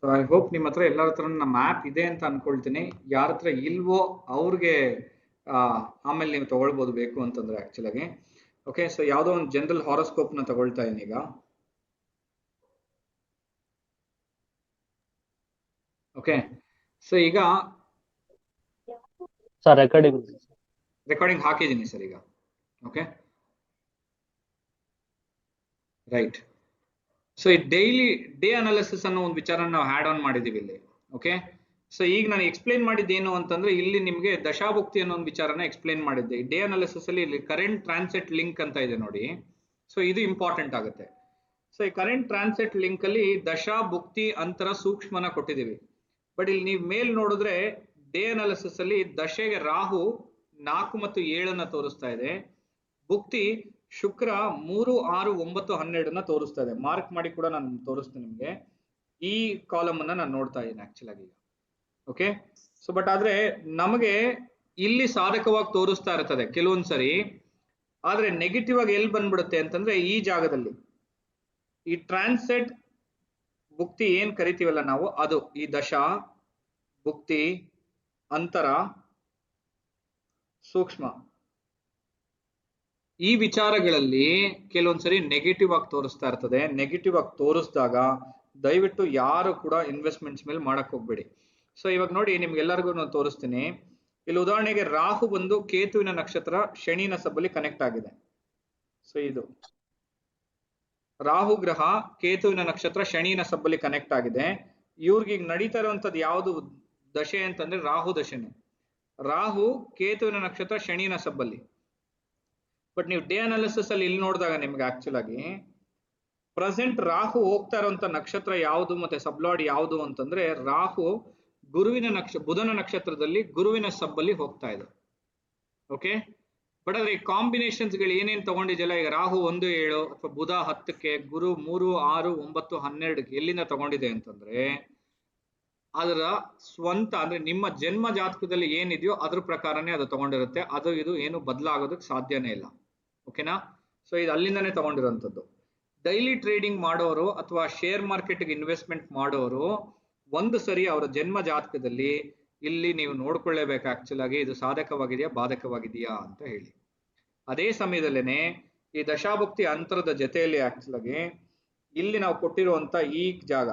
So I hope ನಿಮ್ಮ ಹತ್ರ ಎಲ್ಲರ ಹತ್ರ ನಮ್ಮ ಮ್ಯಾಪ್ ಇದೆ ಅಂತ ಅನ್ಕೊಳ್ತೀನಿ. ಯಾರ ಹತ್ರ ಇಲ್ವೋ ಅವ್ರಿಗೆ ಆಮೇಲೆ ನೀವು ತಗೊಳ್ಬೋದು ಬೇಕು ಅಂತಂದ್ರೆ ಆಕ್ಚುಲಾಗಿ. ಓಕೆ, ಸೊ ಯಾವುದೋ ಒಂದು ಜನರಲ್ ಹಾರೋಸ್ಕೋಪ್ ನ ತಗೊಳ್ತಾ ಇದೀನಿ ಈಗ. ಓಕೆ, ಸೊ ಈಗ ಸರ್ ರೆಕಾರ್ಡಿಂಗ್ ಹಾಕಿದ್ದೀನಿ ಸರ್ ಈಗ. Okay right. ಸೊ ಈ ಡೇ ಅನಾಲಿಸಿಸ್ ಅನ್ನೋ ಒಂದು ವಿಚಾರ ನಾವು ಹ್ಯಾಡ್ ಆನ್ ಮಾಡಿದೀವಿ ಇಲ್ಲಿ. ಓಕೆ, ಸೊ ಈಗ ನಾನು ಎಕ್ಸ್ಪ್ಲೈನ್ ಮಾಡಿದ್ದೇನು ಅಂತಂದ್ರೆ ಇಲ್ಲಿ ನಿಮಗೆ ದಶಾಭುಕ್ತಿ ಅನ್ನೋ ಒಂದು ವಿಚಾರನ ಎಕ್ಸ್ಪ್ಲೈನ್ ಮಾಡಿದ್ದೆ. ಈ ಡೇ ಅನಾಲಿಸಿಸ್ ಅಲ್ಲಿ ಇಲ್ಲಿ ಕರೆಂಟ್ ಟ್ರಾನ್ಸೆಟ್ ಲಿಂಕ್ ಅಂತ ಇದೆ ನೋಡಿ. ಸೊ ಇದು ಇಂಪಾರ್ಟೆಂಟ್ ಆಗುತ್ತೆ. ಸೊ ಈ ಕರೆಂಟ್ ಟ್ರಾನ್ಸೆಟ್ ಲಿಂಕ್ ಅಲ್ಲಿ ದಶಾಭುಕ್ತಿ ಅಂತರ ಸೂಕ್ಷ್ಮನ ಕೊಟ್ಟಿದ್ದೀವಿ. ಬಟ್ ಇಲ್ಲಿ ನೀವು ಮೇಲ್ ನೋಡಿದ್ರೆ ಡೇ ಅನಾಲಿಸಿಸ್ ಅಲ್ಲಿ ದಶೆಗೆ ರಾಹು 4 ಮತ್ತು 7 ತೋರಿಸ್ತಾ ಇದೆ. ಭುಕ್ತಿ ಶುಕ್ರ 3, 6, 9, 12 ತೋರಿಸ್ತಾ ಇದೆ. ಮಾರ್ಕ್ ಮಾಡಿ ಕೂಡ ನಾನು ತೋರಿಸ್ತೀನಿ ನಿಮ್ಗೆ. ಈ ಕಾಲಮ್ ಅನ್ನ ನಾನು ನೋಡ್ತಾ ಇದ್ದೀನಿ ಆಕ್ಚುಲ್ ಆಗಿ. ಓಕೆ, ಸೊ ಬಟ್ ಆದ್ರೆ ನಮಗೆ ಇಲ್ಲಿ ಸಾಧಕವಾಗಿ ತೋರಿಸ್ತಾ ಇರ್ತದೆ ಕೆಲವೊಂದ್ಸರಿ. ಆದ್ರೆ ನೆಗೆಟಿವ್ ಆಗಿ ಎಲ್ಲಿ ಬಂದ್ಬಿಡುತ್ತೆ ಅಂತಂದ್ರೆ ಈ ಜಾಗದಲ್ಲಿ ಈ ಟ್ರಾನ್ಸೆಟ್ ಭುಕ್ತಿ ಏನ್ ಕರಿತೀವಲ್ಲ ನಾವು, ಅದು ಈ ದಶಾ ಭುಕ್ತಿ ಅಂತರ ಸೂಕ್ಷ್ಮ ಈ ವಿಚಾರಗಳಲ್ಲಿ ಕೆಲವೊಂದ್ಸರಿ ನೆಗೆಟಿವ್ ಆಗಿ ತೋರಿಸ್ತಾ ಇರ್ತದೆ. ನೆಗೆಟಿವ್ ಆಗಿ ತೋರಿಸಿದಾಗ ದಯವಿಟ್ಟು ಯಾರು ಕೂಡ ಇನ್ವೆಸ್ಟ್ಮೆಂಟ್ಸ್ ಮೇಲೆ ಮಾಡಕ್ ಹೋಗ್ಬೇಡಿ. ಸೊ ಇವಾಗ ನೋಡಿ ನಿಮ್ಗೆಲ್ಲರಿಗೂ ನಾನು ತೋರಿಸ್ತೀನಿ. ಇಲ್ಲಿ ಉದಾಹರಣೆಗೆ ರಾಹು ಬಂದು ಕೇತುವಿನ ನಕ್ಷತ್ರ ಶನಿನ ಸಬ್ಬಲ್ಲಿ ಕನೆಕ್ಟ್ ಆಗಿದೆ. ಸೊ ಇದು ರಾಹು ಗ್ರಹ ಕೇತುವಿನ ನಕ್ಷತ್ರ ಶನಿನ ಸಬ್ಬಲ್ಲಿ ಕನೆಕ್ಟ್ ಆಗಿದೆ. ಇವ್ರಿಗೆ ಈಗ ನಡೀತಾ ಇರುವಂತದ್ದು ಯಾವುದು ದಶೆ ಅಂತಂದ್ರೆ ರಾಹು ದಶೆನೆ. ರಾಹು ಕೇತುವಿನ ನಕ್ಷತ್ರ ಶನಿನ ಸಬ್ಬಲ್ಲಿ. ಬಟ್ ನೀವು ಡೇ ಅನಾಲಿಸಿಸ್ ಅಲ್ಲಿ ಇಲ್ಲಿ ನೋಡಿದಾಗ ನಿಮ್ಗೆ ಆಕ್ಚುಲ್ ಆಗಿ ಪ್ರೆಸೆಂಟ್ ರಾಹು ಹೋಗ್ತಾ ಇರುವಂತ ನಕ್ಷತ್ರ ಯಾವುದು ಮತ್ತೆ ಸಬ್ಲಾಡ್ ಯಾವುದು ಅಂತಂದ್ರೆ ರಾಹು ಬುಧನ ನಕ್ಷತ್ರದಲ್ಲಿ ಗುರುವಿನ ಸಬ್ಬಲ್ಲಿ ಹೋಗ್ತಾ ಇದೆ. ಓಕೆ, ಬಟ್ ಆದ್ರೆ ಈ ಕಾಂಬಿನೇಷನ್ಸ್ ಗಳು ಏನೇನ್ ತಗೊಂಡಿದೆಯಲ್ಲ, ಈಗ ರಾಹು 1, 7 ಅಥವಾ ಬುಧ 10ಕ್ಕೆ, ಗುರು 3, 6, 9, 12ಕ್ಕೆ ಎಲ್ಲಿಂದ ತಗೊಂಡಿದೆ ಅಂತಂದ್ರೆ ಅದರ ಸ್ವಂತ ಅಂದ್ರೆ ನಿಮ್ಮ ಜನ್ಮ ಜಾತಕದಲ್ಲಿ ಏನಿದೆಯೋ ಅದ್ರ ಪ್ರಕಾರನೇ ಅದು ತಗೊಂಡಿರುತ್ತೆ. ಅದು ಇದು ಏನು ಬದಲಾಗೋದಕ್ಕೆ ಸಾಧ್ಯನೇ ಇಲ್ಲ. ಓಕೆನಾ? ಸೊ ಇದು ಅಲ್ಲಿಂದಾನೇ ತಗೊಂಡಿರೋಂಥದ್ದು. ಡೈಲಿ ಟ್ರೇಡಿಂಗ್ ಮಾಡೋರು ಅಥವಾ ಶೇರ್ ಮಾರ್ಕೆಟ್ಗೆ ಇನ್ವೆಸ್ಟ್ಮೆಂಟ್ ಮಾಡೋರು ಒಂದು ಸರಿ ಅವರ ಜನ್ಮ ಜಾತಕದಲ್ಲಿ ಇಲ್ಲಿ ನೀವು ನೋಡ್ಕೊಳ್ಳೇಬೇಕು ಆಕ್ಚುಲ್ ಆಗಿ ಇದು ಸಾಧಕವಾಗಿದೆಯಾ ಬಾಧಕವಾಗಿದೆಯಾ ಅಂತ ಹೇಳಿ. ಅದೇ ಸಮಯದಲ್ಲೇನೆ ಈ ದಶಾಭುಕ್ತಿ ಅಂತರದ ಜೊತೆಯಲ್ಲಿ ಆಕ್ಚುಲ್ ಆಗಿ ಇಲ್ಲಿ ನಾವು ಕೊಟ್ಟಿರುವಂತ ಈ ಜಾಗ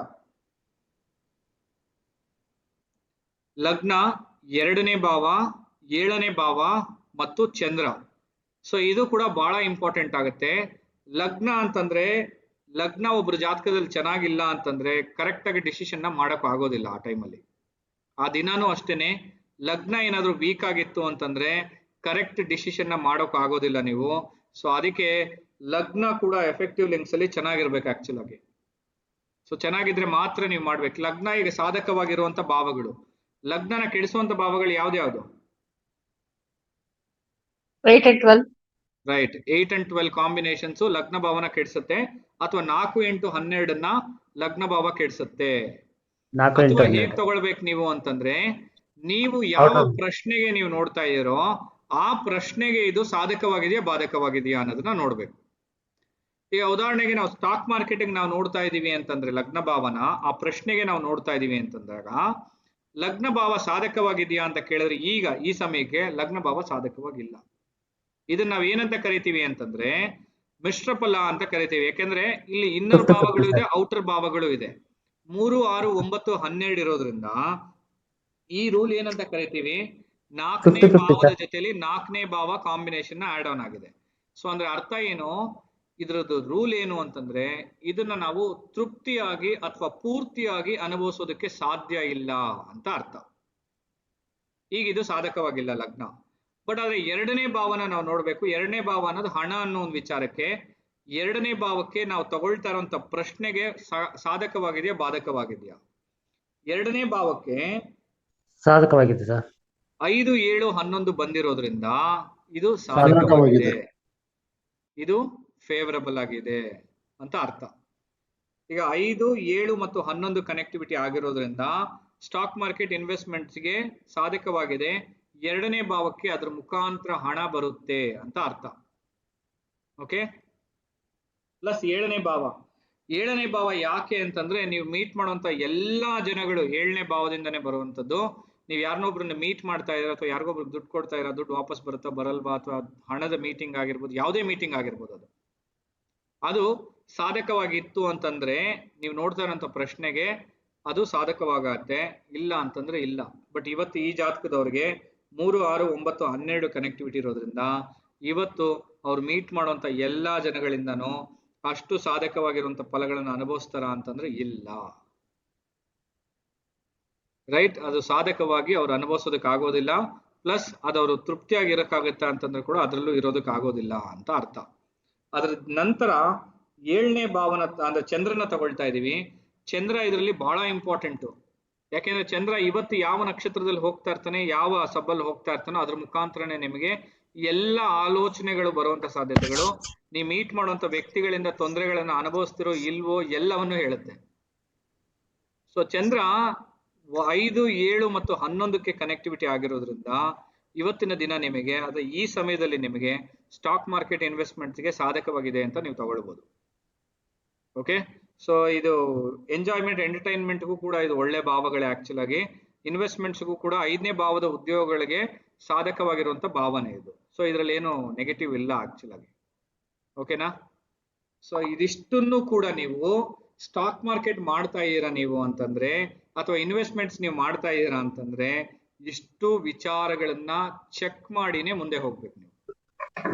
ಲಗ್ನ 2ನೇ ಭಾವ, 7ನೇ ಭಾವ ಮತ್ತು ಚಂದ್ರ. ಸೊ ಇದು ಕೂಡ ಬಹಳ ಇಂಪಾರ್ಟೆಂಟ್ ಆಗುತ್ತೆ. ಲಗ್ನ ಅಂತಂದ್ರೆ ಲಗ್ನ ಒಬ್ರು ಜಾತಕದಲ್ಲಿ ಚೆನ್ನಾಗಿಲ್ಲ ಅಂತಂದ್ರೆ ಕರೆಕ್ಟ್ ಆಗಿ ಡಿಸಿಷನ್ ನ ಮಾಡಕ್ ಆಗೋದಿಲ್ಲ ಆ ಟೈಮಲ್ಲಿ. ಆ ದಿನಾನು ಅಷ್ಟೇನೆ ಲಗ್ನ ಏನಾದ್ರು ವೀಕ್ ಆಗಿತ್ತು ಅಂತಂದ್ರೆ ಕರೆಕ್ಟ್ ಡಿಸಿಷನ್ ನ ಮಾಡೋಕ್ ಆಗೋದಿಲ್ಲ ನೀವು. ಸೊ ಅದಕ್ಕೆ ಲಗ್ನ ಕೂಡ ಎಫೆಕ್ಟಿವ್ ಲಿಂಕ್ಸ್ ಅಲ್ಲಿ ಚೆನ್ನಾಗಿರ್ಬೇಕು ಆಕ್ಚುಲ್ ಆಗಿ. ಸೊ ಚೆನ್ನಾಗಿದ್ರೆ ಮಾತ್ರ ನೀವು ಮಾಡ್ಬೇಕು. ಲಗ್ನ ಈಗ ಸಾಧಕವಾಗಿರುವಂತ ಭಾವಗಳು, ಲಗ್ನನ ಕೆಡಿಸುವಂತ ಭಾವಗಳು ಯಾವ್ದು? 8 and 12. ರೈಟ್, 8 and 12 ಕಾಂಬಿನೇಷನ್ಸ್ ಲಗ್ನ ಭಾವನ ಕೆಡಿಸುತ್ತೆ. ಅಥವಾ 4, 8, 12 ಲಗ್ನ ಭಾವ ಕೆಡಿಸುತ್ತೆ. ಅಥವಾ ಹೇಗ್ ತಗೊಳ್ಬೇಕು ನೀವು ಅಂತಂದ್ರೆ ನೀವು ಯಾವ ಪ್ರಶ್ನೆಗೆ ನೀವು ನೋಡ್ತಾ ಇದ್ದೀರೋ ಆ ಪ್ರಶ್ನೆಗೆ ಇದು ಸಾಧಕವಾಗಿದೆಯಾ ಬಾಧಕವಾಗಿದೆಯಾ ಅನ್ನೋದನ್ನ ನೋಡ್ಬೇಕು. ಈಗ ಉದಾಹರಣೆಗೆ ನಾವು ಸ್ಟಾಕ್ ಮಾರ್ಕೆಟಿಂಗ್ ನಾವು ನೋಡ್ತಾ ಇದೀವಿ ಅಂತಂದ್ರೆ ಲಗ್ನ ಭಾವನ ಆ ಪ್ರಶ್ನೆಗೆ ನಾವು ನೋಡ್ತಾ ಇದೀವಿ ಅಂತಂದಾಗ ಲಗ್ನ ಭಾವ ಸಾಧಕವಾಗಿದೆಯಾ ಅಂತ ಕೇಳಿದ್ರೆ ಈಗ ಈ ಸಮಯಕ್ಕೆ ಲಗ್ನ ಭಾವ ಸಾಧಕವಾಗಿಲ್ಲ. ಇದನ್ನ ನಾವ್ ಏನಂತ ಕರಿತೀವಿ ಅಂತಂದ್ರೆ ಮಿಶ್ರ ಫಲ ಅಂತ ಕರಿತೀವಿ. ಯಾಕೆಂದ್ರೆ ಇಲ್ಲಿ ಇನ್ನರ್ ಭಾವಗಳು ಇದೆ, ಔಟರ್ ಭಾವಗಳು ಇದೆ. 3, 6, 9, 12 ಇರೋದ್ರಿಂದ ಈ ರೂಲ್ ಏನಂತ ಕರಿತೀವಿ, 4ನೇ ಭಾವದ ಜೊತೆಲಿ 4ನೇ ಭಾವ ಕಾಂಬಿನೇಷನ್ ಆಡ್ ಆನ್ ಆಗಿದೆ. ಸೊ ಅಂದ್ರೆ ಅರ್ಥ ಏನು, ಇದ್ರದ್ದು ರೂಲ್ ಏನು ಅಂತಂದ್ರೆ ಇದನ್ನ ನಾವು ತೃಪ್ತಿಯಾಗಿ ಅಥವಾ ಪೂರ್ತಿಯಾಗಿ ಅನುಭವಿಸೋದಕ್ಕೆ ಸಾಧ್ಯ ಇಲ್ಲ ಅಂತ ಅರ್ಥ. ಈಗ ಇದು ಸಾಧಕವಾಗಿಲ್ಲ ಲಗ್ನ. ಬಟ್ ಆದ್ರೆ 2ನೇ ಭಾವನ ನಾವು ನೋಡ್ಬೇಕು. 2ನೇ ಭಾವ ಅನ್ನೋದು ಹಣ ಅನ್ನೋ ಒಂದು ವಿಚಾರಕ್ಕೆ, 2ನೇ ಭಾವಕ್ಕೆ ನಾವು ತಗೊಳ್ತಾ ಇರುವಂತ ಪ್ರಶ್ನೆಗೆ ಸಾಧಕವಾಗಿದೆಯಾ ಬಾಧಕವಾಗಿದೆಯಾ. 2ನೇ ಭಾವಕ್ಕೆ ಸಾಧಕವಾಗಿದೆ ಸರ್. 5, 7, 11 ಬಂದಿರೋದ್ರಿಂದ ಇದು ಸಾಧಕವಾಗಿದೆ, ಇದು ಫೇವರಬಲ್ ಆಗಿದೆ ಅಂತ ಅರ್ಥ. ಈಗ 5, 7 ಮತ್ತು 11 ಕನೆಕ್ಟಿವಿಟಿ ಆಗಿರೋದ್ರಿಂದ ಸ್ಟಾಕ್ ಮಾರ್ಕೆಟ್ ಇನ್ವೆಸ್ಟ್ಮೆಂಟ್ಸ್ಗೆ ಸಾಧಕವಾಗಿದೆ. 2ನೇ ಭಾವಕ್ಕೆ ಅದ್ರ ಮುಖಾಂತರ ಹಣ ಬರುತ್ತೆ ಅಂತ ಅರ್ಥ. ಓಕೆ, ಪ್ಲಸ್ 7ನೇ ಭಾವ ಏಳನೇ ಭಾವ ಯಾಕೆ ಅಂತಂದ್ರೆ ನೀವು ಮೀಟ್ ಮಾಡುವಂತ ಎಲ್ಲಾ ಜನಗಳು ಏಳನೇ ಭಾವದಿಂದನೇ ಬರುವಂತದ್ದು. ನೀವು ಯಾರನ್ನೊಬ್ರನ್ನ ಮೀಟ್ ಮಾಡ್ತಾ ಇದ್ದೀರಾ ಅಥವಾ ಯಾರಿಗೊಬ್ರು ದುಡ್ಡು ಕೊಡ್ತಾ ಇದ್ದೀರಾ, ದುಡ್ಡು ವಾಪಸ್ ಬರುತ್ತಾ ಬರಲ್ವಾ, ಅಥವಾ ಹಣದ ಮೀಟಿಂಗ್ ಆಗಿರ್ಬೋದು, ಯಾವುದೇ ಮೀಟಿಂಗ್ ಆಗಿರ್ಬೋದು, ಅದು ಸಾಧಕವಾಗಿತ್ತು ಅಂತಂದ್ರೆ ನೀವು ನೋಡ್ತಾ ಇರೋಂಥ ಪ್ರಶ್ನೆಗೆ ಅದು ಸಾಧಕವಾಗತ್ತೆ, ಇಲ್ಲ ಅಂತಂದ್ರೆ ಇಲ್ಲ. ಬಟ್ ಇವತ್ತು ಈ ಜಾತಕದವ್ರಿಗೆ 3, 6, 9, 12 ಕನೆಕ್ಟಿವಿಟಿ ಇರೋದ್ರಿಂದ ಇವತ್ತು ಅವ್ರು ಮೀಟ್ ಮಾಡುವಂತ ಎಲ್ಲಾ ಜನಗಳಿಂದನೂ ಅಷ್ಟು ಸಾಧಕವಾಗಿರುವಂತ ಫಲಗಳನ್ನು ಅನುಭವಿಸ್ತಾರ ಅಂತಂದ್ರೆ ಇಲ್ಲ. ರೈಟ್, ಅದು ಸಾಧಕವಾಗಿ ಅವ್ರು ಅನುಭವಿಸೋದಕ್ಕೆ ಆಗೋದಿಲ್ಲ. ಪ್ಲಸ್ ಅದವರು ತೃಪ್ತಿಯಾಗಿ ಇರಕ್ಕಾಗತ್ತ ಅಂತಂದ್ರೆ ಕೂಡ ಅದರಲ್ಲೂ ಇರೋದಕ್ಕೆ ಆಗೋದಿಲ್ಲ ಅಂತ ಅರ್ಥ. ಅದ್ರ ನಂತರ 7ನೇ ಭಾವನ ಅಂದ್ರೆ ಚಂದ್ರನ ತಗೊಳ್ತಾ ಇದೀವಿ. ಚಂದ್ರ ಇದರಲ್ಲಿ ಬಹಳ ಇಂಪಾರ್ಟೆಂಟು. ಯಾಕೆಂದ್ರೆ ಚಂದ್ರ ಇವತ್ತು ಯಾವ ನಕ್ಷತ್ರದಲ್ಲಿ ಹೋಗ್ತಾ ಇರ್ತಾನೆ, ಯಾವ ಸಬ್ಬಲ್ಲಿ ಹೋಗ್ತಾ ಇರ್ತಾನೋ ಅದ್ರ ಮುಖಾಂತರನೇ ನಿಮಗೆ ಎಲ್ಲ ಆಲೋಚನೆಗಳು ಬರುವಂತ ಸಾಧ್ಯತೆಗಳು, ನೀವು ಮೀಟ್ ಮಾಡುವಂತ ವ್ಯಕ್ತಿಗಳಿಂದ ತೊಂದರೆಗಳನ್ನ ಅನುಭವಿಸ್ತಿರೋ ಇಲ್ವೋ ಎಲ್ಲವನ್ನು ಹೇಳುತ್ತೆ. ಸೊ ಚಂದ್ರ 5, 7 ಮತ್ತು 11ಕ್ಕೆ ಕನೆಕ್ಟಿವಿಟಿ ಆಗಿರೋದ್ರಿಂದ ಇವತ್ತಿನ ದಿನ ನಿಮಗೆ ಅದು ಈ ಸಮಯದಲ್ಲಿ ನಿಮಗೆ ಸ್ಟಾಕ್ ಮಾರ್ಕೆಟ್ ಇನ್ವೆಸ್ಟ್ಮೆಂಟ್ಗೆ ಸಾಧಕವಾಗಿದೆ ಅಂತ ನೀವು ತಗೊಳ್ಬಹುದು. ಓಕೆ, ಸೊ ಇದು ಎಂಜಾಯ್ಮೆಂಟ್ ಎಂಟರ್ಟೈನ್ಮೆಂಟ್ಗೂ ಕೂಡ ಇದು ಒಳ್ಳೆ ಭಾವಗಳೇ. ಆಕ್ಚುಲ್ ಆಗಿ ಇನ್ವೆಸ್ಟ್ಮೆಂಟ್ಸ್ಗೂ ಕೂಡ 5ನೇ ಭಾವದ ಉದ್ಯೋಗಗಳಿಗೆ ಸಾಧಕವಾಗಿರುವಂತ ಭಾವನೆ ಇದು. ಸೊ ಇದರಲ್ಲಿ ಏನು ನೆಗೆಟಿವ್ ಇಲ್ಲ ಆಕ್ಚುಲ್ ಆಗಿ. ಓಕೆನಾ? ಸೊ ಇದಿಷ್ಟನ್ನು ಕೂಡ ನೀವು ಸ್ಟಾಕ್ ಮಾರ್ಕೆಟ್ ಮಾಡ್ತಾ ಇದ್ದೀರಾ ನೀವು ಅಂತಂದ್ರೆ, ಅಥವಾ ಇನ್ವೆಸ್ಟ್ಮೆಂಟ್ಸ್ ನೀವು ಮಾಡ್ತಾ ಇದ್ದೀರಾ ಅಂತಂದ್ರೆ, ಇಷ್ಟು ವಿಚಾರಗಳನ್ನ ಚೆಕ್ ಮಾಡಿನೇ ಮುಂದೆ ಹೋಗ್ಬೇಕು ನೀವು.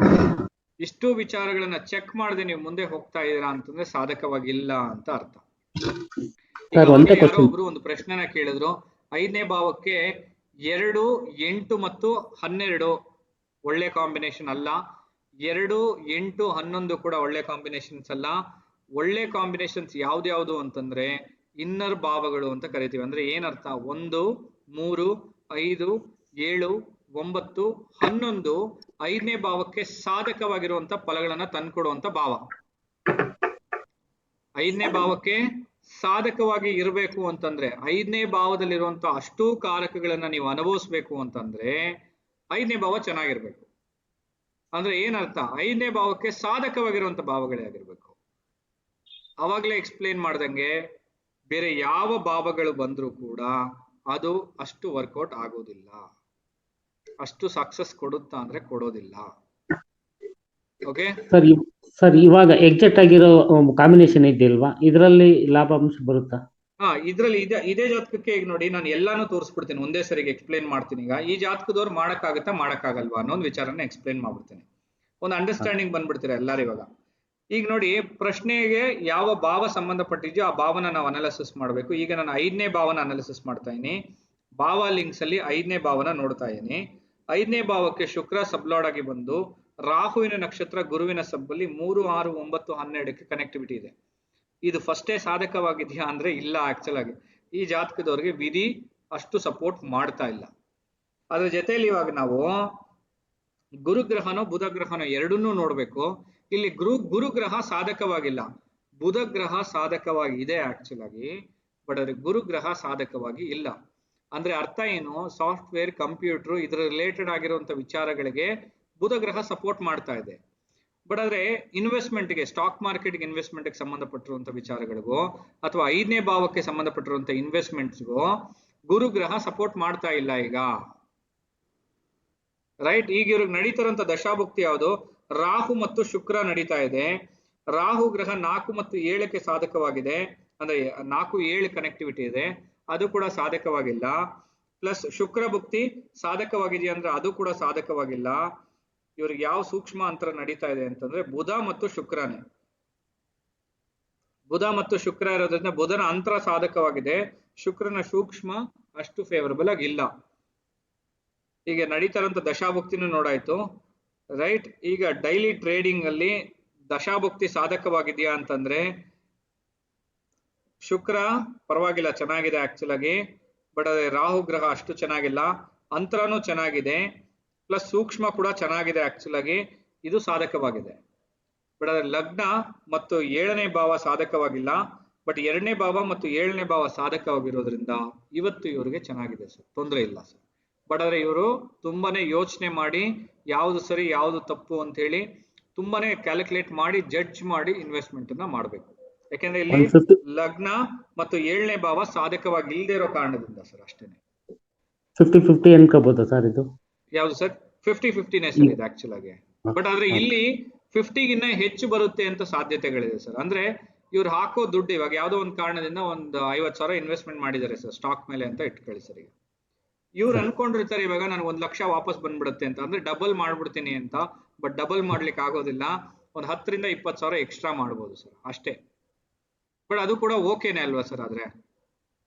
ಇಷ್ಟು ವಿಚಾರಗಳನ್ನ ಚೆಕ್ ಮಾಡದೆ ನೀವು ಮುಂದೆ ಹೋಗ್ತಾ ಇದ್ದೀರಾ ಅಂತಂದ್ರೆ ಸಾಧಕವಾಗಿಲ್ಲ ಅಂತ ಅರ್ಥ. ಯಾರೋ ಒಬ್ರು ಒಂದು ಪ್ರಶ್ನೆನ ಕೇಳಿದ್ರು, 5ನೇ ಭಾವಕ್ಕೆ 2, 8 ಮತ್ತು 12 ಒಳ್ಳೆ ಕಾಂಬಿನೇಷನ್ ಅಲ್ಲ, 2, 8, 11 ಕೂಡ ಒಳ್ಳೆ ಕಾಂಬಿನೇಷನ್ಸ್ ಅಲ್ಲ. ಒಳ್ಳೆ ಕಾಂಬಿನೇಷನ್ಸ್ ಯಾವ್ದ್ಯಾವ್ದು ಅಂತಂದ್ರೆ ಇನ್ನರ್ ಭಾವಗಳು ಅಂತ ಕರಿತೀವಿ. ಅಂದ್ರೆ ಏನರ್ಥ? 1, 3, 5, 7, 9, 11 5ನೇ ಭಾವಕ್ಕೆ ಸಾಧಕವಾಗಿರುವಂತ ಫಲಗಳನ್ನ ತಂದ್ಕೊಡುವಂತ ಭಾವ. 5ನೇ ಭಾವಕ್ಕೆ ಸಾಧಕವಾಗಿ ಇರಬೇಕು ಅಂತಂದ್ರೆ, 5ನೇ ಭಾವದಲ್ಲಿರುವಂತ ಅಷ್ಟೂ ಕಾರಕಗಳನ್ನ ನೀವು ಅನುಭವಿಸ್ಬೇಕು ಅಂತಂದ್ರೆ 5ನೇ ಭಾವ ಚೆನ್ನಾಗಿರ್ಬೇಕು. ಅಂದ್ರೆ ಏನರ್ಥ? 5ನೇ ಭಾವಕ್ಕೆ ಸಾಧಕವಾಗಿರುವಂತ ಭಾವಗಳೇ ಆಗಿರ್ಬೇಕು. ಅವಾಗ್ಲೇ ಎಕ್ಸ್ಪ್ಲೇನ್ ಮಾಡ್ದಂಗೆ ಬೇರೆ ಯಾವ ಭಾವಗಳು ಬಂದ್ರೂ ಕೂಡ ಅದು ಅಷ್ಟು ವರ್ಕೌಟ್ ಆಗೋದಿಲ್ಲ, ಅಷ್ಟು ಸಕ್ಸಸ್ ಕೊಡುತ್ತಾ ಅಂದ್ರೆ ಕೊಡೋದಿಲ್ಲ. ಓಕೆ ಸರ್, ಇವಾಗ ಎಕ್ಸಾಕ್ಟ್ ಆಗಿರೋ ಕಾಂಬಿನೇಷನ್ ಇದೆಯಲ್ವಾ, ಇದರಲ್ಲಿ ಲಾಭಾಂಶ ಬರುತ್ತಾ? ಇದ್ರಲ್ಲಿ ಇದೇ ಜಾತಕಕ್ಕೆ ಈಗ ನೋಡಿ, ನಾನು ಎಲ್ಲಾನು ತೋರಿಸ್ಬಿಡ್ತೀನಿ, ಒಂದೇ ಸರಿಗೆ ಎಕ್ಸ್ಪ್ಲೇನ್ ಮಾಡ್ತೀನಿ. ಈಗ ಈ ಜಾತಕದವ್ರು ಮಾಡಕ್ಕಾಗತ್ತಾ ಮಾಡಕ್ಕಾಗಲ್ವಾ ಅನ್ನೋ ಒಂದು ವಿಚಾರನ ಎಕ್ಸ್ಪ್ಲೇನ್ ಮಾಡ್ಬಿಡ್ತೀನಿ. ಒಂದು ಅಂಡರ್ಸ್ಟ್ಯಾಂಡಿಂಗ್ ಬಂದ್ಬಿಡ್ತೀರಾ ಎಲ್ಲಾರು ಇವಾಗ. ಈಗ ನೋಡಿ, ಪ್ರಶ್ನೆಗೆ ಯಾವ ಭಾವ ಸಂಬಂಧಪಟ್ಟಿದ್ಯೋ ಆ ಭಾವನ ನಾವು ಅನಾಲಿಸಿಸ್ ಮಾಡಬೇಕು. ಈಗ ನಾನು 5ನೇ ಭಾವನ ಅನಾಲಿಸಿಸ್ ಮಾಡ್ತಾ ಇದೀನಿ. ಭಾವ ಲಿಂಕ್ಸ್ ಅಲ್ಲಿ 5ನೇ ಭಾವನ ನೋಡ್ತಾ ಇದೀನಿ. 5ನೇ ಭಾವಕ್ಕೆ ಶುಕ್ರ ಸಬ್ಲಾಡ್ ಆಗಿ ಬಂದು ರಾಹುವಿನ ನಕ್ಷತ್ರ ಗುರುವಿನ ಸಬ್ಬಲ್ಲಿ 3, 6, 9, 12ಕ್ಕೆ ಕನೆಕ್ಟಿವಿಟಿ ಇದೆ. ಇದು ಫಸ್ಟೇ ಸಾಧಕವಾಗಿದೆಯಾ ಅಂದ್ರೆ ಇಲ್ಲ. ಆಕ್ಚುಲ್ ಆಗಿ ಈ ಜಾತಕದವ್ರಿಗೆ ವಿಧಿ ಅಷ್ಟು ಸಪೋರ್ಟ್ ಮಾಡ್ತಾ ಇಲ್ಲ. ಅದ್ರ ಜೊತೆಯಲ್ಲಿ ಇವಾಗ ನಾವು ಗುರುಗ್ರಹನೋ ಬುಧ ಗ್ರಹನೋ ಎರಡನ್ನೂ ನೋಡ್ಬೇಕು. ಇಲ್ಲಿ ಗುರುಗ್ರಹ ಸಾಧಕವಾಗಿಲ್ಲ, ಬುಧ ಗ್ರಹ ಸಾಧಕವಾಗಿದೆ ಆಕ್ಚುಲ್ ಆಗಿ. ಬಟ್ ಅದ್ರ ಗುರುಗ್ರಹ ಸಾಧಕವಾಗಿ ಇಲ್ಲ. ಅಂದ್ರೆ ಅರ್ಥ ಏನು? ಸಾಫ್ಟ್ವೇರ್, ಕಂಪ್ಯೂಟರ್ ಇದರ ರಿಲೇಟೆಡ್ ಆಗಿರುವಂತ ವಿಚಾರಗಳಿಗೆ ಬುಧ ಗ್ರಹ ಸಪೋರ್ಟ್ ಮಾಡ್ತಾ ಇದೆ. ಬಟ್ ಆದ್ರೆ ಇನ್ವೆಸ್ಟ್ಮೆಂಟ್ಗೆ, ಸ್ಟಾಕ್ ಮಾರ್ಕೆಟ್ಗೆ ಇನ್ವೆಸ್ಟ್ಮೆಂಟ್ಗೆ ಸಂಬಂಧಪಟ್ಟಿರುವಂತ ವಿಚಾರಗಳಿಗೂ ಅಥವಾ 5ನೇ ಭಾವಕ್ಕೆ ಸಂಬಂಧಪಟ್ಟಿರುವಂತ ಇನ್ವೆಸ್ಟ್ಮೆಂಟ್ಸ್ಗೂ ಗುರುಗ್ರಹ ಸಪೋರ್ಟ್ ಮಾಡ್ತಾ ಇಲ್ಲ ಈಗ. ರೈಟ್, ಈಗ ಇವ್ರಿಗೆ ನಡೀತಿರುವಂತ ದಶಾಭುಕ್ತಿ ಯಾವುದು? ರಾಹು ಮತ್ತು ಶುಕ್ರ ನಡೀತಾ ಇದೆ. ರಾಹು ಗ್ರಹ 4 ಮತ್ತು 7ಕ್ಕೆ ಸಾಧಕವಾಗಿದೆ. ಅಂದ್ರೆ 4, 7 ಕನೆಕ್ಟಿವಿಟಿ ಇದೆ, ಅದು ಕೂಡ ಸಾಧಕವಾಗಿಲ್ಲ. ಪ್ಲಸ್ ಶುಕ್ರ ಭುಕ್ತಿ ಸಾಧಕವಾಗಿದೆಯಾ ಅಂದ್ರೆ ಅದು ಕೂಡ ಸಾಧಕವಾಗಿಲ್ಲ. ಇವ್ರಿಗೆ ಯಾವ ಸೂಕ್ಷ್ಮ ಅಂತರ ನಡೀತಾ ಇದೆ ಅಂತಂದ್ರೆ ಬುಧ ಮತ್ತು ಶುಕ್ರನೇ. ಬುಧ ಮತ್ತು ಶುಕ್ರ ಇರೋದ್ರಿಂದ ಬುಧನ ಅಂತರ ಸಾಧಕವಾಗಿದೆ, ಶುಕ್ರನ ಸೂಕ್ಷ್ಮ ಅಷ್ಟು ಫೇವರಬಲ್ ಆಗಿಲ್ಲ. ಈಗ ನಡೀತಾ ಇರುವಂತ ದಶಾಭುಕ್ತಿನೂ ನೋಡಾಯ್ತು. ರೈಟ್, ಈಗ ಡೈಲಿ ಟ್ರೇಡಿಂಗ್ ಅಲ್ಲಿ ದಶಾಭುಕ್ತಿ ಸಾಧಕವಾಗಿದೆಯಾ ಅಂತಂದ್ರೆ ಶುಕ್ರ ಪರವಾಗಿಲ್ಲ, ಚೆನ್ನಾಗಿದೆ ಆಕ್ಚುಲ್ ಆಗಿ. ಬಟ್ ಅದೇ ರಾಹು ಗ್ರಹ ಅಷ್ಟು ಚೆನ್ನಾಗಿಲ್ಲ. ಅಂತರನೂ ಚೆನ್ನಾಗಿದೆ, ಪ್ಲಸ್ ಸೂಕ್ಷ್ಮ ಕೂಡ ಚೆನ್ನಾಗಿದೆ ಆಕ್ಚುಲ್ ಆಗಿ, ಇದು ಸಾಧಕವಾಗಿದೆ. ಬಟ್ ಅದ್ರ ಲಗ್ನ ಮತ್ತು 7ನೇ ಭಾವ ಸಾಧಕವಾಗಿಲ್ಲ. ಬಟ್ 2ನೇ ಭಾವ ಮತ್ತು 7ನೇ ಭಾವ ಸಾಧಕವಾಗಿರೋದ್ರಿಂದ ಇವತ್ತು ಇವರಿಗೆ ಚೆನ್ನಾಗಿದೆ ಸರ್, ತೊಂದರೆ ಇಲ್ಲ ಸರ್. ಬಟ್ ಆದ್ರೆ ಇವರು ತುಂಬಾನೇ ಯೋಚನೆ ಮಾಡಿ ಯಾವುದು ಸರಿ ಯಾವುದು ತಪ್ಪು ಅಂತ ಹೇಳಿ ತುಂಬಾನೇ ಕ್ಯಾಲ್ಕುಲೇಟ್ ಮಾಡಿ ಜಡ್ಜ್ ಮಾಡಿ ಇನ್ವೆಸ್ಟ್ಮೆಂಟ್ ಅನ್ನ ಮಾಡಬೇಕು. ಯಾಕೆಂದ್ರೆ ಇಲ್ಲಿ 150 ಲಗ್ನ ಮತ್ತು 7ನೇ ಭಾವ ಸಾಧಕವಾಗಿ ಇಲ್ಲದೆ ಇರೋ ಕಾರಣದಿಂದ ಸರ್ ಅಷ್ಟೇನೆ. 50-50 ಅನ್ಕೋಬಹುದಾ ಸರ್ ಇದು? ಯಾವ್ದು ಸರ್? 50-50ನೇ ಸರ್ ಇದು ಆಕ್ಚುಲ್ ಆಗಿ. ಬಟ್ ಆದ್ರೆ ಇಲ್ಲಿ 50ಗಿನ್ನ ಹೆಚ್ಚು ಬರುತ್ತೆ ಅಂತ ಸಾಧ್ಯತೆಗಳಿದೆ ಸರ್. ಅಂದ್ರೆ ಇವ್ರು ಹಾಕೋ ದುಡ್ಡು ಇವಾಗ ಯಾವ್ದೋ ಒಂದು ಕಾರಣದಿಂದ ಒಂದು 50,000 ಇನ್ವೆಸ್ಟ್ಮೆಂಟ್ ಮಾಡಿದ್ದಾರೆ ಸರ್ ಸ್ಟಾಕ್ ಮೇಲೆ ಅಂತ ಇಟ್ಕೊಳ್ಳಿ ಸರ್. ಈಗ ಇವ್ರು ಅನ್ಕೊಂಡಿರ್ತಾರೆ ಇವಾಗ ನಾನು 1 ಲಕ್ಷ ವಾಪಸ್ ಬಂದ್ಬಿಡುತ್ತೆ ಅಂತ, ಅಂದ್ರೆ ಡಬಲ್ ಮಾಡ್ಬಿಡ್ತೀನಿ ಅಂತ. ಬಟ್ ಡಬಲ್ ಮಾಡ್ಲಿಕ್ಕೆ ಆಗೋದಿಲ್ಲ. ಒಂದು 10ರಿಂದ 20,000 ಎಕ್ಸ್ಟ್ರಾ ಮಾಡ್ಬೋದು ಸರ್ ಅಷ್ಟೇ. ಬಟ್ ಅದು ಕೂಡ ಓಕೆನೆ ಅಲ್ವಾ ಸರ್? ಆದ್ರೆ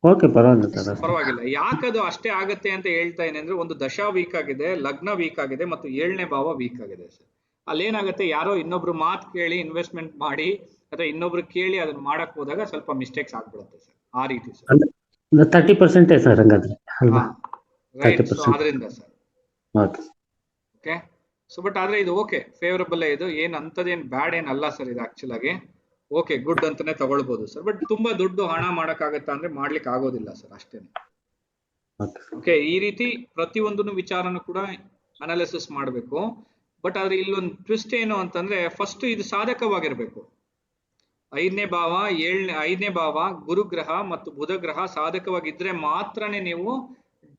ಓಕೆ, ಪರವಾಗಿಲ್ಲ ಸರ್. ಪರವಾಗಿಲ್ಲ. ಯಾಕದು ಅಷ್ಟೇ ಆಗತ್ತೆ ಅಂತ ಹೇಳ್ತಾ ಇದ್ದೀನಿ ಅಂದ್ರೆ, ಒಂದು ದಶಾ ವೀಕ್ ಆಗಿದೆ, ಲಗ್ನ ವೀಕ್ ಆಗಿದೆ ಮತ್ತು 7ನೇ ಭಾವ ವೀಕ್ ಆಗಿದೆ ಸರ್. ಅಲ್ಲೇನಾಗುತ್ತೆ, ಯಾರೋ ಇನ್ನೊಬ್ರು ಮಾತು ಕೇಳಿ ಇನ್ವೆಸ್ಟ್ಮೆಂಟ್ ಮಾಡಿ ಅಥವಾ ಇನ್ನೊಬ್ರು ಕೇಳಿ ಅದನ್ನ ಮಾಡಕ್ ಹೋದಾಗ ಸ್ವಲ್ಪ ಮಿಸ್ಟೇಕ್ಸ್ ಆಗ್ಬಿಡುತ್ತೆ ಸರ್. ಆ ರೀತಿ ಸರ್. 30% ಸರ್ ಹಂಗಾದ್ರೆ ಅಲ್ವಾ? ರೈಟ್. 30%. ಅದರಿಂದ sir okay. Okay. So but ಆದ್ರೆ ಇದು ಓಕೆ, ಫೇವರಬಲ್ ಇದು. ಏನ್ ಅಂತದೇನ್ ಬ್ಯಾಡ್ ಏನ್ ಅಲ್ಲ ಸರ್ ಇದು ಆಕ್ಚುಲ್ ಆಗಿ. ಓಕೆ, ಗುಡ್ ಅಂತಾನೆ ತಗೊಳ್ಬಹುದು ಸರ್. ಬಟ್ ತುಂಬಾ ದುಡ್ಡು ಹಣ ಮಾಡಕ್ಕಾಗತ್ತಾ ಅಂದ್ರೆ ಮಾಡ್ಲಿಕ್ಕೆ ಆಗೋದಿಲ್ಲ ಸರ್ ಅಷ್ಟೇನೆ. ಓಕೆ, ಈ ರೀತಿ ಪ್ರತಿಯೊಂದನ್ನು ವಿಚಾರನೂ ಕೂಡ ಅನಾಲಿಸಿಸ್ ಮಾಡಬೇಕು. ಬಟ್ ಆದ್ರೆ ಇಲ್ಲೊಂದು ಟ್ವಿಸ್ಟ್ ಏನು ಅಂತಂದ್ರೆ, ಫಸ್ಟ್ ಇದು ಸಾಧಕವಾಗಿರ್ಬೇಕು. 5ನೇ ಭಾವ 5ನೇ ಭಾವ ಗುರುಗ್ರಹ ಮತ್ತು ಬುಧ ಗ್ರಹ ಸಾಧಕವಾಗಿದ್ರೆ ಮಾತ್ರನೇ ನೀವು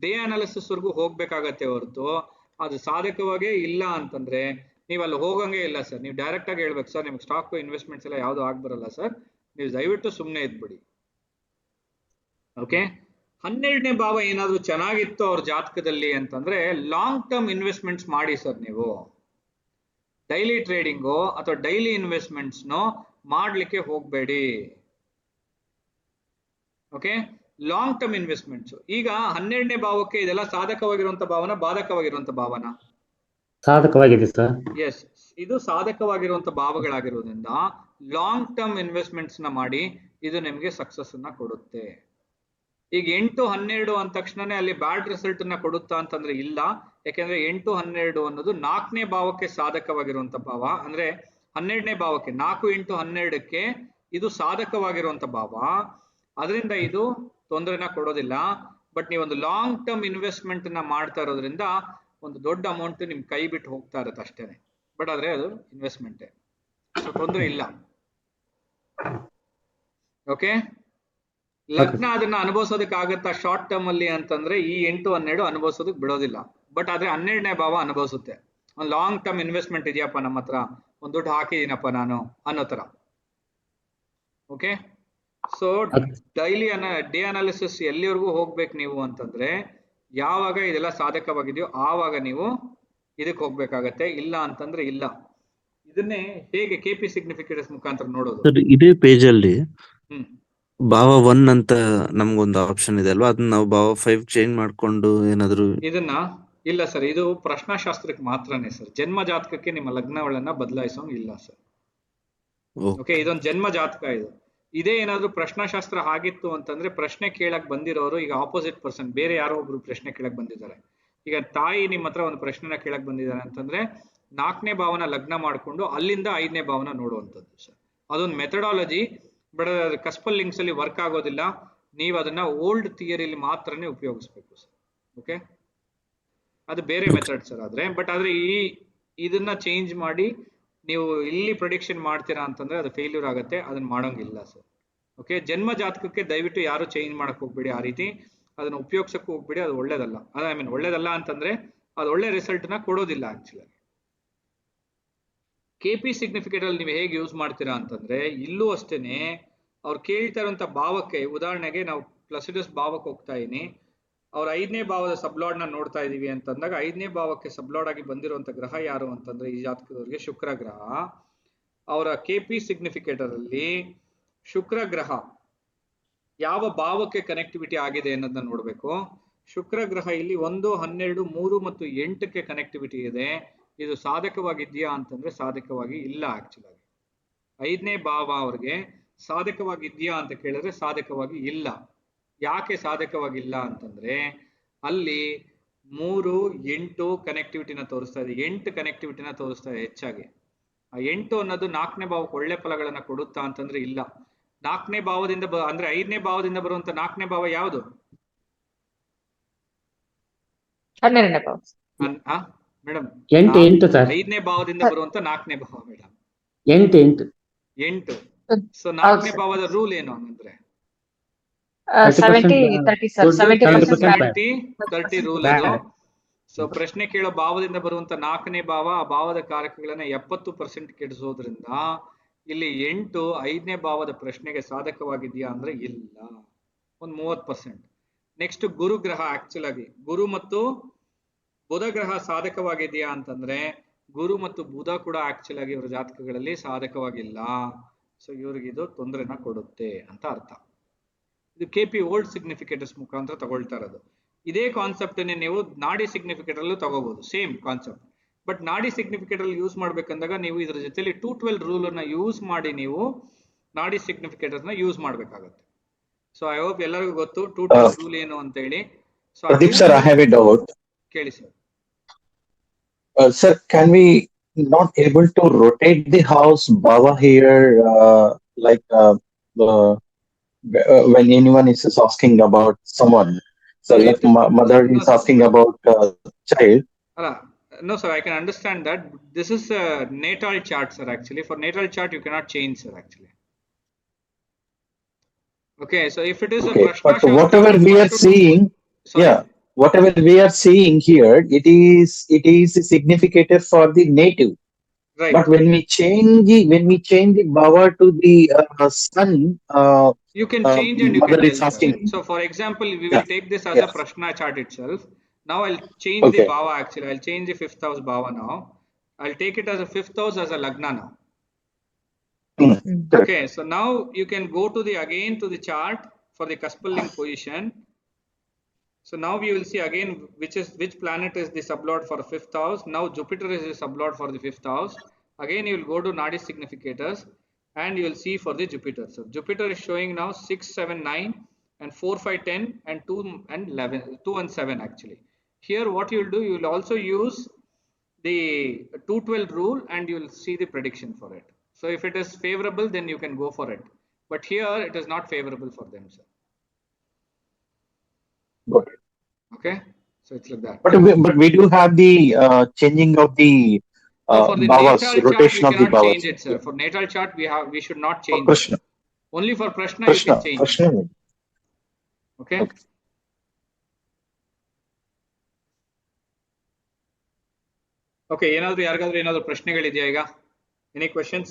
ಡೇ ಅನಾಲಿಸಿಸ್ ವರ್ಗೂ ಹೋಗ್ಬೇಕಾಗತ್ತೆ ಹೊರತು ಅದು ಸಾಧಕವಾಗೇ ಇಲ್ಲ ಅಂತಂದ್ರೆ ನೀವು ಅಲ್ಲಿ ಹೋಗಂಗೆ ಇಲ್ಲ ಸರ್. ನೀವು ಡೈರೆಕ್ಟ್ ಆಗಿ ಹೇಳ್ಬೇಕು ಸರ್, ನಿಮ್ಗೆ ಸ್ಟಾಕ್ ಇನ್ವೆಸ್ಟ್ಮೆಂಟ್ಸ್ ಎಲ್ಲ ಯಾವ್ದು ಆಗ್ಬರಲ್ಲ ಸರ್, ನೀವು ದಯವಿಟ್ಟು ಸುಮ್ಮನೆ ಇದ್ಬಿಡಿ. ಓಕೆ. 12ನೇ ಭಾವ ಏನಾದ್ರು ಚೆನ್ನಾಗಿತ್ತು ಅವ್ರ ಜಾತಕದಲ್ಲಿ ಅಂತಂದ್ರೆ ಲಾಂಗ್ ಟರ್ಮ್ ಇನ್ವೆಸ್ಟ್ಮೆಂಟ್ಸ್ ಮಾಡಿ ಸರ್. ನೀವು ಡೈಲಿ ಟ್ರೇಡಿಂಗು ಅಥವಾ ಡೈಲಿ ಇನ್ವೆಸ್ಟ್ಮೆಂಟ್ಸ್ನೋ ಮಾಡ್ಲಿಕ್ಕೆ ಹೋಗ್ಬೇಡಿ. Okay, long term investments. ಈಗ 12ನೇ ಭಾವಕ್ಕೆ ಇದೆಲ್ಲ ಸಾಧಕವಾಗಿರುವಂತ ಭಾವನ, ಬಾಧಕವಾಗಿರುವಂತ ಭಾವನ? ಸಾಧಕವಾಗಿದೆ ಸರ್. ಎಸ್, ಇದು ಸಾಧಕವಾಗಿರುವಂತ ಭಾವಗಳಾಗಿರೋದ್ರಿಂದ ಲಾಂಗ್ ಟರ್ಮ್ ಇನ್ವೆಸ್ಟ್ಮೆಂಟ್ಸ್ ನ ಮಾಡಿ, ಇದು ನಿಮಗೆ ಸಕ್ಸಸ್ ಅನ್ನ ಕೊಡುತ್ತೆ. ಈಗ 8-12 ಅಂದ ತಕ್ಷಣನೇ ಅಲ್ಲಿ ಬ್ಯಾಡ್ ರಿಸಲ್ಟ್ ಅನ್ನ ಕೊಡುತ್ತಾ ಅಂತಂದ್ರೆ ಇಲ್ಲ. ಯಾಕೆಂದ್ರೆ 8-12 ಅನ್ನೋದು 4ನೇ ಭಾವಕ್ಕೆ ಸಾಧಕವಾಗಿರುವಂತ ಭಾವ. ಅಂದ್ರೆ 12ನೇ ಭಾವಕ್ಕೆ 4-8-12ಕ್ಕೆ ಇದು ಸಾಧಕವಾಗಿರುವಂತ ಭಾವ. ಅದರಿಂದ ಇದು ತೊಂದರೆನ ಕೊಡೋದಿಲ್ಲ. ಬಟ್ ನೀವೊಂದು ಲಾಂಗ್ ಟರ್ಮ್ ಇನ್ವೆಸ್ಟ್ಮೆಂಟ್ ನ ಮಾಡ್ತಾ ಇರೋದ್ರಿಂದ ಒಂದು ದೊಡ್ಡ ಅಮೌಂಟ್ ನಿಮ್ ಕೈ ಬಿಟ್ಟು ಹೋಗ್ತಾ ಇರತ್ತೆ ಅಷ್ಟೇನೆ. ಬಟ್ ಆದ್ರೆ ಅದು ಇನ್ವೆಸ್ಟ್ಮೆಂಟ್, ಸೊ ತೊಂದರೆ ಇಲ್ಲ. ಓಕೆ. ಲಗ್ನ ಅದನ್ನ ಅನುಭವಿಸೋದಕ್ಕೆ ಆಗತ್ತಾ ಶಾರ್ಟ್ ಟರ್ಮ್ ಅಲ್ಲಿ ಅಂತಂದ್ರೆ ಈ 8-12 ಅನುಭವಿಸೋದಕ್ಕೆ ಬಿಡೋದಿಲ್ಲ. ಬಟ್ ಆದ್ರೆ 12ನೇ ಭಾವ ಅನುಭವಿಸುತ್ತೆ. ಒಂದು ಲಾಂಗ್ ಟರ್ಮ್ ಇನ್ವೆಸ್ಟ್ಮೆಂಟ್ ಇದೆಯಪ್ಪ ನಮ್ಮ ಹತ್ರ, ಒಂದ್ ದುಡ್ಡು ಹಾಕಿದೀನಪ್ಪ ನಾನು ಅನ್ನೋ ತರ. Okay. So daily day analysis ಎಲ್ಲಿವರೆಗೂ ಹೋಗ್ಬೇಕು ನೀವು ಅಂತಂದ್ರೆ, ಯಾವಾಗ ಇದೆಲ್ಲ ಸಾಧಕವಾಗಿದೆಯೋ ಆವಾಗ ನೀವು ಇದಕ್ಕೆ ಹೋಗ್ಬೇಕಾಗತ್ತೆ. ಇಲ್ಲ ಅಂತಂದ್ರೆ ಇಲ್ಲ. ಇದನ್ನೇ ಹೇಗೆ KP ಸಿಗ್ನಿಫಿಕೆಟರ್ಸ್ ಮುಖಾಂತರ ನೋಡೋದು? ಇದೇ ಪೇಜ್ ಅಲ್ಲಿ ಭಾವ 1 ಅಂತ ನಮ್ಗೊಂದು ಆಪ್ಷನ್ ಇದೆ ಅಲ್ವಾ, ಅದನ್ನ ನಾವು ಭಾವ 5 ಚೇಂಜ್ ಮಾಡ್ಕೊಂಡು ಏನಾದ್ರು ಇದನ್ನ ಇಲ್ಲ ಸರ್, ಇದು ಪ್ರಶ್ನಾಶಾಸ್ತ್ರಕ್ಕೆ ಮಾತ್ರನೇ ಸರ್. ಜನ್ಮ ಜಾತಕಕ್ಕೆ ನಿಮ್ಮ ಲಗ್ನಗಳನ್ನ ಬದಲಾಯಿಸೋಂಗ್ ಇಲ್ಲ ಸರ್. ಓಕೆ, ಇದೊಂದು ಜನ್ಮ ಜಾತಕ. ಇದೇ ಏನಾದ್ರು ಪ್ರಶ್ನಾಶಾಸ್ತ್ರ ಆಗಿತ್ತು ಅಂತಂದ್ರೆ ಪ್ರಶ್ನೆ ಕೇಳಕ್ ಬಂದಿರೋರು ಈಗ ಆಪೋಸಿಟ್ ಪರ್ಸನ್, ಬೇರೆ ಯಾರೋ ಒಬ್ರು ಪ್ರಶ್ನೆ ಕೇಳಕ್ ಬಂದಿದ್ದಾರೆ. ಈಗ ತಾಯಿ ನಿಮ್ಮ ಹತ್ರ ಒಂದು ಪ್ರಶ್ನೆನ ಕೇಳಕ್ ಬಂದಿದ್ದಾರೆ ಅಂತಂದ್ರೆ 4ನೇ ಭಾವನ ಲಗ್ನ ಮಾಡ್ಕೊಂಡು ಅಲ್ಲಿಂದ 5ನೇ ಭಾವನ ನೋಡುವಂಥದ್ದು ಸರ್. ಅದೊಂದು ಮೆಥಡಾಲಜಿ. ಬಟ್ ಕಸ್ಪಲ್ ಲಿಂಕ್ಸ್ ಅಲ್ಲಿ ವರ್ಕ್ ಆಗೋದಿಲ್ಲ. ನೀವು ಅದನ್ನ ಓಲ್ಡ್ ಥಿಯರಿಲಿ ಮಾತ್ರನೇ ಉಪಯೋಗಿಸ್ಬೇಕು ಸರ್. ಓಕೆ, ಅದು ಬೇರೆ ಮೆಥಡ್ ಸರ್. ಬಟ್ ಆದ್ರೆ ಇದನ್ನ ಚೇಂಜ್ ಮಾಡಿ ನೀವು ಇಲ್ಲಿ ಪ್ರೊಡಿಕ್ಷನ್ ಮಾಡ್ತೀರಾ ಅಂತಂದ್ರೆ ಅದು ಫೇಲ್ಯೂರ್ ಆಗುತ್ತೆ. ಅದನ್ನ ಮಾಡೋಂಗಿಲ್ಲ ಸರ್. ಓಕೆ, ಜನ್ಮ ಜಾತಕಕ್ಕೆ ದಯವಿಟ್ಟು ಯಾರು ಚೇಂಜ್ ಮಾಡಕ್ ಹೋಗ್ಬೇಡಿ. ಆ ರೀತಿ ಅದನ್ನ ಉಪಯೋಗಿಸಕ್ಕೂ ಹೋಗ್ಬೇಡಿ. ಅದು ಒಳ್ಳೇದಲ್ಲ. ಒಳ್ಳೇದಲ್ಲ ಅಂತಂದ್ರೆ ಅದು ಒಳ್ಳೆ ರಿಸಲ್ಟ್ ನ ಕೊಡೋದಿಲ್ಲ ಆಕ್ಚುಲಿ. KP ಸಿಗ್ನಿಫಿಕೆಟ್ ಅಲ್ಲಿ ನೀವು ಹೇಗೆ ಯೂಸ್ ಮಾಡ್ತೀರಾ ಅಂತಂದ್ರೆ, ಇಲ್ಲೂ ಅಷ್ಟೇನೆ ಅವ್ರು ಕೇಳ್ತಾ ಇರುವಂತ ಭಾವಕ್ಕೆ, ಉದಾಹರಣೆಗೆ ನಾವು ಪ್ಲಸಿಡಸ್ ಭಾವಕ್ಕೆ ಹೋಗ್ತಾ ಇದೀನಿ, ಅವ್ರ 5ನೇ ಭಾವದ ಸಬ್ಲಾಡ್ ನ ನೋಡ್ತಾ ಇದೀವಿ ಅಂತಂದಾಗ 5ನೇ ಭಾವಕ್ಕೆ ಸಬ್ಲಾಡ್ ಆಗಿ ಬಂದಿರುವಂತ ಗ್ರಹ ಯಾರು ಅಂತಂದ್ರೆ ಈ ಜಾತಕದವರಿಗೆ ಶುಕ್ರ ಗ್ರಹ. ಅವರ KP ಸಿಗ್ನಿಫಿಕೇಟರ್ ಅಲ್ಲಿ ಶುಕ್ರ ಗ್ರಹ ಯಾವ ಭಾವಕ್ಕೆ ಕನೆಕ್ಟಿವಿಟಿ ಆಗಿದೆ ಅನ್ನೋದನ್ನ ನೋಡ್ಬೇಕು. ಶುಕ್ರ ಗ್ರಹ ಇಲ್ಲಿ 1, 12, 3 ಮತ್ತು 8ಕ್ಕೆ ಕನೆಕ್ಟಿವಿಟಿ ಇದೆ. ಇದು ಸಾಧಕವಾಗಿದ್ಯಾ ಅಂತಂದ್ರೆ ಸಾಧಕವಾಗಿ ಇಲ್ಲ ಆಕ್ಚುಲ್ ಆಗಿ. 5ನೇ ಭಾವ ಅವ್ರಿಗೆ ಸಾಧಕವಾಗಿದ್ಯಾ ಅಂತ ಕೇಳಿದ್ರೆ ಸಾಧಕವಾಗಿ ಇಲ್ಲ. ಯಾಕೆ ಸಾಧಕವಾಗಿಲ್ಲ ಅಂತಂದ್ರೆ ಅಲ್ಲಿ 3, 8 ಕನೆಕ್ಟಿವಿಟಿನ ತೋರಿಸ್ತಾ ಇದೆ. 8 ಕನೆಕ್ಟಿವಿಟಿನ ತೋರಿಸ್ತಾ ಇದೆ ಹೆಚ್ಚಾಗಿ. ಆ 8 ಅನ್ನೋದು 4ನೇ ಭಾವಕ್ಕೆ ಒಳ್ಳೆ ಫಲಗಳನ್ನ ಕೊಡುತ್ತಾ ಅಂತಂದ್ರೆ ಇಲ್ಲ. 4ನೇ ಭಾವದಿಂದ ಅಂದ್ರೆ 5ನೇ ಭಾವದಿಂದ ಬರುವಂತ 4ನೇ ಭಾವ ಯಾವುದು? 12ನೇ ಭಾವ ಮೇಡಮ್. 8 ಸರ್. 5ನೇ ಭಾವದಿಂದ ಬರುವಂತ 4ನೇ ಭಾವ ಮೇಡಮ್. 8. ಸೊ 4ನೇ sir. ಭಾವದ ರೂಲ್ ಏನು ಅಂದ್ರೆ 70, 30 sir. 70% 70% 70-30 rule Bad. ಅದು. ಸೊ ಪ್ರಶ್ನೆ ಕೇಳೋ ಭಾವದಿಂದ ಬರುವಂತ 4ನೇ ಭಾವ ಆ ಭಾವದ ಕಾರಕಗಳನ್ನ 70% ಕೆಡಿಸೋದ್ರಿಂದ ಇಲ್ಲಿ 8 5ನೇ ಭಾವದ ಪ್ರಶ್ನೆಗೆ ಸಾಧಕವಾಗಿದೆಯಾ ಅಂದ್ರೆ ಇಲ್ಲ, ಒಂದು 30%. ನೆಕ್ಸ್ಟ್ ಗುರು ಗ್ರಹ, ಆಕ್ಚುಲ್ ಆಗಿ ಗುರು ಮತ್ತು ಬುಧ ಗ್ರಹ ಸಾಧಕವಾಗಿದೆಯಾ ಅಂತಂದ್ರೆ ಗುರು ಮತ್ತು ಬುಧ ಕೂಡ ಆಕ್ಚುಲ್ ಆಗಿ ಇವರ ಜಾತಕಗಳಲ್ಲಿ ಸಾಧಕವಾಗಿಲ್ಲ. ಸೊ ಇವ್ರಿಗೆ ಇದು ತೊಂದರೆನ ಕೊಡುತ್ತೆ ಅಂತ ಅರ್ಥ. ಇದು KP ಓಲ್ಡ್ ಸಿಗ್ನಿಫಿಕೇಟರ್ಸ್ ಮುಖಾಂತರ ತಗೊಳ್ತಾ ಇರೋದು. ಇದೇ ಕಾನ್ಸೆಪ್ಟ್ ನೀವು ನಾಡಿ ಸಿಗ್ನಿಫಿಕೇಟರ್ ಅಲ್ಲೂ ತಗೋಬಹುದು, ಸೇಮ್ ಕಾನ್ಸೆಪ್ಟ್. ಬಟ್ ನಾಡಿ ಸಿಗ್ನಿಫಿಕೇಟರ್ ಅಲ್ಲಿ ಯೂಸ್ ಮಾಡ್ಬೇಕಂದಾಗ ನೀವು ಇದ್ರ ಜೊತೆಲಿ 212 ರೂಲ್ ಅನ್ನ ಯೂಸ್ ಮಾಡಿ ನೀವು ನಾಡಿ ಸಿಗ್ನಿಫಿಕೇಟರ್ಸ್ ನ ಯೂಸ್ ಮಾಡ್ಬೇಕಾಗುತ್ತೆ. ಸೊ ಐ ಹೋಪ್ ಎಲ್ಲರಿಗೂ ಗೊತ್ತು 212 ರೂಲ್ ಏನು ಅಂತ ಹೇಳಿ. So Pradeep sir, I have a doubt. ಕೇಳಿ sir. Sir, can we not able to rotate the house Baba here, when anyone is asking about someone? So No, if mother no, is sir. asking about child. No, sir, I can understand that. This is a natal chart, sir, actually. For natal chart, you cannot change, sir, actually. Okay, so if it is a Okay, Prashna but Shastra, whatever we are seeing, sorry. yeah, whatever we are seeing here, it is a significator for the native. Right. But when we change the Baba to the sun, You can change and you mother can is tell, asking. sir. So for example, we will Yeah, take this as yeah. a Prashna chart itself. Now I'll change the Okay. Bhava, actually. I'll change the 5th house Bhava now. I'll take it as a 5th house as a Lagna now. Correct. Okay, so now you can go to the again to the chart for the Kaspaling position. So now we will see again which planet is the sublord for the 5th house. Now Jupiter is the sublord for the 5th house. Again you will go to Nadi significators and you will see for the Jupiter. So Jupiter is showing now 6, 7, 9 and 4, 5, 10 and 2 and 11, 2 and 7 actually. Here what you will do, you will also use the 212 rule and you will see the prediction for it. So if it is favorable, then you can go for it. But here it is not favorable for them, sir. Got it. Okay, so it's like that. But we do have the changing of the No, for the Bhavas, natal chart rotation we of the cannot Bhavas. change it, sir. For natal chart we should not For change it. Prashna. Only for Prashna you can change it. Prashna. Okay. Okay. Okay, ಏನಾದ್ರು ಯಾರಿಗಾದ್ರೂ ಏನಾದ್ರು ಪ್ರಶ್ನೆಗಳಿದೆಯಾ ಈಗ? Any questions?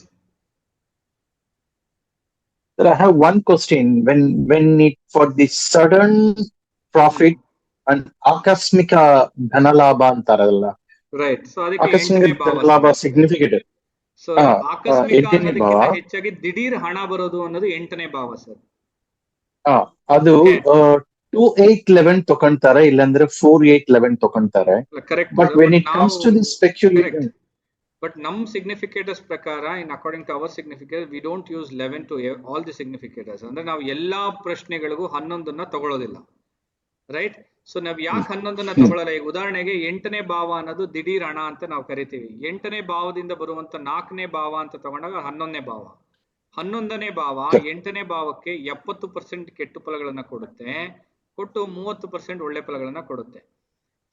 Sir, I have one question. When it for the sudden profit and akasmika dhanalabha ಅಂತಾರಲ್ಲ. Right. So ಅದಕ್ಕೆ ಆಕಸ್ಮಿಕ 8ನೇ ಭಾವ ಧನಲಾಭ ಸಿಗ್ನಿಫಿಕೇಟರ್. So ಆಕಸ್ಮಿಕ 8ನೇ ಅನ್ನೋದಕ್ಕಿಂತ ಭಾವ. ಹೆಚ್ಚಾಗಿ ದಿಢೀರ್ ಹಣ ಬರೋದು ಅನ್ನೋದು 8ನೇ ಭಾವ ಸರ್. ಅದು 2811 ತಗೊಂತಾರೆ, ಇಲ್ಲಾಂದ್ರೆ 4811 ತಗೊಂತಾರೆ. Correct. But when it comes to the speculation. But num significators prakara, in according to our significators, we don't use 11 to all the significators. ಅಂದ್ರೆ ನಾವು ಎಲ್ಲಾ ಪ್ರಶ್ನೆಗಳಿಗೂ 11 ತಗೊಳ್ಳೋದಿಲ್ಲ. ರೈಟ್. ಸೊ ನಾವು ಯಾಕೆ 11 ತಗೊಳ್ಳಲ್ಲ? ಈಗ ಉದಾಹರಣೆಗೆ 8ನೇ ಭಾವ ಅನ್ನೋದು ದಿಢೀರ್ ಹಣ ಅಂತ ನಾವು ಕರಿತೀವಿ. 8ನೇ ಭಾವದಿಂದ ಬರುವಂತ 4ನೇ ಭಾವ ಅಂತ ತಗೊಂಡಾಗ 11ನೇ ಭಾವ. 11ನೇ ಭಾವ 8ನೇ ಭಾವಕ್ಕೆ 70% ಕೆಟ್ಟು ಫಲಗಳನ್ನ ಕೊಡುತ್ತೆ, ಕೊಟ್ಟು 30% ಒಳ್ಳೆ ಫಲಗಳನ್ನ ಕೊಡುತ್ತೆ.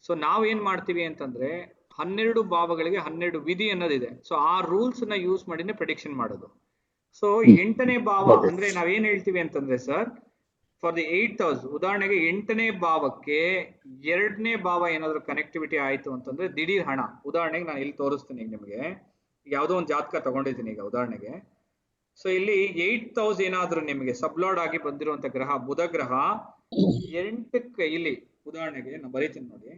ಸೊ ನಾವೇನ್ ಮಾಡ್ತೀವಿ ಅಂತಂದ್ರೆ 12 ಭಾವಗಳಿಗೆ 12 ವಿಧಿ ಅನ್ನೋದಿದೆ. ಸೊ ಆ ರೂಲ್ಸ್ ನ ಯೂಸ್ ಮಾಡಿನೇ ಪ್ರೆಡಿಕ್ಷನ್ ಮಾಡೋದು. ಸೊ 8ನೇ ಭಾವ ಅಂದ್ರೆ ನಾವೇನ್ ಹೇಳ್ತೀವಿ ಅಂತಂದ್ರೆ sir, for the 8th house, ಉದಾಹರಣೆಗೆ 8ನೇ ಭಾವಕ್ಕೆ 2ನೇ ಭಾವ ಏನಾದ್ರು ಕನೆಕ್ಟಿವಿಟಿ ಆಯ್ತು ಅಂತಂದ್ರೆ ದಿಢೀರ್ ಹಣ. ಉದಾಹರಣೆಗೆ ನಾನು ಇಲ್ಲಿ ತೋರಿಸ್ತೀನಿ ಈಗ ನಿಮಗೆ, ಯಾವುದೋ ಒಂದು ಜಾತಕ ತಗೊಂಡಿದ್ದೀನಿ ಈಗ ಉದಾಹರಣೆಗೆ. ಸೊ ಇಲ್ಲಿ 8th house ಏನಾದ್ರು ನಿಮಗೆ ಸಬ್ಲಾರ್ಡ್ ಆಗಿ ಬಂದಿರುವಂತ ಗ್ರಹ ಬುಧ ಗ್ರಹ 8ಕ್ಕೆ, ಇಲ್ಲಿ ಉದಾಹರಣೆಗೆ ನಾನು ಬರೀತೀನಿ ನೋಡಿ,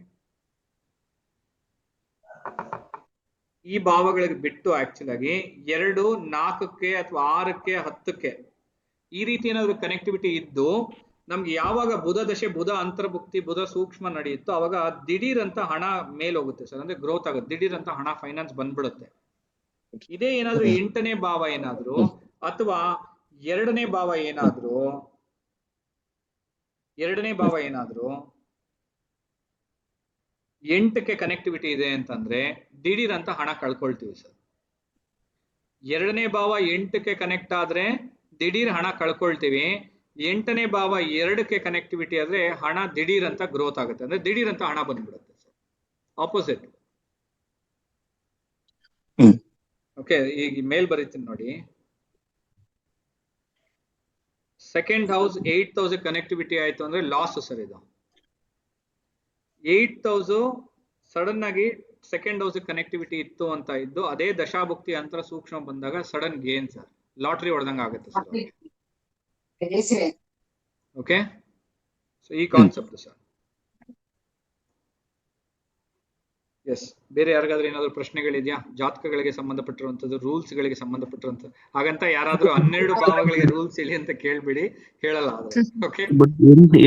ಈ ಭಾವಗಳಿಗೆ ಬಿಟ್ಟು ಆಕ್ಚುಲ್ ಆಗಿ 2, 4ಕ್ಕೆ ಅಥವಾ 6ಕ್ಕೆ 10ಕ್ಕೆ ಈ ರೀತಿ ಏನಾದ್ರು ಕನೆಕ್ಟಿವಿಟಿ ಇದ್ದು ನಮ್ಗೆ ಯಾವಾಗ ಬುಧ ದಶೆ, ಬುಧ ಅಂತರ್ಭುಕ್ತಿ, ಬುಧ ಸೂಕ್ಷ್ಮ ನಡೆಯುತ್ತೋ ಅವಾಗ ದಿಢೀರ್ ಅಂತ ಹಣ ಮೇಲ್ ಹೋಗುತ್ತೆ ಸರ್, ಅಂದ್ರೆ ಗ್ರೋತ್ ಆಗುತ್ತೆ, ದಿಢೀರ್ ಅಂತ ಹಣ ಫೈನಾನ್ಸ್ ಬಂದ್ಬಿಡುತ್ತೆ. ಇದೇ ಏನಾದ್ರು 8ನೇ ಭಾವ ಏನಾದ್ರು ಅಥವಾ 2ನೇ ಭಾವ ಏನಾದ್ರು 8ಕ್ಕೆ ಕನೆಕ್ಟಿವಿಟಿ ಇದೆ ಅಂತಂದ್ರೆ ದಿಢೀರ್ ಅಂತ ಹಣ ಕಳ್ಕೊಳ್ತೀವಿ ಸರ್. 2ನೇ ಭಾವ 8ಕ್ಕೆ ಕನೆಕ್ಟ್ ಆದ್ರೆ ದಿಢೀರ್ ಹಣ ಕಳ್ಕೊಳ್ತೀವಿ. 8ನೇ ಭಾವ 2ಕ್ಕೆ ಕನೆಕ್ಟಿವಿಟಿ ಆದ್ರೆ ಹಣ ದಿಢೀರ್ ಅಂತ ಗ್ರೋತ್ ಆಗುತ್ತೆ, ಅಂದ್ರೆ ದಿಢೀರ್ ಅಂತ ಹಣ ಬಂದ್ಬಿಡುತ್ತೆ ಸರ್. ಆಪೋಸಿಟ್. ಓಕೆ, ಈಗ ಮೇಲ್ ಬರೀತೀನಿ ನೋಡಿ. ಸೆಕೆಂಡ್ ಹೌಸ್ 8th ಕನೆಕ್ಟಿವಿಟಿ ಆಯ್ತು ಅಂದ್ರೆ ಲಾಸ್ ಸರ್. ಇದು 8th ಸಡನ್ ಆಗಿ ಸೆಕೆಂಡ್ ಹೌಸ್ ಕನೆಕ್ಟಿವಿಟಿ ಇತ್ತು ಅಂತ ಇದ್ದು ಅದೇ ದಶಾಭುಕ್ತಿ ಅಂತರ ಸೂಕ್ಷ್ಮ ಬಂದಾಗ ಸಡನ್ ಗೇನ್ ಸರ್, ಲಾಟ್ರಿ ಹೊಡೆದಂಗ ಆಗುತ್ತೆ ಸರ್. ಓಕೆ, ಸೊ ಈ ಕಾನ್ಸೆಪ್ಟ್ ಸರ್. ಎಸ್, ಬೇರೆ ಯಾರಿಗಾದ್ರೂ ಏನಾದ್ರು ಪ್ರಶ್ನೆಗಳಿದೆಯಾ? ಜಾತಕಗಳಿಗೆ ಸಂಬಂಧಪಟ್ಟಿರುವಂತದ್ದು, ರೂಲ್ಸ್ ಗಳಿಗೆ ಸಂಬಂಧಪಟ್ಟಿರುವಂತದ್ದು. ಹಾಗಂತ ಯಾರಾದ್ರೂ 12 ಭಾವಗಳಿಗೆ ರೂಲ್ಸ್ ಹೇಳಿ ಅಂತ ಕೇಳ್ಬಿಡಿ, ಹೇಳಲ್ಲ. ಓಕೆ, ಬಟ್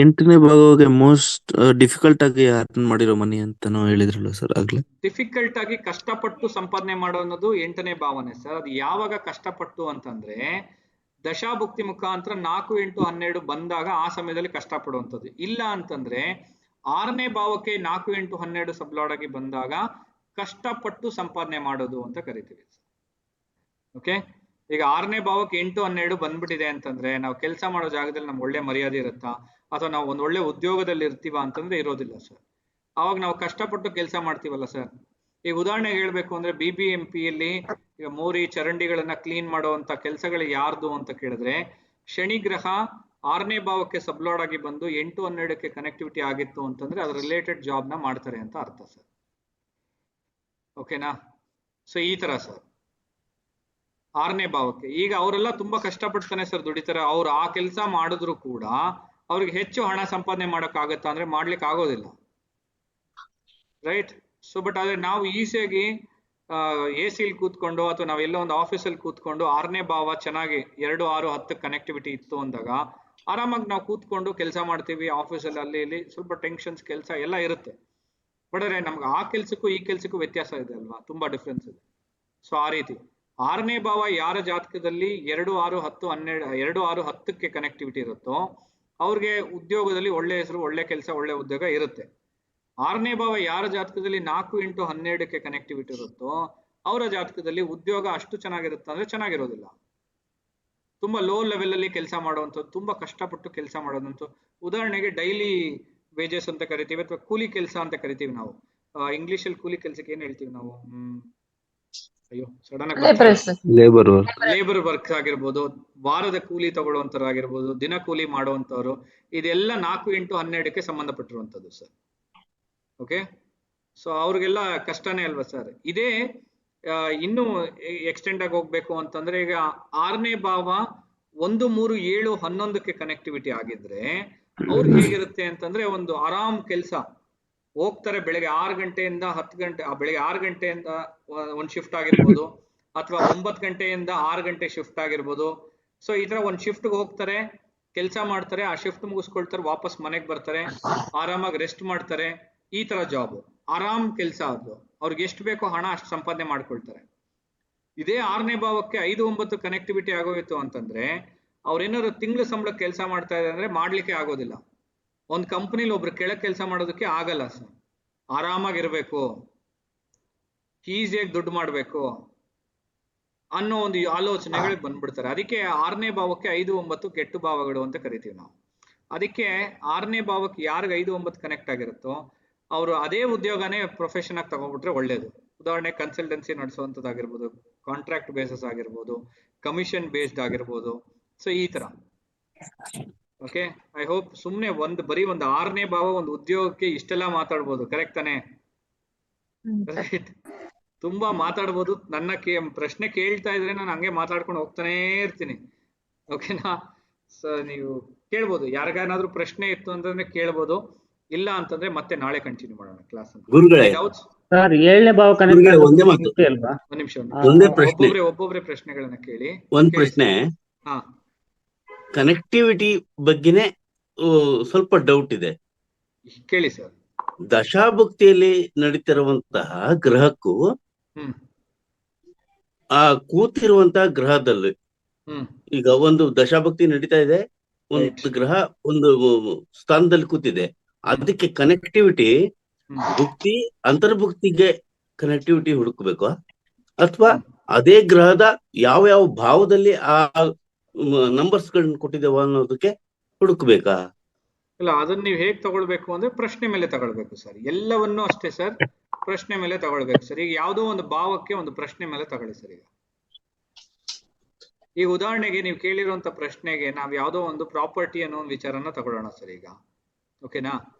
8ನೇ ಭಾಗಕ್ಕೆ ಮೋಸ್ಟ್ ಡಿಫಿಕಲ್ಟ್ ಆಗಿ ಅರ್ನ್ ಮಾಡಿರೋ ಮನಿ ಅಂತಾನು ಹೇಳಿದ್ರಲ್ಲ ಸರ್ ಆಗ್ಲೇ. ಡಿಫಿಕಲ್ಟ್ ಆಗಿ ಕಷ್ಟಪಟ್ಟು ಸಂಪಾದನೆ ಮಾಡೋ ಅನ್ನೋದು 8ನೇ ಭಾವನೆ ಸರ್. ಅದು ಯಾವಾಗ ಕಷ್ಟಪಟ್ಟು ಅಂತಂದ್ರೆ ದಶಾಭುಕ್ತಿ ಮುಖಾಂತರ 4, 8, 12 ಬಂದಾಗ ಆ ಸಮಯದಲ್ಲಿ ಕಷ್ಟಪಡುವಂಥದ್ದು. ಇಲ್ಲ ಅಂತಂದ್ರೆ 6ನೇ ಭಾವಕ್ಕೆ 4, 8, 12 ಸಬ್ಲಾಡ್ ಆಗಿ ಬಂದಾಗ ಕಷ್ಟಪಟ್ಟು ಸಂಪಾದನೆ ಮಾಡೋದು ಅಂತ ಕರಿತೀವಿ. ಓಕೆ, ಈಗ 6ನೇ ಭಾವಕ್ಕೆ 8, 12 ಬಂದ್ಬಿಟ್ಟಿದೆ ಅಂತಂದ್ರೆ ನಾವು ಕೆಲಸ ಮಾಡೋ ಜಾಗದಲ್ಲಿ ನಮ್ಗೆ ಒಳ್ಳೆ ಮರ್ಯಾದೆ ಇರುತ್ತಾ, ಅಥವಾ ನಾವು ಒಂದ್ ಒಳ್ಳೆ ಉದ್ಯೋಗದಲ್ಲಿ ಇರ್ತೀವ ಅಂತಂದ್ರೆ ಇರೋದಿಲ್ಲ ಸರ್. ಅವಾಗ ನಾವು ಕಷ್ಟಪಟ್ಟು ಕೆಲಸ ಮಾಡ್ತೀವಲ್ಲ ಸರ್. ಈಗ ಉದಾಹರಣೆಗೆ ಹೇಳ್ಬೇಕು ಅಂದ್ರೆ BBMPಯಲ್ಲಿ ಈಗ ಮೋರಿ ಚರಂಡಿಗಳನ್ನ ಕ್ಲೀನ್ ಮಾಡುವಂತ ಕೆಲಸಗಳು ಯಾರ್ದು ಅಂತ ಕೇಳಿದ್ರೆ ಶನಿ ಗ್ರಹ 6ನೇ ಭಾವಕ್ಕೆ ಸಬ್ಲಾಡ್ ಆಗಿ ಬಂದು 8, 12ಕ್ಕೆ ಕನೆಕ್ಟಿವಿಟಿ ಆಗಿತ್ತು ಅಂತಂದ್ರೆ ಅದ್ರ ರಿಲೇಟೆಡ್ ಜಾಬ್ ನ ಮಾಡ್ತಾರೆ ಅಂತ ಅರ್ಥ ಸರ್. ಓಕೆನಾ? ಸೊ ಈ ತರ ಸರ್ 6ನೇ ಭಾವಕ್ಕೆ ಈಗ ಅವರೆಲ್ಲ ತುಂಬಾ ಕಷ್ಟಪಡ್ತಾನೆ ಸರ್, ದುಡಿತಾರೆ. ಅವ್ರು ಆ ಕೆಲಸ ಮಾಡಿದ್ರು ಕೂಡ ಅವ್ರಿಗೆ ಹೆಚ್ಚು ಹಣ ಸಂಪಾದನೆ ಮಾಡಕ್ ಆಗತ್ತಾ ಅಂದ್ರೆ ಮಾಡ್ಲಿಕ್ಕೆ ಆಗೋದಿಲ್ಲ, ರೈಟ್? ಸೊ ಬಟ್ ಆದ್ರೆ ನಾವು ಈಸಿಯಾಗಿ AC ಕೂತ್ಕೊಂಡು ಅಥವಾ ನಾವೆಲ್ಲ ಒಂದು ಆಫೀಸಲ್ಲಿ ಕೂತ್ಕೊಂಡು 6ನೇ ಭಾವ ಚೆನ್ನಾಗಿ 2, 6, 10 ಕನೆಕ್ಟಿವಿಟಿ ಇತ್ತು ಅಂದಾಗ ಆರಾಮಾಗಿ ನಾವು ಕೂತ್ಕೊಂಡು ಕೆಲಸ ಮಾಡ್ತೀವಿ ಆಫೀಸಲ್ಲಿ. ಅಲ್ಲಿ ಇಲ್ಲಿ ಸ್ವಲ್ಪ ಟೆನ್ಷನ್ಸ್ ಕೆಲಸ ಎಲ್ಲ ಇರುತ್ತೆ. ಬಟ್ ಆದ್ರೆ ನಮ್ಗೆ ಆ ಕೆಲ್ಸಕ್ಕೂ ಈ ಕೆಲ್ಸಕ್ಕೂ ವ್ಯತ್ಯಾಸ ಇದೆ ಅಲ್ವಾ, ತುಂಬಾ ಡಿಫ್ರೆನ್ಸ್ ಇದೆ. ಸೊ ಆ ರೀತಿ 6ನೇ ಭಾವ ಯಾರ ಜಾತಕದಲ್ಲಿ 2, 6, 10, 12, 2, 6, 10ಕ್ಕೆ ಕನೆಕ್ಟಿವಿಟಿ ಇರುತ್ತೋ ಅವ್ರಿಗೆ ಉದ್ಯೋಗದಲ್ಲಿ ಒಳ್ಳೆ ಹೆಸರು, ಒಳ್ಳೆ ಕೆಲಸ, ಒಳ್ಳೆ ಉದ್ಯೋಗ ಇರುತ್ತೆ. 6ನೇ ಭಾವ ಯಾರ ಜಾತಕದಲ್ಲಿ 4, 8, 12ಕ್ಕೆ ಕನೆಕ್ಟಿವಿಟಿ ಇರುತ್ತೋ ಅವರ ಜಾತಕದಲ್ಲಿ ಉದ್ಯೋಗ ಅಷ್ಟು ಚೆನ್ನಾಗಿರುತ್ತೆ ಅಂದ್ರೆ ಚೆನ್ನಾಗಿರೋದಿಲ್ಲ. ತುಂಬಾ ಲೋ ಲೆವೆಲ್ ಅಲ್ಲಿ ಕೆಲಸ ಮಾಡುವಂಥದ್ದು, ತುಂಬಾ ಕಷ್ಟಪಟ್ಟು ಕೆಲಸ ಮಾಡೋದಂತೂ. ಉದಾಹರಣೆಗೆ ಡೈಲಿ ವೇಜಸ್ ಅಂತ ಕರಿತೀವಿ, ಅಥವಾ ಕೂಲಿ ಕೆಲಸ ಅಂತ ಕರಿತೀವಿ ನಾವು. ಇಂಗ್ಲಿಷ್ ಅಲ್ಲಿ ಕೂಲಿ ಕೆಲಸಕ್ಕೆ ಏನ್ ಹೇಳ್ತೀವಿ ನಾವು? ಅಯ್ಯೋ ಸಡನ್ ಆಗಿ ಲೇಬರ್ ವರ್ಕ್ ಆಗಿರ್ಬೋದು, ವಾರದ ಕೂಲಿ ತಗೊಳ್ಳುವಂತರಾಗಿರ್ಬೋದು, ದಿನ ಕೂಲಿ ಮಾಡುವಂತವ್ರು, ಇದೆಲ್ಲ 4, 8, 12ಕ್ಕೆ ಸಂಬಂಧಪಟ್ಟಿರುವಂತದ್ದು ಸರ್. ಓಕೆ, ಸೊ ಅವ್ರಿಗೆಲ್ಲ ಕಷ್ಟನೇ ಅಲ್ವಾ ಸರ್. ಇದೇ ಇನ್ನು ಎಕ್ಸ್ಟೆಂಡ್ ಆಗಿ ಹೋಗ್ಬೇಕು ಅಂತಂದ್ರೆ ಈಗ 6ನೇ ಭಾವ 1, 3, 7, 11ಕ್ಕೆ ಕನೆಕ್ಟಿವಿಟಿ ಆಗಿದ್ರೆ ಅವ್ರಿಗೆ ಹೇಗಿರುತ್ತೆ ಅಂತಂದ್ರೆ ಒಂದು ಆರಾಮ್ ಕೆಲಸ. ಹೋಗ್ತಾರೆ ಬೆಳಗ್ಗೆ 6 ಗಂಟೆಯಿಂದ 10 ಗಂಟೆ, ಬೆಳಗ್ಗೆ 6 ಗಂಟೆಯಿಂದ ಒಂದು ಶಿಫ್ಟ್ ಆಗಿರ್ಬೋದು, ಅಥವಾ 9 ಗಂಟೆಯಿಂದ 6 ಗಂಟೆ ಶಿಫ್ಟ್ ಆಗಿರ್ಬೋದು. ಸೊ ಈ ತರ ಒಂದು ಶಿಫ್ಟ್ಗೆ ಹೋಗ್ತಾರೆ, ಕೆಲಸ ಮಾಡ್ತಾರೆ, ಆ ಶಿಫ್ಟ್ ಮುಗಿಸ್ಕೊಳ್ತಾರೆ, ವಾಪಸ್ ಮನೆಗೆ ಬರ್ತಾರೆ, ಆರಾಮಾಗಿ ರೆಸ್ಟ್ ಮಾಡ್ತಾರೆ. ಈ ತರ ಜಾಬ್ ಆರಾಮ್ ಕೆಲಸ. ಅದು ಅವ್ರಿಗೆ ಎಷ್ಟು ಬೇಕೋ ಹಣ ಅಷ್ಟು ಸಂಪಾದನೆ ಮಾಡ್ಕೊಳ್ತಾರೆ. ಇದೇ 6ನೇ ಭಾವಕ್ಕೆ 5, 9 ಕನೆಕ್ಟಿವಿಟಿ ಆಗೋಯ್ತು ಅಂತಂದ್ರೆ ಅವ್ರೇನಾದ್ರು ತಿಂಗಳ ಸಂಬಳ ಕೆಲಸ ಮಾಡ್ತಾ ಇದೆ ಅಂದ್ರೆ ಮಾಡ್ಲಿಕ್ಕೆ ಆಗೋದಿಲ್ಲ. ಒಂದ್ ಕಂಪನಿಲಿ ಒಬ್ರು ಕೆಳಗೆ ಕೆಲಸ ಮಾಡೋದಕ್ಕೆ ಆಗಲ್ಲ ಸರ್. ಆರಾಮಾಗಿರ್ಬೇಕು, ಈಸಿಯಾಗಿ ದುಡ್ಡು ಮಾಡ್ಬೇಕು ಅನ್ನೋ ಒಂದು ಆಲೋಚನೆಗಳಿಗೆ ಬಂದ್ಬಿಡ್ತಾರೆ. ಅದಕ್ಕೆ 6ನೇ ಭಾವಕ್ಕೆ 5, 9 ಕೆಟ್ಟ ಭಾವಗಳು ಅಂತ ಕರಿತೀವಿ ನಾವು. ಅದಕ್ಕೆ 6ನೇ ಭಾವಕ್ಕೆ ಯಾರಿಗೆ 5, 9 ಕನೆಕ್ಟ್ ಆಗಿರುತ್ತೋ ಅವರು ಅದೇ ಉದ್ಯೋಗನೇ ಪ್ರೊಫೆಷನ್ ಆಗಿ ತಗೊಂಡ್ಬಿಟ್ರೆ ಒಳ್ಳೇದು. ಉದಾಹರಣೆ ಕನ್ಸಲ್ಟೆನ್ಸಿ ನಡೆಸುವಂತದ್ದಾಗಿರ್ಬೋದು, ಕಾಂಟ್ರಾಕ್ಟ್ ಬೇಸಸ್ ಆಗಿರ್ಬೋದು, ಕಮಿಷನ್ ಬೇಸ್ಡ್ ಆಗಿರ್ಬೋದು. ಸೊ ಈ ತರ. ಓಕೆ, ಐ ಹೋಪ್ ಸುಮ್ನೆ ಬರೀ ಒಂದು 6ನೇ ಭಾವ ಒಂದು ಉದ್ಯೋಗಕ್ಕೆ ಇಷ್ಟೆಲ್ಲ ಮಾತಾಡ್ಬೋದು, ಕರೆಕ್ಟ್ ತಾನೆ? ರೈಟ್, ತುಂಬಾ ಮಾತಾಡ್ಬೋದು. ನನ್ನ ಪ್ರಶ್ನೆ ಕೇಳ್ತಾ ಇದ್ರೆ ನಾನು ಹಂಗೆ ಮಾತಾಡ್ಕೊಂಡು ಹೋಗ್ತಾನೆ ಇರ್ತೀನಿ. ಓಕೆನಾ? ಸೊ ನೀವು ಕೇಳ್ಬೋದು, ಯಾರಿಗೇನಾದ್ರೂ ಪ್ರಶ್ನೆ ಇತ್ತು ಅಂತಂದ್ರೆ ಕೇಳ್ಬೋದು, ಇಲ್ಲ ಅಂತಂದ್ರೆ ಮತ್ತೆ ನಾಳೆ ಕಂಟಿನ್ಯೂ ಮಾಡೋಣ ಕ್ಲಾಸ್ ಅಂತ. ಸರ್ 7ನೇ ಭಾವ ಕನೆಕ್ಟ್ ಒಂದೇ ಮಾತು, ಅಲ್ವಾ? ಒಂದ್ ನಿಮಿಷ, ಒಂದೇ ಪ್ರಶ್ನೆ, ಒಬ್ಬೊಬ್ರೆ ಪ್ರಶ್ನೆಗಳನ್ನ ಕೇಳಿ. ಒಂದ್ ಪ್ರಶ್ನೆ. ಹಾ, ಕನೆಕ್ಟಿವಿಟಿ ಬಗ್ಗೆನೇ ಸ್ವಲ್ಪ ಡೌಟ್ ಇದೆ. ಕೇಳಿ ಸರ್. ದಶಾಭುಕ್ತಿಯಲ್ಲಿ ನಡೀತಿರುವಂತಹ ಗ್ರಹಕ್ಕೂ ಆ ಕೂತಿರುವಂತಹ ಗ್ರಹದಲ್ಲಿ, ಈಗ ಒಂದು ದಶಾಭುಕ್ತಿ ನಡೀತಾ ಇದೆ, ಒಂದು ಗ್ರಹ ಒಂದು ಸ್ಥಾನದಲ್ಲಿ ಕೂತಿದೆ, ಅದಕ್ಕೆ ಕನೆಕ್ಟಿವಿಟಿ ಭುಕ್ತಿ ಅಂತರ್ಭುಕ್ತಿಗೆ ಕನೆಕ್ಟಿವಿಟಿ ಹುಡುಕ್ಬೇಕು, ಅಥವಾ ಅದೇ ಗ್ರಹದ ಯಾವ ಯಾವ ಭಾವದಲ್ಲಿ ಆ ನಂಬರ್ಸ್ ಗಳನ್ನ ಕೊಟ್ಟಿದ್ದೇವ ಅನ್ನೋದಕ್ಕೆ ಹುಡುಕ್ಬೇಕಾ? ಇಲ್ಲ, ಅದನ್ನ ನೀವು ಹೇಗ್ ತಗೊಳ್ಬೇಕು ಅಂದ್ರೆ ಪ್ರಶ್ನೆ ಮೇಲೆ ತಗೊಳ್ಬೇಕು ಸರ್. ಎಲ್ಲವನ್ನೂ ಅಷ್ಟೇ ಸರ್, ಪ್ರಶ್ನೆ ಮೇಲೆ ತಗೊಳ್ಬೇಕು ಸರ್. ಈಗ ಯಾವುದೋ ಒಂದು ಭಾವಕ್ಕೆ ಒಂದು ಪ್ರಶ್ನೆ ಮೇಲೆ ತಗೊಳ್ಳಿ ಸರ್. ಈಗ ಉದಾಹರಣೆಗೆ ನೀವು ಕೇಳಿರುವಂತ ಪ್ರಶ್ನೆಗೆ ನಾವು ಯಾವುದೋ ಒಂದು ಪ್ರಾಪರ್ಟಿ ಅನ್ನೋ ಒಂದು ವಿಚಾರನ ತಗೊಳ್ಳೋಣ ಸರ್ ಈಗ. ಓಕೆನಾ?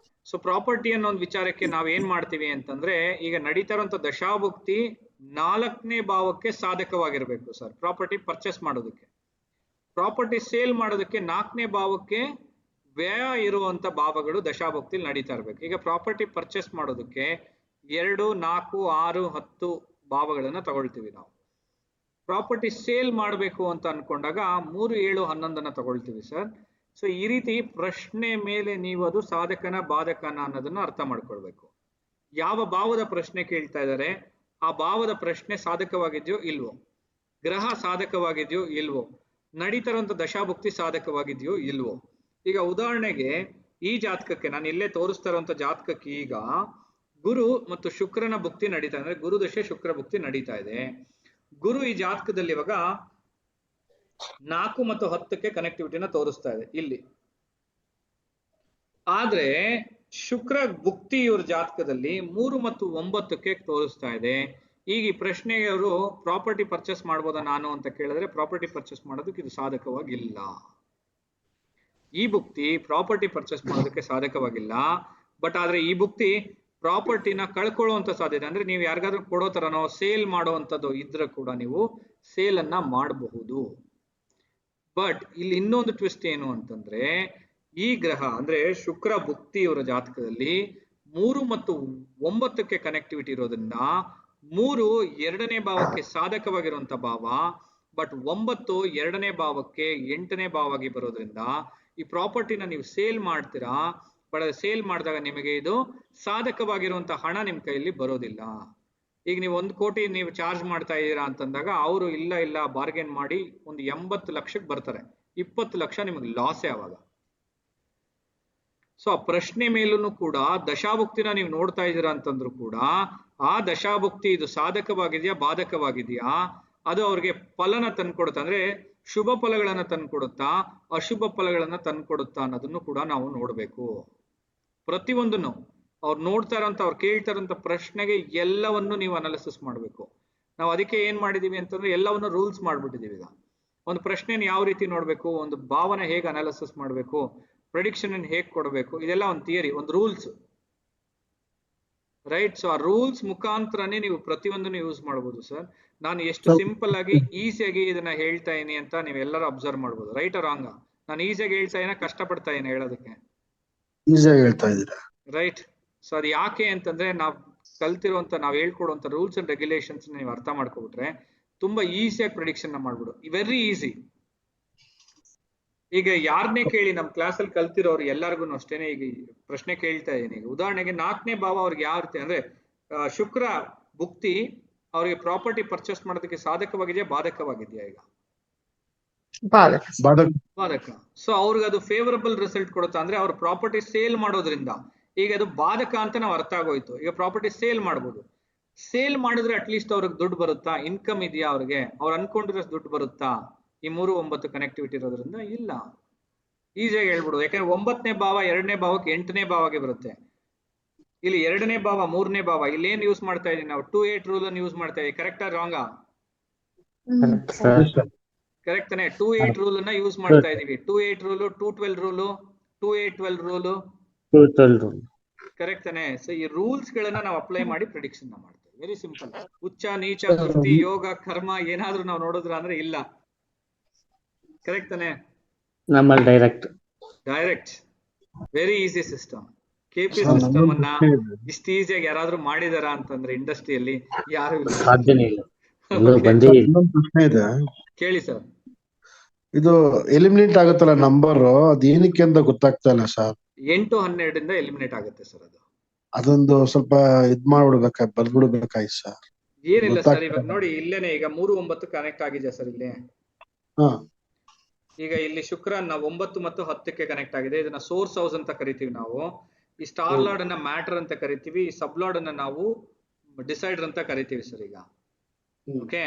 ಸೊ ಪ್ರಾಪರ್ಟಿ ಅನ್ನೋ ಒಂದು ವಿಚಾರಕ್ಕೆ ನಾವ್ ಏನ್ ಮಾಡ್ತೀವಿ ಅಂತಂದ್ರೆ, ಈಗ ನಡೀತಾ ಇರುವಂತ ದಶಾಭುಕ್ತಿ 4ನೇ ಭಾವಕ್ಕೆ ಸಾಧಕವಾಗಿರ್ಬೇಕು ಸರ್ ಪ್ರಾಪರ್ಟಿ ಪರ್ಚೇಸ್ ಮಾಡೋದಕ್ಕೆ. ಪ್ರಾಪರ್ಟಿ ಸೇಲ್ ಮಾಡೋದಕ್ಕೆ 4ನೇ ಭಾವಕ್ಕೆ ವ್ಯಯ ಇರುವಂತ ಭಾವಗಳು ದಶಾಭುಕ್ತಿಲಿ ನಡೀತಾ ಇರ್ಬೇಕು. ಈಗ ಪ್ರಾಪರ್ಟಿ ಪರ್ಚೇಸ್ ಮಾಡೋದಕ್ಕೆ 2, 4, 6, 10 ಭಾವಗಳನ್ನ ತಗೊಳ್ತೀವಿ ನಾವು. ಪ್ರಾಪರ್ಟಿ ಸೇಲ್ ಮಾಡಬೇಕು ಅಂತ ಅನ್ಕೊಂಡಾಗ 3, 7, 11 ತಗೊಳ್ತೀವಿ ಸರ್. ಸೊ ಈ ರೀತಿ ಪ್ರಶ್ನೆ ಮೇಲೆ ನೀವು ಅದು ಸಾಧಕನ ಬಾಧಕನ ಅನ್ನೋದನ್ನ ಅರ್ಥ ಮಾಡ್ಕೊಳ್ಬೇಕು. ಯಾವ ಭಾವದ ಪ್ರಶ್ನೆ ಕೇಳ್ತಾ ಇದ್ದಾರೆ, ಆ ಭಾವದ ಪ್ರಶ್ನೆ ಸಾಧಕವಾಗಿದೆಯೋ ಇಲ್ವೋ, ಗ್ರಹ ಸಾಧಕವಾಗಿದೆಯೋ ಇಲ್ವೋ, ನಡೀತಾ ಇರುವಂತ ದಶಾಭುಕ್ತಿ ಸಾಧಕವಾಗಿದೆಯೋ ಇಲ್ವೋ. ಈಗ ಉದಾಹರಣೆಗೆ ಈ ಜಾತಕಕ್ಕೆ ನಾನು ಇಲ್ಲೇ ತೋರಿಸ್ತಾ ಇರುವಂತ ಜಾತಕಕ್ಕೆ ಈಗ ಗುರು ಮತ್ತು ಶುಕ್ರನ ಭುಕ್ತಿ ನಡೀತಾ ಅಂದ್ರೆ ಗುರು ದಶೆ ಶುಕ್ರ ಭುಕ್ತಿ ನಡೀತಾ ಇದೆ. ಗುರು ಈ ಜಾತಕದಲ್ಲಿ ಇವಾಗ 4 ಮತ್ತು 10ಕ್ಕೆ ಕನೆಕ್ಟಿವಿಟಿನ ತೋರಿಸ್ತಾ ಇದೆ ಇಲ್ಲಿ. ಆದ್ರೆ ಶುಕ್ರ ಭುಕ್ತಿ ಇವ್ರ ಜಾತಕದಲ್ಲಿ 3 ಮತ್ತು 9ಕ್ಕೆ ತೋರಿಸ್ತಾ ಇದೆ. ಈಗ ಈ ಪ್ರಶ್ನೆಗೆ ಅವರು ಪ್ರಾಪರ್ಟಿ ಪರ್ಚೇಸ್ ಮಾಡ್ಬೋದಾ ನಾನು ಅಂತ ಕೇಳಿದ್ರೆ ಪ್ರಾಪರ್ಟಿ ಪರ್ಚೇಸ್ ಮಾಡೋದಕ್ಕೆ ಇದು ಸಾಧಕವಾಗಿಲ್ಲ. ಈ ಭುಕ್ತಿ ಪ್ರಾಪರ್ಟಿ ಪರ್ಚೇಸ್ ಮಾಡೋದಕ್ಕೆ ಸಾಧಕವಾಗಿಲ್ಲ. ಬಟ್ ಆದ್ರೆ ಈ ಭುಕ್ತಿ ಪ್ರಾಪರ್ಟಿನ ಕಳ್ಕೊಳ್ಳುವಂತ ಸಾಧ್ಯತೆ, ಅಂದ್ರೆ ನೀವು ಯಾರಿಗಾದ್ರೂ ಕೊಡೋ ತರನೋ ಸೇಲ್ ಮಾಡುವಂತದ್ದು ಇದ್ರೆ ಕೂಡ ನೀವು ಸೇಲ್ ಅನ್ನ ಮಾಡಬಹುದು. ಬಟ್ ಇಲ್ಲಿ ಇನ್ನೊಂದು ಟ್ವಿಸ್ಟ್ ಏನು ಅಂತಂದ್ರೆ, ಈ ಗ್ರಹ ಅಂದ್ರೆ ಶುಕ್ರ ಭುಕ್ತಿ ಇವರ ಜಾತಕದಲ್ಲಿ 3 ಮತ್ತು 9ಕ್ಕೆ ಕನೆಕ್ಟಿವಿಟಿ ಇರೋದ್ರಿಂದ 3 2ನೇ ಭಾವಕ್ಕೆ ಸಾಧಕವಾಗಿರುವಂತ ಭಾವ, ಬಟ್ 9 2ನೇ ಭಾವಕ್ಕೆ 8ನೇ ಭಾವ ಆಗಿ ಬರೋದ್ರಿಂದ ಈ ಪ್ರಾಪರ್ಟಿನ ನೀವು ಸೇಲ್ ಮಾಡ್ತೀರಾ. ಬಟ್ ಸೇಲ್ ಮಾಡಿದಾಗ ನಿಮಗೆ ಇದು ಸಾಧಕವಾಗಿರುವಂತ ಹಣ ನಿಮ್ ಕೈಯಲ್ಲಿ ಬರೋದಿಲ್ಲ. ಈಗ ನೀವು 1 ಕೋಟಿ ನೀವು ಚಾರ್ಜ್ ಮಾಡ್ತಾ ಇದ್ದೀರಾ ಅಂತಂದಾಗ ಅವರು ಇಲ್ಲ ಬಾರ್ಗೇನ್ ಮಾಡಿ ಒಂದು 80 ಲಕ್ಷಕ್ಕೆ ಬರ್ತಾರೆ. 20 ಲಕ್ಷ ನಿಮಗೆ ಲಾಸೇ ಆವಾಗ. ಸೊ ಆ ಪ್ರಶ್ನೆ ಮೇಲೂ ಕೂಡ ದಶಾಭುಕ್ತಿನ ನೀವು ನೋಡ್ತಾ ಇದ್ದೀರಾ ಅಂತಂದ್ರು ಕೂಡ ಆ ದಶಾಭುಕ್ತಿ ಇದು ಸಾಧಕವಾಗಿದೆಯಾ ಬಾಧಕವಾಗಿದೆಯಾ, ಅದು ಅವ್ರಿಗೆ ಫಲನ ತಂದ್ಕೊಡುತ್ತಾ, ಅಂದ್ರೆ ಶುಭ ಫಲಗಳನ್ನ ತಂದ್ಕೊಡುತ್ತಾ ಅಶುಭ ಫಲಗಳನ್ನ ತಂದ್ಕೊಡುತ್ತಾ ಅನ್ನೋದನ್ನು ಕೂಡ ನಾವು ನೋಡ್ಬೇಕು. ಪ್ರತಿಯೊಂದನ್ನು ಅವ್ರು ನೋಡ್ತಾ ಇರೋಂತ ಅವ್ರು ಕೇಳ್ತಾ ಇರೋಂತ ಪ್ರಶ್ನೆಗೆ ಎಲ್ಲವನ್ನು ನೀವು ಅನಾಲಿಸಿಸ್ ಮಾಡ್ಬೇಕು. ನಾವು ಅದಕ್ಕೆ ಏನ್ ಮಾಡಿದೀವಿ ಅಂತಂದ್ರೆ ಎಲ್ಲವನ್ನು ರೂಲ್ಸ್ ಮಾಡ್ಬಿಟ್ಟಿದೀವಿ. ಈಗ ಒಂದು ಪ್ರಶ್ನೆನ ಯಾವ ರೀತಿ ನೋಡ್ಬೇಕು, ಒಂದು ಭಾವನ ಹೇಗೆ ಅನಾಲಿಸಿಸ್ ಮಾಡ್ಬೇಕು, ಪ್ರೆಡಿಕ್ಷನ್ ಅನ್ನು ಹೇಗೆ ಕೊಡಬೇಕು, ಇದೆಲ್ಲ ಒಂದು ಥಿಯರಿ, ಒಂದು ರೂಲ್ಸ್, ರೈಟ್? ಸೊ ಆ ರೂಲ್ಸ್ ಮುಖಾಂತರನೇ ನೀವು ಪ್ರತಿಯೊಂದನ್ನು ಯೂಸ್ ಮಾಡಬಹುದು ಸರ್. ನಾನು ಎಷ್ಟು ಸಿಂಪಲ್ ಆಗಿ ಈಸಿಯಾಗಿ ಇದನ್ನ ಹೇಳ್ತಾ ಇದೀನಿ ಅಂತ ನೀವೆಲ್ಲರೂ ಅಬ್ಸರ್ವ್ ಮಾಡ್ಬೋದು. ರೈಟ್ ಆ ರಾಂಗ? ನಾನು ಈಸಿಯಾಗಿ ಹೇಳ್ತಾ ಇದೀನ, ಕಷ್ಟಪಡ್ತಾ ಇದೀನಿ ಹೇಳೋದಕ್ಕೆ? ಈಸಿಯಾಗಿ ಹೇಳ್ತಾ ಇದ್ದೀರಾ. ರೈಟ್. ಸೊ ಅದು ಯಾಕೆ ಅಂತಂದ್ರೆ ನಾವ್ ಕಲ್ತಿರುವಂತ ನಾವ್ ಹೇಳ್ಕೊಡುವಂತ ರೂಲ್ಸ್ ಅಂಡ್ ರೆಗ್ಯುಲೇಷನ್ಸ್ ನೀವು ಅರ್ಥ ಮಾಡ್ಕೊಬಿಟ್ರೆ ತುಂಬಾ ಈಸಿಯಾಗಿ ಪ್ರಿಡಿಕ್ಷನ್ ಮಾಡ್ಬಿಡು. Very easy. ಈಗ ಯಾರನ್ನೇ ಕೇಳಿ ನಮ್ ಕ್ಲಾಸಲ್ಲಿ ಕಲ್ತಿರೋರು ಎಲ್ಲರಿಗೂ ಅಷ್ಟೇನೆ ಈಗ ಪ್ರಶ್ನೆ ಕೇಳ್ತಾ ಇದೀನಿ. ಈಗ ಉದಾಹರಣೆಗೆ 4ನೇ ಭಾವ ಅವ್ರಿಗೆ ಯಾವ ರೀತಿ ಅಂದ್ರೆ ಶುಕ್ರ ಭುಕ್ತಿ ಅವ್ರಿಗೆ ಪ್ರಾಪರ್ಟಿ ಪರ್ಚೇಸ್ ಮಾಡೋದಕ್ಕೆ ಸಾಧಕವಾಗಿದೆಯಾ ಬಾಧಕವಾಗಿದೆಯಾ? ಈಗ ಬಾಧಕ. ಸೊ ಅವ್ರಿಗೆ ಅದು ಫೇವರಬಲ್ ರಿಸಲ್ಟ್ ಕೊಡುತ್ತಾ, ಅಂದ್ರೆ ಅವ್ರ ಪ್ರಾಪರ್ಟಿ ಸೇಲ್ ಮಾಡೋದ್ರಿಂದ ಈಗ ಅದು ಬಾಧಕ ಅಂತ ನಾವು ಅರ್ಥ ಆಗೋಯ್ತು. ಈಗ ಪ್ರಾಪರ್ಟಿ ಸೇಲ್ ಮಾಡ್ಬೋದು. ಸೇಲ್ ಮಾಡಿದ್ರೆ ಅಟ್ಲೀಸ್ಟ್ ಅವ್ರಿಗೆ ದುಡ್ಡು ಬರುತ್ತಾ, ಇನ್ಕಮ್ ಇದೆಯಾ ಅವ್ರಿಗೆ, ಅವ್ರು ಅನ್ಕೊಂಡಿರೋ ದುಡ್ಡು ಬರುತ್ತಾ? ಈ 3, 9 ಕನೆಕ್ಟಿವಿಟಿ ಇರೋದ್ರಿಂದ ಇಲ್ಲ. ಈಸಿಯಾಗಿ ಹೇಳ್ಬಿಡುದು. ಯಾಕಂದ್ರೆ 9ನೇ ಭಾವ 2ನೇ ಭಾವಕ್ಕೆ 8ನೇ ಭಾವಕ್ಕೆ ಬರುತ್ತೆ. ಇಲ್ಲಿ 2ನೇ ಭಾವ 3ನೇ ಭಾವ ಇಲ್ಲಿ ಏನ್ ಯೂಸ್ ಮಾಡ್ತಾ ಇದೀವಿ ನಾವು? 2-8 ರೂಲ್ ಅನ್ನು ಯೂಸ್ ಮಾಡ್ತಾ ಇದೀವಿ. ಕರೆಕ್ಟಾ ರಾಂಗಾ? ಕರೆಕ್ಟ್ ತಾನೆ? 2-8 ರೂಲ್ ಅನ್ನ ಯೂಸ್ ಮಾಡ್ತಾ ಇದೀವಿ. 2-8 ರೂಲು, 2-12 ರೂಲು, 2-8-12 ರೂಲು, ಕರೆಕ್ಟ್ ತಾನೆ? ಸೊ ಈ ರೂಲ್ಸ್ ಗಳನ್ನ ನಾವು ಅಪ್ಲೈ ಮಾಡಿ ಪ್ರಿಡಿಕ್ಷನ್ ಮಾಡ್ತೀವಿ. Very simple. ಉಚ್ಚ ನೀಚ ವೃತ್ತಿ ಯೋಗ ಕರ್ಮ ಏನಾದ್ರೂ ನಾವು ನೋಡಿದ್ರ ಅಂದ್ರೆ ಇಲ್ಲ. ಕರೆಕ್ಟ್ ತಾನೆ? ನಮ್ಮಲ್ಲಿ direct very easy system. KP system ಅನ್ನ ಇಷ್ಟು ಈಸಿಯಾಗಿ ಯಾರಾದ್ರೂ ಮಾಡಿದಾರ ಅಂತಂದ್ರೆ ಇಂಡಸ್ಟ್ರಿಯಲ್ಲಿ ಯಾರು ಇಲ್ಲ. ಸಾಧ್ಯನೇ ಇಲ್ಲ. ಇನ್ನೊಂದು ಪ್ರಶ್ನೆ ಇದೆ, ಕೇಳಿ ಸರ್. ಇದು ಎಲಿಮಿನೇಟ್ ಆಗುತ್ತಲ್ಲ ನಂಬರ್, ಅದು ಏನಕ್ಕೆ ಅಂತ ಗೊತ್ತಾಗ್ತಾ ಇಲ್ಲ ಸರ್. 8, 12 ಎಲಿಮಿನೇಟ್ ಆಗುತ್ತೆ ಸರ್. ಅದೊಂದು ಸ್ವಲ್ಪ ಬರ್ಬಿಡ್ಬೇಕಾಯ್ತು ಸರ್. ಏನಿಲ್ಲ ಸರ್, ಇವಾಗ ನೋಡಿ ಇಲ್ಲೇನೆ ಈಗ 3, 9 ಕನೆಕ್ಟ್ ಆಗಿದೆ ಸರ್ ಇಲ್ಲಿ. ಈಗ ಇಲ್ಲಿ ಶುಕ್ರ 9 ಮತ್ತು 10ಕ್ಕೆ ಕನೆಕ್ಟ್ ಆಗಿದೆ. ಇದನ್ನ ಸೋರ್ಸ್ ಹೌಸ್ ಅಂತ ಕರಿತೀವಿ ನಾವು. ಈ ಸ್ಟಾರ್ ಲಾರ್ಡ್ ಅನ್ನ ಮ್ಯಾಟರ್ ಅಂತ ಕರಿತೀವಿ. ಈ ಸಬ್ ಲಾರ್ಡ್ ಅನ್ನ ನಾವು ಡಿಸೈಡರ್ ಅಂತ ಕರಿತೀವಿ ಸರ್ ಈಗ. ಓಕೆ.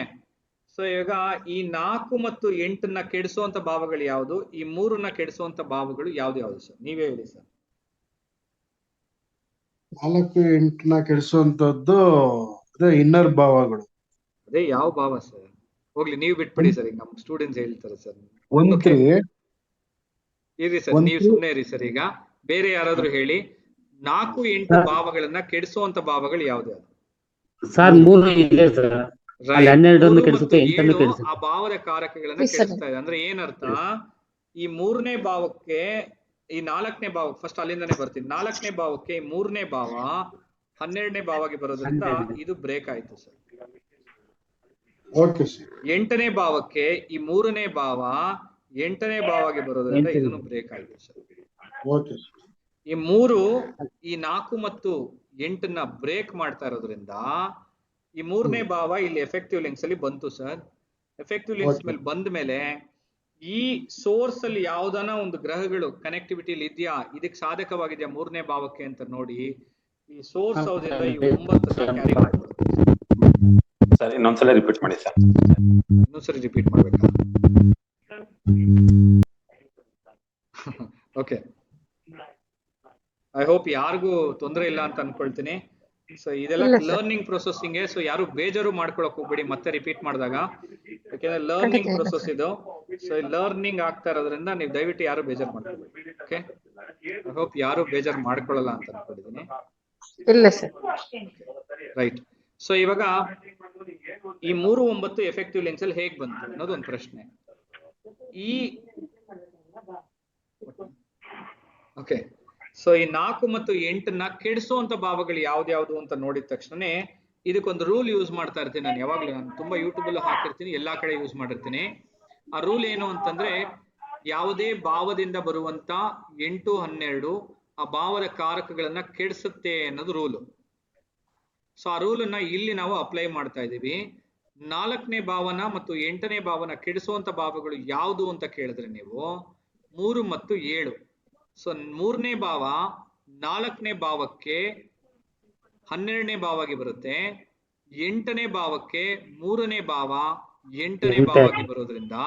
ಸೊ ಇವಾಗ ಈ 4 ಮತ್ತು 8ನ್ನ ಕೆಡಿಸುವಂತ ಭಾವಗಳು ಯಾವುದು, ಈ 3ನ್ನ ಕೆಡಿಸುವಂತ ಭಾವಗಳು ಯಾವ್ದು ಸರ್? ನೀವೇ ಹೇಳಿ ಸರ್. 4, 8ನ್ನ ಕೆಡಿಸುವಂತದ್ದು ಅದೇ ಇನ್ನರ್ ಭಾವಗಳು. ಅದೇ ಯಾವ ಭಾವ ಸರ್? ಹೋಗ್ಲಿ, ನೀವು ಬಿಟ್ಬಿಡಿ ಸರ್, ಈಗ ನಮ್ಮ ಸ್ಟೂಡೆಂಟ್ಸ್ ಹೇಳ್ತಾರೆ ಸರ್. 1 Okay. 3 ಇರಿ ಸರ್, ನೀವು ಸುಮ್ಮನೆ ಇರಿ ಸರ್. ಈಗ ಬೇರೆ ಯಾರಾದ್ರೂ ಹೇಳಿ, 4 8 ಭಾವಗಳನ್ನ ಕೆಡಿಸುವಂತ ಭಾವಗಳು ಯಾವ್ದು? ಸರ್ 3 ಇದೆ ಸರ್. ಅಲ್ಲಿ 12 ಕೆಡಿಸುತ್ತೆ, 8 ಕೆಡಿಸುತ್ತೆ. ಆ ಭಾವದ ಕಾರಕಗಳನ್ನ ಕೆಡಿಸ್ತಾ ಇದೆ. ಅಂದ್ರೆ ಏನರ್ಥ? ಈ 3ನೇ ಭಾವಕ್ಕೆ, ಈ 4ನೇ ಭಾವಕ್ಕೆ, ಫಸ್ಟ್ ಅಲ್ಲಿಂದಾನೆ ಬರ್ತೀನಿ. 4ನೇ ಭಾವಕ್ಕೆ ಈ 3ನೇ ಭಾವ 12ನೇ ಭಾವಕ್ಕೆ ಬರೋದ್ರಿಂದ ಇದು ಬ್ರೇಕ್ ಆಯ್ತು ಸರ್. Okay sir. 8ನೇ ಭಾವಕ್ಕೆ ಈ 3ನೇ ಭಾವ 8ನೇ ಭಾವಕ್ಕೆ ಬರೋದ್ರಿಂದ ಇದನ್ನು ಬ್ರೇಕ್ ಆಯ್ತು ಸರ್. Okay sir. ಈ 3 ಈ 4 ಮತ್ತು 8ನ ಬ್ರೇಕ್ ಮಾಡ್ತಾ ಇರೋದ್ರಿಂದ ಈ 3ನೇ ಭಾವ ಇಲ್ಲಿ ಎಫೆಕ್ಟಿವ್ ಲಿಂಕ್ಸ್ ಅಲ್ಲಿ ಬಂತು ಸರ್. ಎಫೆಕ್ಟಿವ್ ಲಿಂಕ್ಸ್ ಮೇಲೆ ಬಂದ ಮೇಲೆ ಈ ಸೋರ್ಸ್ ಅಲ್ಲಿ ಯಾವ್ದಾನ ಒಂದು ಗ್ರಹಗಳು ಕನೆಕ್ಟಿವಿಟಿ ಇದೆಯಾ, ಇದಕ್ಕೆ ಸಾಧಕವಾಗಿದೆಯಾ 3ನೇ ಭಾವಕ್ಕೆ ಅಂತ ನೋಡಿ, ಈ ಸೋರ್ಸ್ ಹೌದ್ರಿಂದ ಈ 9 ಕ್ಯಾರಿ ಮಾಡ್ಕೊಡುತ್ತೆ ಸರ್. ಇನ್ನೊಂದ್ಸಲ ರಿಪೀಟ್ ಮಾಡಿ ಸರ್. ಇನ್ನೊಂದ್ಸರಿ ರಿಪೀಟ್ ಮಾಡ್ಬೇಕಾ? ಓಕೆ, ಐ ಹೋಪ್ ಯಾರಿಗೂ ತೊಂದರೆ ಇಲ್ಲ ಅಂತ ಅನ್ಕೊಳ್ತೀನಿ. ಸೊ ಇದೆಲ್ಲ ಲರ್ನಿಂಗ್ ಪ್ರೊಸೆಸಿಂಗ್. ಸೊ ಯಾರು ಬೇಜಾರು ಮಾಡ್ಕೊಳಕ್ ಹೋಗ್ಬೇಡಿ ಮತ್ತೆ ರಿಪೀಟ್ ಮಾಡಿದಾಗ, ಯಾಕೆಂದ್ರೆ ಲರ್ನಿಂಗ್ ಪ್ರೊಸೆಸ್ ಇದು. ಸೊ ಲರ್ನಿಂಗ್ ಆಗ್ತಾ ಇರೋದ್ರಿಂದ ನೀವು ದಯವಿಟ್ಟು ಯಾರು ಬೇಜಾರು ಮಾಡ್ಕೊಬೇಡಿ. ಓಕೆ, ಐ ಹೋಪ್ ಯಾರು ಬೇಜಾರು ಮಾಡ್ಕೊಳ್ಳಲ್ಲ ಅಂತ ಅನ್ಕೊಂಡಿದ್ದೀನಿ. ಇಲ್ಲ ಸರ್. ರೈಟ್. ಸೊ ಇವಾಗ ಈ 3 9 ಎಫೆಕ್ಟಿವ್ ಲಿಂಕ್ಸ್ ಅಲ್ಲಿ ಹೇಗ್ ಬಂತು ಅನ್ನೋದು ಒಂದು ಪ್ರಶ್ನೆ. ಓಕೆ, ಸೊ ಈ 4 ಮತ್ತು 8ನ ಕೆಡಿಸುವಂತ ಭಾವಗಳು ಯಾವ್ದ್ಯಾವ್ದು ಅಂತ ನೋಡಿದ ತಕ್ಷಣ ಇದಕ್ಕೊಂದು ರೂಲ್ ಯೂಸ್ ಮಾಡ್ತಾ ಇರ್ತೀನಿ ನಾನು ಯಾವಾಗ್ಲೂ. ನಾನು ತುಂಬಾ ಯೂಟ್ಯೂಬ್ ಅಲ್ಲಿ ಹಾಕಿರ್ತೀನಿ, ಎಲ್ಲಾ ಕಡೆ ಯೂಸ್ ಮಾಡಿರ್ತೀನಿ. ಆ ರೂಲ್ ಏನು ಅಂತಂದ್ರೆ, ಯಾವುದೇ ಭಾವದಿಂದ ಬರುವಂತ 8 12 ಆ ಭಾವದ ಕಾರಕಗಳನ್ನ ಕೆಡಿಸುತ್ತೆ ಅನ್ನೋದು ರೂಲು. ಸೊ ಆ ರೂಲನ್ನ ಇಲ್ಲಿ ನಾವು ಅಪ್ಲೈ ಮಾಡ್ತಾ ಇದೀವಿ. 4ನೇ ಭಾವನ ಮತ್ತು 8ನೇ ಭಾವನ ಕೆಡಿಸುವಂತ ಭಾವಗಳು ಯಾವುದು ಅಂತ ಕೇಳಿದ್ರೆ ನೀವು 3 ಮತ್ತು 7. ಸೊ 3ನೇ ಭಾವ 4ನೇ ಭಾವಕ್ಕೆ 12ನೇ ಭಾವಕ್ಕೆ ಬರುತ್ತೆ. 8ನೇ ಭಾವಕ್ಕೆ 3ನೇ ಭಾವ 8ನೇ ಭಾವಕ್ಕೆ ಬರೋದ್ರಿಂದ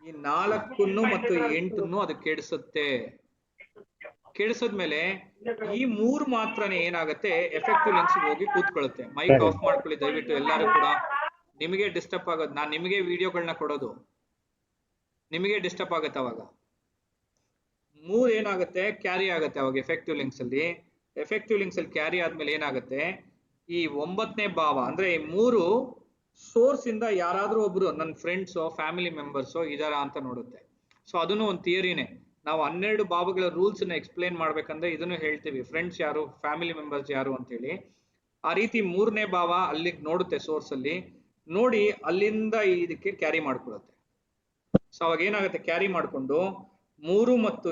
ಈ 4 ಮತ್ತು 8 ಅದು ಕೆಡಿಸುತ್ತೆ. ಕೆಡಿಸದ್ಮೇಲೆ ಈ 3 ಮಾತ್ರನೇ ಏನಾಗುತ್ತೆ, ಎಫೆಕ್ಟಿವ್ ಲಿಂಕ್ಸ್ ಹೋಗಿ ಕೂತ್ಕೊಳ್ಳುತ್ತೆ. ಮೈಕ್ ಆಫ್ ಮಾಡ್ಕೊಳ್ಳಿ ದಯವಿಟ್ಟು ಎಲ್ಲರೂ ಕೂಡ. ನಿಮಗೆ ಡಿಸ್ಟರ್ಬ್ ಆಗೋದು, ನಾನು ನಿಮಗೆ ವಿಡಿಯೋಗಳನ್ನ ಕೊಡೋದು, ನಿಮಗೆ ಡಿಸ್ಟರ್ಬ್ ಆಗುತ್ತೆ. ಅವಾಗ 3 ಏನಾಗುತ್ತೆ, ಕ್ಯಾರಿ ಆಗುತ್ತೆ ಅವಾಗ ಎಫೆಕ್ಟಿವ್ ಲಿಂಕ್ಸ್ ಅಲ್ಲಿ. ಎಫೆಕ್ಟಿವ್ ಲಿಂಕ್ಸ್ ಅಲ್ಲಿ ಕ್ಯಾರಿ ಆದ್ಮೇಲೆ ಏನಾಗುತ್ತೆ, ಈ 9ನೇ ಭಾವ ಅಂದ್ರೆ ಈ 3 ಸೋರ್ಸ್ ಇಂದ ಯಾರಾದ್ರೂ ಒಬ್ರು ನನ್ನ ಫ್ರೆಂಡ್ಸೋ ಫ್ಯಾಮಿಲಿ ಮೆಂಬರ್ಸೋ ಇದಾರ ಅಂತ ನೋಡುತ್ತೆ. ಸೊ ಅದನ್ನು ಒಂದು ಥಿಯರಿನೇ. ನಾವು 12 ಭಾವಗಳ ರೂಲ್ಸ್ ನ ಎಕ್ಸ್ಪ್ಲೇನ್ ಮಾಡ್ಬೇಕಂದ್ರೆ ಇದನ್ನು ಹೇಳ್ತೀವಿ, ಫ್ರೆಂಡ್ಸ್ ಯಾರು, ಫ್ಯಾಮಿಲಿ ಮೆಂಬರ್ಸ್ ಯಾರು ಅಂತ ಹೇಳಿ. ಆ ರೀತಿ 3ನೇ ಭಾವ ಅಲ್ಲಿಗೆ ನೋಡುತ್ತೆ, ಸೋರ್ಸ್ ಅಲ್ಲಿ ನೋಡಿ ಅಲ್ಲಿಂದ ಇದಕ್ಕೆ ಕ್ಯಾರಿ ಮಾಡ್ಕೊಳುತ್ತೆ. ಸೊ ಅವಾಗ ಏನಾಗುತ್ತೆ, ಕ್ಯಾರಿ ಮಾಡ್ಕೊಂಡು 3 ಮತ್ತು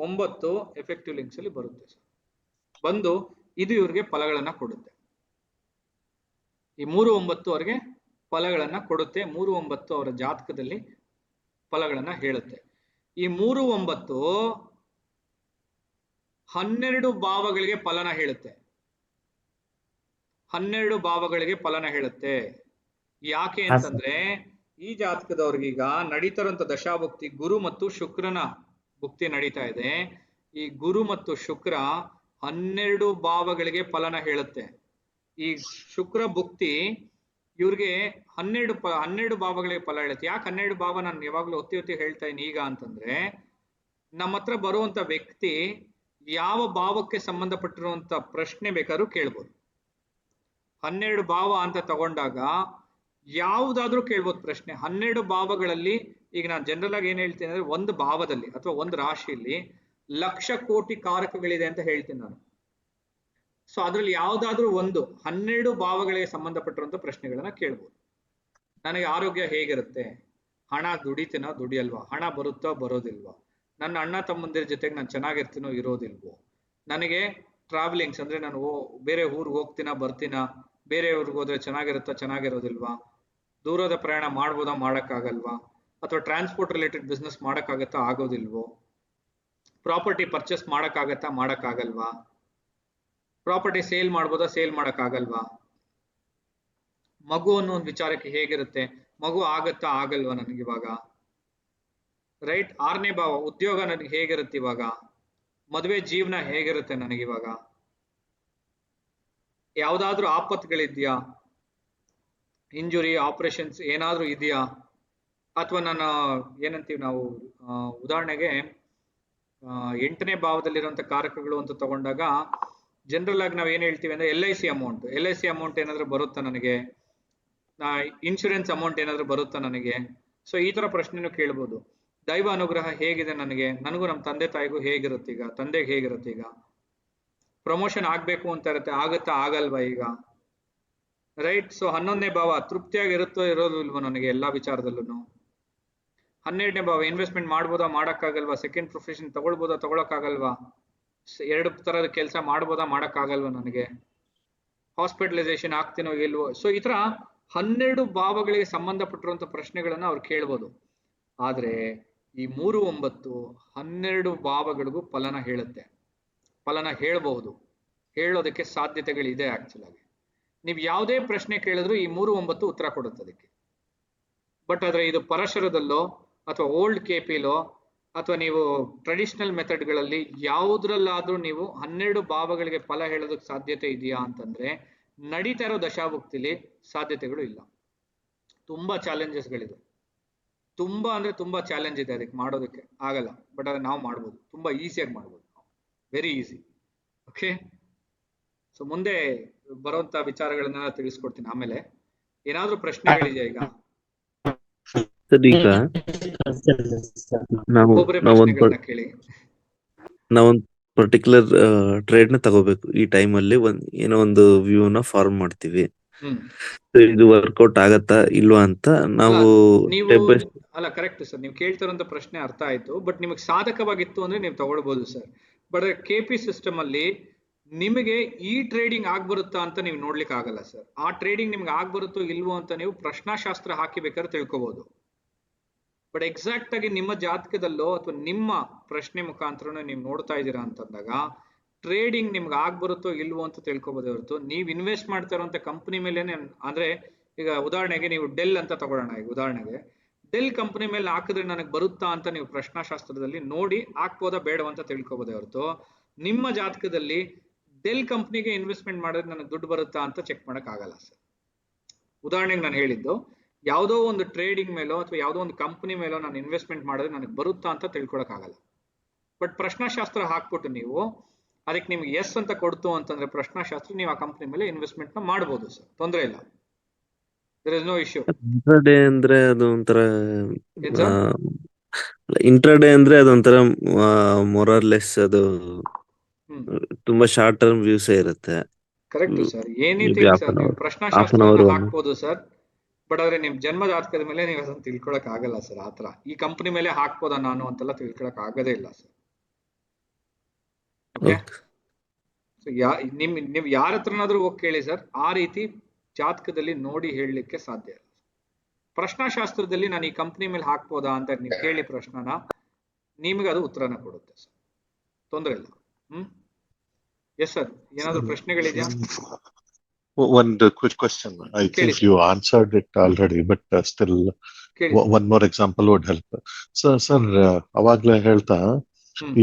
9 ಎಫೆಕ್ಟಿವ್ ಲಿಂಕ್ಸ್ ಅಲ್ಲಿ ಬರುತ್ತೆ. ಬಂದು ಇದು ಇವ್ರಿಗೆ ಫಲಗಳನ್ನ ಕೊಡುತ್ತೆ. ಈ 3 9 ಅವ್ರಿಗೆ ಫಲಗಳನ್ನ ಕೊಡುತ್ತೆ. 3 9 ಅವರ ಜಾತಕದಲ್ಲಿ ಫಲಗಳನ್ನ ಹೇಳುತ್ತೆ. ಈ 3 9 12 ಭಾವಗಳಿಗೆ ಫಲನ ಹೇಳುತ್ತೆ. 12 ಭಾವಗಳಿಗೆ ಫಲನ ಹೇಳುತ್ತೆ. ಯಾಕೆ ಅಂತಂದ್ರೆ ಈ ಜಾತಕದವ್ರಿಗೀಗ ನಡೀತಾರಂತ ದಶಾಭುಕ್ತಿ ಗುರು ಮತ್ತು ಶುಕ್ರನ ಭುಕ್ತಿ ನಡೀತಾ ಇದೆ. ಈ ಗುರು ಮತ್ತು ಶುಕ್ರ 12 ಭಾವಗಳಿಗೆ ಫಲನ ಹೇಳುತ್ತೆ. ಈ ಶುಕ್ರ ಭುಕ್ತಿ ಇವ್ರಿಗೆ 12 ಭಾವಗಳಿಗೆ ಫಲ ಹೇಳುತ್ತೆ. ಯಾಕೆ 12 ಭಾವ ನಾನು ಯಾವಾಗ್ಲೂ ಒತ್ತಿ ಹೇಳ್ತಾ ಇದ್ದೀನಿ ಈಗ ಅಂತಂದ್ರೆ, ನಮ್ಮ ಹತ್ರ ಬರುವಂತ ವ್ಯಕ್ತಿ ಯಾವ ಭಾವಕ್ಕೆ ಸಂಬಂಧಪಟ್ಟಿರುವಂತ ಪ್ರಶ್ನೆ ಬೇಕಾದ್ರೂ ಕೇಳ್ಬೋದು. 12 ಭಾವ ಅಂತ ತಗೊಂಡಾಗ ಯಾವುದಾದ್ರೂ ಕೇಳ್ಬೋದು ಪ್ರಶ್ನೆ. 12 ಭಾವಗಳಲ್ಲಿ ಈಗ ನಾನು ಜನರಲ್ ಆಗಿ ಏನ್ ಹೇಳ್ತೀನಿ ಅಂದ್ರೆ, ಒಂದು ಭಾವದಲ್ಲಿ ಅಥವಾ ಒಂದು ರಾಶಿಯಲ್ಲಿ 1,00,000 ಕೋಟಿ ಕಾರಕಗಳಿದೆ ಅಂತ ಹೇಳ್ತೀನಿ ನಾನು. ಸೊ ಅದ್ರಲ್ಲಿ ಯಾವ್ದಾದ್ರೂ ಒಂದು 12 ಭಾವಗಳಿಗೆ ಸಂಬಂಧಪಟ್ಟಿರುವಂತ ಪ್ರಶ್ನೆಗಳನ್ನ ಕೇಳ್ಬೋದು. ನನಗೆ ಆರೋಗ್ಯ ಹೇಗಿರುತ್ತೆ, ಹಣ ದುಡಿತೀನೋ ದುಡಿಯಲ್ವಾ, ಹಣ ಬರುತ್ತೋ ಬರೋದಿಲ್ವಾ, ನನ್ನ ಅಣ್ಣ ತಮ್ಮಂದಿರ ಜೊತೆಗೆ ನಾನು ಚೆನ್ನಾಗಿರ್ತೀನೋ ಇರೋದಿಲ್ವೋ, ನನಗೆ ಟ್ರಾವೆಲಿಂಗ್ಸ್ ಅಂದ್ರೆ ನಾನು ಬೇರೆ ಊರಿಗೆ ಹೋಗ್ತೀನಾ ಬರ್ತೀನಾ, ಬೇರೆ ಊರಿಗೆ ಹೋದ್ರೆ ಚೆನ್ನಾಗಿರುತ್ತಾ ಚೆನ್ನಾಗಿರೋದಿಲ್ವಾ, ದೂರದ ಪ್ರಯಾಣ ಮಾಡ್ಬೋದಾ ಮಾಡಕ್ಕಾಗಲ್ವಾ, ಅಥವಾ ಟ್ರಾನ್ಸ್ಪೋರ್ಟ್ ರಿಲೇಟೆಡ್ ಬಿಸ್ನೆಸ್ ಮಾಡಕ್ಕಾಗತ್ತಾ ಆಗೋದಿಲ್ವೋ, ಪ್ರಾಪರ್ಟಿ ಪರ್ಚೇಸ್ ಮಾಡಕ್ಕಾಗತ್ತಾ ಮಾಡಕ್ಕಾಗಲ್ವಾ, ಪ್ರಾಪರ್ಟಿ ಸೇಲ್ ಮಾಡ್ಬೋದಾ ಸೇಲ್ ಮಾಡಕ್ಕಾಗಲ್ವಾ, ಮಗು ಅನ್ನೋ ಒಂದು ವಿಚಾರಕ್ಕೆ ಹೇಗಿರುತ್ತೆ, ಮಗು ಆಗತ್ತಾ ಆಗಲ್ವಾ ನನಗಿವಾಗ, ರೈಟ್. 6ನೇ ಭಾವ ಉದ್ಯೋಗ ನನಗೆ ಹೇಗಿರುತ್ತೆ ಇವಾಗ, ಮದುವೆ ಜೀವನ ಹೇಗಿರುತ್ತೆ ನನಗಿವಾಗ, ಯಾವ್ದಾದ್ರೂ ಆಪತ್ತುಗಳಿದ್ಯಾ, ಇಂಜುರಿ, ಆಪರೇಷನ್ಸ್ ಏನಾದ್ರೂ ಇದೆಯಾ? ಅಥವಾ ನಾನು ಏನಂತೀವಿ ನಾವು, ಉದಾಹರಣೆಗೆ 8ನೇ ಭಾವದಲ್ಲಿರುವಂತ ಕಾರಕಗಳು ಅಂತ ತಗೊಂಡಾಗ ಜನರಲ್ ಆಗಿ ನಾವ್ ಏನ್ ಹೇಳ್ತೀವಿ ಅಂದ್ರೆ LIC ಅಮೌಂಟ್ ಏನಾದ್ರು ಬರುತ್ತಾ ನನಗೆ, ಇನ್ಶೂರೆನ್ಸ್ ಅಮೌಂಟ್ ಏನಾದ್ರು ಬರುತ್ತಾ ನನಗೆ? ಸೊ ಈ ತರ ಪ್ರಶ್ನೆನೂ ಕೇಳ್ಬೋದು. ದೈವ ಅನುಗ್ರಹ ಹೇಗಿದೆ ನನಗೆ, ನನಗೂ ನಮ್ಮ ತಂದೆ ತಾಯಿಗೂ ಹೇಗಿರುತ್ತೆ ಈಗ, ತಂದೆಗೆ ಹೇಗಿರುತ್ತೆ ಈಗ, ಪ್ರಮೋಷನ್ ಆಗ್ಬೇಕು ಅಂತ ಇರುತ್ತೆ, ಆಗತ್ತಾ ಆಗಲ್ವಾ ಈಗ, ರೈಟ್? ಸೊ 11ನೇ ಭಾವ ತೃಪ್ತಿಯಾಗಿ ಇರುತ್ತೋ ಇರೋದು ಇಲ್ವೋ ನನಗೆ ಎಲ್ಲಾ ವಿಚಾರದಲ್ಲೂ. 12ನೇ ಭಾವ ಇನ್ವೆಸ್ಟ್ಮೆಂಟ್ ಮಾಡ್ಬೋದಾ ಮಾಡಕ್ಕಾಗಲ್ವಾ, ಸೆಕೆಂಡ್ ಪ್ರೊಫೆಷನ್ ತಗೊಳ್ಬೋದಾ ತಗೊಳಕ್ಕಾಗಲ್ವಾ, 2 ತರದ ಕೆಲಸ ಮಾಡ್ಬೋದಾ ಮಾಡಕ್ಕಾಗಲ್ವಾ ನನಗೆ, ಹಾಸ್ಪಿಟಲೈಸೇಷನ್ ಆಗ್ತೀನೋ ಇಲ್ವೋ. ಸೊ ಈ ತರ 12 ಭಾವಗಳಿಗೆ ಸಂಬಂಧಪಟ್ಟಿರುವಂತ ಪ್ರಶ್ನೆಗಳನ್ನ ಅವ್ರು ಕೇಳ್ಬೋದು. ಆದ್ರೆ ಈ 3, 9 12 ಭಾವಗಳಿಗೂ ಫಲನ ಹೇಳುತ್ತೆ, ಫಲನ ಹೇಳ್ಬಹುದು, ಹೇಳೋದಕ್ಕೆ ಸಾಧ್ಯತೆಗಳಿದೆ. ಆಕ್ಚುಲ್ ಆಗಿ ನೀವು ಯಾವುದೇ ಪ್ರಶ್ನೆ ಕೇಳಿದ್ರು ಈ 3, 9 ಉತ್ತರ ಕೊಡುತ್ತೆ ಅದಕ್ಕೆ. ಬಟ್ ಆದ್ರೆ ಇದು ಪರಶರದಲ್ಲೋ ಅಥವಾ ಓಲ್ಡ್ KPಲೋ ಅಥವಾ ನೀವು ಟ್ರೆಡಿಷನಲ್ ಮೆಥಡ್ಗಳಲ್ಲಿ ಯಾವುದ್ರಲ್ಲಾದ್ರೂ ನೀವು 12 ಭಾವಗಳಿಗೆ ಫಲ ಹೇಳೋದಕ್ಕೆ ಸಾಧ್ಯತೆ ಇದೆಯಾ ಅಂತಂದ್ರೆ ನಡೀತಾ ಇರೋ ದಶಾಭುಕ್ತಿಲಿ ಸಾಧ್ಯತೆಗಳು ಇಲ್ಲ. ತುಂಬಾ ಚಾಲೆಂಜಸ್ಗಳಿದೆ, ತುಂಬಾ ಅಂದ್ರೆ ತುಂಬಾ ಚಾಲೆಂಜ್ ಇದೆ, ಅದಕ್ಕೆ ಮಾಡೋದಕ್ಕೆ ಆಗಲ್ಲ. ಬಟ್ ಅದನ್ನ ನಾವು ಮಾಡ್ಬೋದು, ತುಂಬಾ ಈಸಿಯಾಗಿ ಮಾಡ್ಬೋದು, ವೆರಿ ಈಸಿ. ಓಕೆ, ಸೊ ಮುಂದೆ ಬರುವಂತ ವಿಚಾರಗಳನ್ನ ತಿಳಿಸ್ಕೊಡ್ತೀನಿ ಆಮೇಲೆ. ಏನಾದ್ರೂ ಪ್ರಶ್ನೆಗಳಿದೆಯಾ ಈಗ? ಸರ್ ಈಗ ಒಬ್ಬೊಬ್ಬರೇ ಪ್ರಶ್ನೆಗಳನ್ನ ಕೇಳಿ. ನಾವೊಂದು ಪರ್ಟಿಕ್ಯುಲರ್ ಟ್ರೇಡ್ ನ ತಗೋಬೇಕು. ಈ ಟೈಮ್ ಅಲ್ಲಿ ಏನೋ ಒಂದು ವ್ಯೂ ನ ಫಾರ್ಮ್ ಮಾಡ್ತೀವಿ. So ಇದು ವರ್ಕೌಟ್ ಆಗತ್ತಾ ಇಲ್ವಾ ಅಂತ ನಾವು ನೀವು ಸ್ಟೆಪ್ ಬೈ ಅಲ್ಲ, ಕರೆಕ್ಟ್ ಸರ್, ನೀವು ಕೇಳ್ತಿರೋಂಥ ಪ್ರಶ್ನೆ ಅರ್ಥ ಆಯ್ತು. ಬಟ್ ನಿಮಗೆ ಸಾಧಕವಾಗಿತ್ತು ಅಂದ್ರೆ ನೀವು ತಗೊಳ್ಬಹುದು ಸರ್. ಬಟ್ KP ಸಿಸ್ಟಮ್ ಅಲ್ಲಿ ನಿಮಗೆ ಈ ಟ್ರೇಡಿಂಗ್ ಆಗ್ಬರುತ್ತಾ ಅಂತ ನೀವು ನೋಡ್ಲಿಕ್ಕೆ ಆಗಲ್ಲ ಸರ್. ಆ ಟ್ರೇಡಿಂಗ್ ನಿಮ್ಗೆ ಆಗ್ಬರುತ್ತೋ ಇಲ್ವೋ ಅಂತ ನೀವು ಪ್ರಶ್ನಾಶಾಸ್ತ್ರ ಹಾಕಿ ಬೇಕಾದ್ರೆ ತಿಳ್ಕೊಬಹುದು. ಬಟ್ ಎಕ್ಸಾಕ್ಟ್ ಆಗಿ ನಿಮ್ಮ ಜಾತಕದಲ್ಲೋ ಅಥವಾ ನಿಮ್ಮ ಪ್ರಶ್ನೆ ಮುಖಾಂತರ ನೀವು ನೋಡ್ತಾ ಇದ್ದೀರಾ ಅಂತಂದಾಗ ಟ್ರೇಡಿಂಗ್ ನಿಮ್ಗೆ ಆಗ್ಬರುತ್ತೋ ಇಲ್ವೋ ಅಂತ ತಿಳ್ಕೊಬೋದೇ ಹೊರತು ನೀವು ಇನ್ವೆಸ್ಟ್ ಮಾಡ್ತಾ ಇರುವಂತ ಕಂಪನಿ ಮೇಲೆನೆ. ಅಂದ್ರೆ ಈಗ ಉದಾಹರಣೆಗೆ ನೀವು ಡೆಲ್ ಅಂತ ತಗೊಳ್ಳೋಣ. ಈಗ ಉದಾಹರಣೆಗೆ ಡೆಲ್ ಕಂಪನಿ ಮೇಲೆ ಹಾಕಿದ್ರೆ ನನಗೆ ಬರುತ್ತಾ ಅಂತ ನೀವು ಪ್ರಶ್ನಾಶಾಸ್ತ್ರದಲ್ಲಿ ನೋಡಿ ಹಾಕ್ಬೋದಾ ಬೇಡವಾ ಅಂತ ತಿಳ್ಕೊಬೋದೇ ಹೊರತು ನಿಮ್ಮ ಜಾತಕದಲ್ಲಿ ಡೆಲ್ ಕಂಪ್ನಿಗೆ ಇನ್ವೆಸ್ಟ್ಮೆಂಟ್ ಮಾಡಿದ್ರೆ ನನಗೆ ದುಡ್ಡು ಬರುತ್ತಾ ಅಂತ ಚೆಕ್ ಮಾಡಕ್ ಆಗಲ್ಲ ಸರ್. ಉದಾಹರಣೆಗೆ ನಾನು ಹೇಳಿದ್ದು, ಯಾವುದೋ ಒಂದು ಟ್ರೇಡಿಂಗ್ ಮೇಲೋ ಅಥವಾ ಯಾವುದೋ ಒಂದು ಕಂಪನಿ ಮೇಲೋ ನಾನು ಇನ್ವೆಸ್ಟ್ಮೆಂಟ್ ಮಾಡಿದ್ರೆ ನನಗೆ ಬರುತ್ತಾ ಅಂತ ತಿಳ್ಕೊಳಕ್ ಆಗಲ್ಲ. ಬಟ್ ಪ್ರಶ್ನಾಶಾಸ್ತ್ರ ಹಾಕ್ಬಿಟ್ಟು ನೀವು ಅದಕ್ಕೆ ನಿಮ್ಗೆ ಎಸ್ ಅಂತ ಕೊಡ್ತು ಅಂತಂದ್ರೆ ಪ್ರಶ್ನಾಶಾಸ್ತ್ರ, ನೀವು ಆ ಕಂಪನಿ ಮೇಲೆ ಇನ್ವೆಸ್ಟ್ಮೆಂಟ್ ನ ಮಾಡಬಹುದು ಸರ್, ತೊಂದರೆ ಇಲ್ಲ. There is no issue. Intraday ಅಂದ್ರೆ ಅದು ಒಂಥರ ಇಂಟ್ರಾಡೇ ಅಂದ್ರೆ ಅದೊಂಥರ ಮೊರರ್ಲೆಸ್ ಅದು ತುಂಬಾ ಶಾರ್ಟ್ ಟರ್ಮ್ ವ್ಯೂಸ್ ಇರುತ್ತೆ. ಕರೆಕ್ಟ್ ಸರ್, ಏನಿದೆ ಸರ್, ನೀವು ಪ್ರಶ್ನಾಶಾಸ್ತ್ರ ಹಾಕ್ಬೋದು ಸರ್. ಬಟ್ ಆದ್ರೆ ನಿಮ್ ಜನ್ಮ ಜಾತಕದ ಮೇಲೆ ನೀವು ಅದನ್ನ ತಿಳ್ಕೊಳಕ್ ಆಗಲ್ಲ ಸರ್. ಆತರ ಈ ಕಂಪನಿ ಮೇಲೆ ಹಾಕ್ಬೋದಾ ನಾನು ಅಂತೆಲ್ಲ ತಿಳ್ಕೊಳಕ್ ಆಗದೇ ಇಲ್ಲ ಸರ್. ಓಕೆ, ಸೊ ನೀವು ಯಾರ ಹತ್ರನಾದ್ರೂ ಹೋಗಿ ಕೇಳಿ ಸರ್, ಆ ರೀತಿ ಜಾತಕದಲ್ಲಿ ನೋಡಿ ಹೇಳಲಿಕ್ಕೆ ಸಾಧ್ಯ ಇಲ್ಲ. ಪ್ರಶ್ನಾಶಾಸ್ತ್ರದಲ್ಲಿ ನಾನು ಈ ಕಂಪನಿ ಮೇಲೆ ಹಾಕ್ಬೋದಾ ಅಂತ ನೀವು ಕೇಳಿ ಪ್ರಶ್ನನ, ನಿಮಗೆ ಅದು ಉತ್ತರನ ಕೊಡುತ್ತೆ ಸರ್, ತೊಂದರೆ ಇಲ್ಲ. ಎಸ್ ಸರ್, ಏನಾದ್ರು ಪ್ರಶ್ನೆಗಳಿದೆಯಾ? One quick question. I think you answered it already, but still one more example would help. Sir, ಅವಾಗ್ಲೇ ಹೇಳ್ತಾ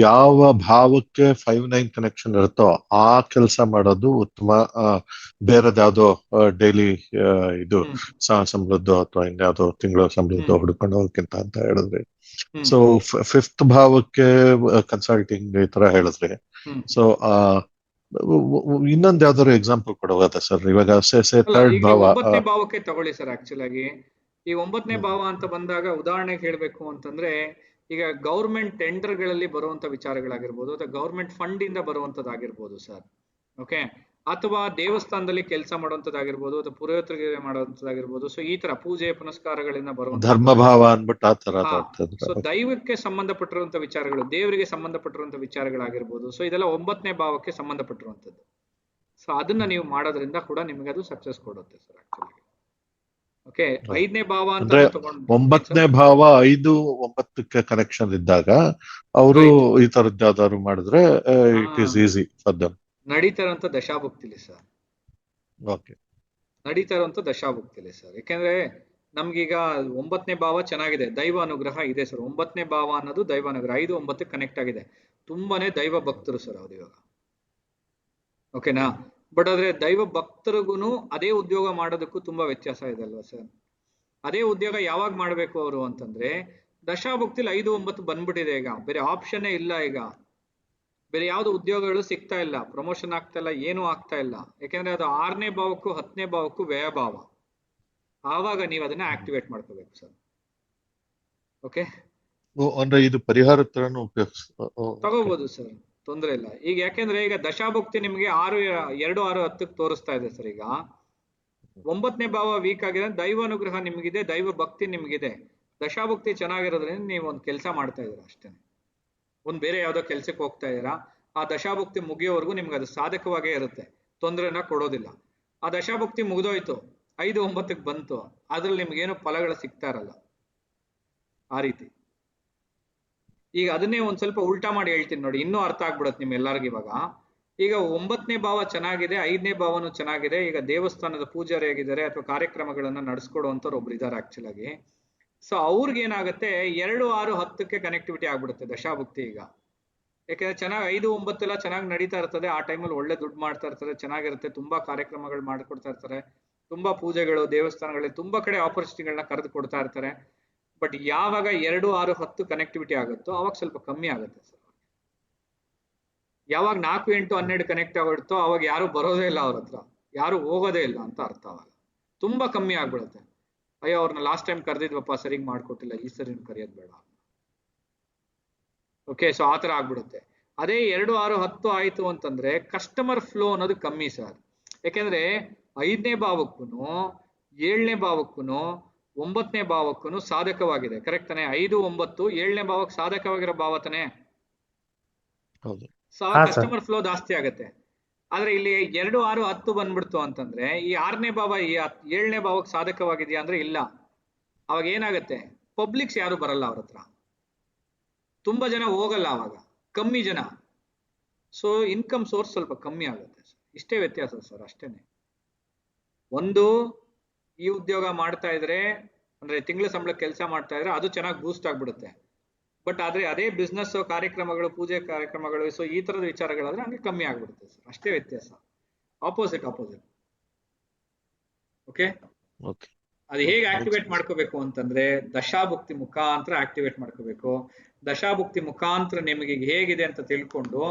ಯಾವ ಭಾವಕ್ಕೆ 5-9 ಕನೆಕ್ಷನ್ ಇರುತ್ತೋ ಆ ಕೆಲಸ ಮಾಡೋದು ಉತ್ತಮ. ಬೇರೆದ್ ಯಾವ್ದೋ ಡೈಲಿ ಇದು ಸಂಬಳದ್ದು ಅಥವಾ ಇನ್ಯಾವುದೋ ತಿಂಗಳ ಸಂಬಳದ್ದು ಹುಡ್ಕೊಂಡು ಹೋಗಕ್ಕಿಂತ ಅಂತ ಹೇಳಿದ್ರಿ. ಸೊ 5th ಭಾವಕ್ಕೆ ಕನ್ಸಲ್ಟಿಂಗ್ ಈ ತರ ಹೇಳಿದ್ರಿ. ಸೊ ಇನ್ನೊಂದ್ ಯಾವ್ದಾದ್ರು ಎಕ್ಸಾಂಪಲ್ ಕೊಡಬಹುದಾ ಸರ್? ಇವಾಗ ಥರ್ಡ್ ಭಾವ, 9ನೇ ಭಾವಕ್ಕೆ ತಗೊಳ್ಳಿ ಸರ್. ಆಕ್ಚುಲ್ ಆಗಿ ಈ 9ನೇ ಭಾವ ಅಂತ ಬಂದಾಗ ಉದಾಹರಣೆಗೆ ಹೇಳ್ಬೇಕು ಅಂತಂದ್ರೆ, ಈಗ ಗೌರ್ಮೆಂಟ್ ಟೆಂಡರ್ ಗಳಲ್ಲಿ ಬರುವಂತ ವಿಚಾರಗಳಾಗಿರ್ಬೋದು ಅಥವಾ ಗೌರ್ಮೆಂಟ್ ಫಂಡ್ ಇಂದ ಬರುವಂತದ್ದಾಗಿರ್ಬೋದು ಸರ್. ಓಕೆ, ಅಥವಾ ದೇವಸ್ಥಾನದಲ್ಲಿ ಕೆಲಸ ಮಾಡುವಂತದ್ದಾಗಿರ್ಬೋದು ಅಥವಾ ಪುರೋಹಿತರಿಗೆ ಮಾಡುವಂತದ್ದಾಗಿರ್ಬೋದು. ಸೊ ಈ ತರ ಪೂಜೆ ಪುನಸ್ಕಾರಗಳಿಂದ ಬರುವಂತ ಧರ್ಮಭಾವ ಅನ್ಬಿಟ್ಟು ಆ ತರ. ಸೊ ದೈವಕ್ಕೆ ಸಂಬಂಧಪಟ್ಟಿರುವಂತ ವಿಚಾರಗಳು, ದೇವರಿಗೆ ಸಂಬಂಧಪಟ್ಟಿರುವಂತ ವಿಚಾರಗಳಾಗಿರ್ಬೋದು. ಸೊ ಇದೆಲ್ಲ 9ನೇ ಭಾವಕ್ಕೆ ಸಂಬಂಧಪಟ್ಟಿರುವಂತದ್ದು. ಸೊ ಅದನ್ನ ನೀವು ಮಾಡೋದ್ರಿಂದ ಕೂಡ ನಿಮಗೆ ಅದು ಸಕ್ಸಸ್ ಕೊಡುತ್ತೆ ಸರ್ ಆಕ್ಚುಲಿ. ಓಕೆ, 5ನೇ ಭಾವ ಅಂತ 9ನೇ ಭಾವ 5-9ಕ್ಕೆ ಕನೆಕ್ಷನ್ ಇದ್ದಾಗ ಅವರು ಈ ತರದ್ದು ಯಾವ್ದಾದ್ರು ಮಾಡಿದ್ರೆ it is easy for them. ನಡೀತಾ ಇರುವಂತ ದಶಾಭುಕ್ತಿಲಿ ಸರ್, ಓಕೆ, ನಡೀತಾ ಇರುವಂತ ದಶಾಭುಕ್ತಿಲಿ ಸರ್. ಯಾಕೆಂದ್ರೆ ನಮ್ಗೀಗ 9ನೇ ಭಾವ ಚೆನ್ನಾಗಿದೆ, ದೈವ ಅನುಗ್ರಹ ಇದೆ ಸರ್. 9ನೇ ಭಾವ ಅನ್ನೋದು ದೈವ ಅನುಗ್ರಹ, 5-9 ಕನೆಕ್ಟ್ ಆಗಿದೆ. ತುಂಬಾನೇ ದೈವ ಭಕ್ತರು ಸರ್ ಅವ್ರು ಇವಾಗ. ಓಕೆನಾ? ಬಟ್ ಆದ್ರೆ ದೈವ ಭಕ್ತರಿಗೂ ಅದೇ ಉದ್ಯೋಗ ಮಾಡೋದಕ್ಕೂ ತುಂಬಾ ವ್ಯತ್ಯಾಸ ಇದೆ ಅಲ್ವಾ ಸರ್? ಅದೇ ಉದ್ಯೋಗ ಯಾವಾಗ ಮಾಡ್ಬೇಕು ಅವರು ಅಂತಂದ್ರೆ ದಶಾಭುಕ್ತಿಲಿ 5-9 ಬಂದ್ಬಿಟ್ಟಿದೆ ಈಗ, ಬೇರೆ ಆಪ್ಷನ್ನೇ ಇಲ್ಲ. ಈಗ ಬೇರೆ ಯಾವ್ದು ಉದ್ಯೋಗಗಳು ಸಿಗ್ತಾ ಇಲ್ಲ, ಪ್ರಮೋಷನ್ ಆಗ್ತಾ ಇಲ್ಲ, ಏನೂ ಆಗ್ತಾ ಇಲ್ಲ. ಯಾಕೆಂದ್ರೆ ಅದು 6ನೇ ಭಾವಕ್ಕೂ 10ನೇ ಭಾವಕ್ಕೂ ವ್ಯಯಭಾವ. ಆವಾಗ ನೀವು ಅದನ್ನ ಆಕ್ಟಿವೇಟ್ ಮಾಡ್ಕೋಬೇಕು ಸರ್. ಓಕೆ, ಅಂದ್ರೆ ಇದು ಪರಿಹಾರ ತರನು ತಗೋಬಹುದು ಸರ್, ತೊಂದ್ರೆ ಇಲ್ಲ. ಈಗ ಯಾಕೆಂದ್ರೆ ಈಗ ದಶಾಭುಕ್ತಿ ನಿಮ್ಗೆ 6, 2, 6, 10 ತೋರಿಸ್ತಾ ಇದೆ ಸರ್. ಈಗ 9ನೇ ಭಾವ ವೀಕ್ ಆಗಿದೆ, ದೈವ ಅನುಗ್ರಹ ನಿಮ್ಗಿದೆ, ದೈವ ಭಕ್ತಿ ನಿಮ್ಗಿದೆ. ದಶಾಭುಕ್ತಿ ಚೆನ್ನಾಗಿರೋದ್ರಿಂದ ನೀವು ಒಂದು ಕೆಲಸ ಮಾಡ್ತಾ ಇದೀರ ಅಷ್ಟೇ. ಒಂದ್ ಬೇರೆ ಯಾವ್ದೋ ಕೆಲ್ಸಕ್ಕೆ ಹೋಗ್ತಾ ಇದೀರಾ, ಆ ದಶಾಭುಕ್ತಿ ಮುಗಿಯೋವರೆಗೂ ನಿಮ್ಗೆ ಅದು ಸಾಧಕವಾಗೇ ಇರುತ್ತೆ, ತೊಂದರೆನ ಕೊಡೋದಿಲ್ಲ. ಆ ದಶಾಭುಕ್ತಿ ಮುಗಿದೋಯ್ತು, 5-9ಕ್ಕೆ ಬಂತು, ಅದ್ರಲ್ಲಿ ನಿಮ್ಗೇನು ಫಲಗಳು ಸಿಗ್ತಾ ಇರಲ್ಲ ಆ ರೀತಿ. ಈಗ ಅದನ್ನೇ ಒಂದ್ ಸ್ವಲ್ಪ ಉಲ್ಟಾ ಮಾಡಿ ಹೇಳ್ತೀನಿ ನೋಡಿ, ಇನ್ನೂ ಅರ್ಥ ಆಗ್ಬಿಡತ್ತೆ ನಿಮ್ ಎಲ್ಲರಿಗೂ. ಇವಾಗ ಈಗ 9ನೇ ಭಾವ ಚೆನ್ನಾಗಿದೆ, 5ನೇ ಭಾವನು ಚೆನ್ನಾಗಿದೆ. ಈಗ ದೇವಸ್ಥಾನದ ಪೂಜಾರಿಯಾಗಿದ್ದಾರೆ ಅಥವಾ ಕಾರ್ಯಕ್ರಮಗಳನ್ನ ನಡೆಸ್ಕೊಡುವಂತವ್ರು ಒಬ್ರು ಇದಾರೆ ಆಕ್ಚುಲ್ ಆಗಿ. ಸೊ ಅವ್ರಿಗೆ ಏನಾಗುತ್ತೆ, 2, 6, 10ಕ್ಕೆ ಕನೆಕ್ಟಿವಿಟಿ ಆಗ್ಬಿಡುತ್ತೆ ದಶಾಭುಕ್ತಿ ಈಗ. ಯಾಕಂದ್ರೆ ಚೆನ್ನಾಗಿ 5, 9 ಎಲ್ಲ ಚೆನ್ನಾಗಿ ನಡೀತಾ ಇರ್ತದೆ, ಆ ಟೈಮಲ್ಲಿ ಒಳ್ಳೆ ದುಡ್ಡು ಮಾಡ್ತಾ ಇರ್ತಾರೆ, ಚೆನ್ನಾಗಿರುತ್ತೆ, ತುಂಬಾ ಕಾರ್ಯಕ್ರಮಗಳು ಮಾಡ್ಕೊಡ್ತಾ ಇರ್ತಾರೆ, ತುಂಬಾ ಪೂಜೆಗಳು, ದೇವಸ್ಥಾನಗಳಲ್ಲಿ ತುಂಬಾ ಕಡೆ ಆಪರ್ಚುನಿಟಿಗಳನ್ನ ಕರೆದು ಕೊಡ್ತಾ ಇರ್ತಾರೆ. ಬಟ್ ಯಾವಾಗ 2, 6, 10 ಕನೆಕ್ಟಿವಿಟಿ ಆಗುತ್ತೋ ಅವಾಗ ಸ್ವಲ್ಪ ಕಮ್ಮಿ ಆಗುತ್ತೆ ಸರ್. ಯಾವಾಗ 4, 8, 12 ಕನೆಕ್ಟ್ ಆಗುತ್ತೋ ಅವಾಗ ಯಾರು ಬರೋದೇ ಇಲ್ಲ, ಅವ್ರ ಹತ್ರ ಯಾರು ಹೋಗೋದೇ ಇಲ್ಲ ಅಂತ ಅರ್ಥ. ಅವಾಗ ತುಂಬಾ ಕಮ್ಮಿ ಆಗ್ಬಿಡುತ್ತೆ. ಅಯ್ಯೋ ಅವ್ರನ್ನ ಲಾಸ್ಟ್ ಟೈಮ್ ಕರೆದಿದ್ವಪ್ಪ, ಸರಿಗ್ ಮಾಡ್ಕೊಟ್ಟಿಲ್ಲ, ಈ ಸರಿ ಕರೆಯೋದ್ ಬೇಡ. ಓಕೆ, ಸೊ ಆತರ ಆಗ್ಬಿಡುತ್ತೆ. ಅದೇ 2, 6, 10 ಆಯ್ತು ಅಂತಂದ್ರೆ ಕಸ್ಟಮರ್ ಫ್ಲೋ ಅನ್ನೋದು ಕಮ್ಮಿ ಸರ್. ಯಾಕೆಂದ್ರೆ 5ನೇ ಭಾವಕ್ಕೂ 7ನೇ ಭಾವಕ್ಕೂ 9ನೇ ಭಾವಕ್ಕೂ ಸಾಧಕವಾಗಿದೆ, ಕರೆಕ್ಟ್ ತಾನೆ? 5, 9 7ನೇ ಭಾವಕ್ಕೆ ಸಾಧಕವಾಗಿರೋ ಭಾವ ತಾನೆ. ಕಸ್ಟಮರ್ ಫ್ಲೋ ಜಾಸ್ತಿ ಆಗುತ್ತೆ. ಆದ್ರೆ ಇಲ್ಲಿ 2, 6, 10 ಬಂದ್ಬಿಡ್ತು ಅಂತಂದ್ರೆ ಈ 6ನೇ ಭಾವ 7ನೇ ಭಾವಕ್ಕೆ ಸಾಧಕವಾಗಿದೆಯಾ ಅಂದ್ರೆ ಇಲ್ಲ. ಅವಾಗ ಏನಾಗುತ್ತೆ, ಪಬ್ಲಿಕ್ಸ್ ಯಾರು ಬರಲ್ಲ ಅವ್ರ ಹತ್ರ, ತುಂಬಾ ಜನ ಹೋಗಲ್ಲ, ಅವಾಗ ಕಮ್ಮಿ ಜನ. ಸೊ ಇನ್ಕಮ್ ಸೋರ್ಸ್ ಸ್ವಲ್ಪ ಕಮ್ಮಿ ಆಗುತ್ತೆ. ಇಷ್ಟೇ ವ್ಯತ್ಯಾಸ ಸರ್, ಅಷ್ಟೇನೆ. ಒಂದು, ಈ ಉದ್ಯೋಗ ಮಾಡ್ತಾ ಇದ್ರೆ ಅಂದ್ರೆ ತಿಂಗಳ ಸಂಬಳ ಕೆಲಸ ಮಾಡ್ತಾ ಇದ್ರೆ ಅದು ಚೆನ್ನಾಗಿ ಬೂಸ್ಟ್ ಆಗ್ಬಿಡುತ್ತೆ. ಬಟ್ ಆದ್ರೆ ಅದೇ ಬಿಸ್ನೆಸ್ ಕಾರ್ಯಕ್ರಮಗಳು, ಪೂಜೆ ಕಾರ್ಯಕ್ರಮಗಳು, ಸೊ ಈ ತರದ ವಿಚಾರಗಳಾದ್ರೆ ಹಂಗೆ ಕಮ್ಮಿ ಆಗ್ಬಿಡುತ್ತೆ ಸರ್, ಅಷ್ಟೇ ವ್ಯತ್ಯಾಸ. ಆಪೋಸಿಟ್. ಓಕೆ, ಅದು ಹೇಗೆ ಆಕ್ಟಿವೇಟ್ ಮಾಡ್ಕೋಬೇಕು ಅಂತಂದ್ರೆ ದಶಾಭುಕ್ತಿ ಮುಖಾಂತರ ಆಕ್ಟಿವೇಟ್ ಮಾಡ್ಕೋಬೇಕು. ದಶಾಭುಕ್ತಿ ಮುಖಾಂತರ ನಿಮಗೆ ಹೇಗಿದೆ ಅಂತ ತಿಳ್ಕೊಂಡು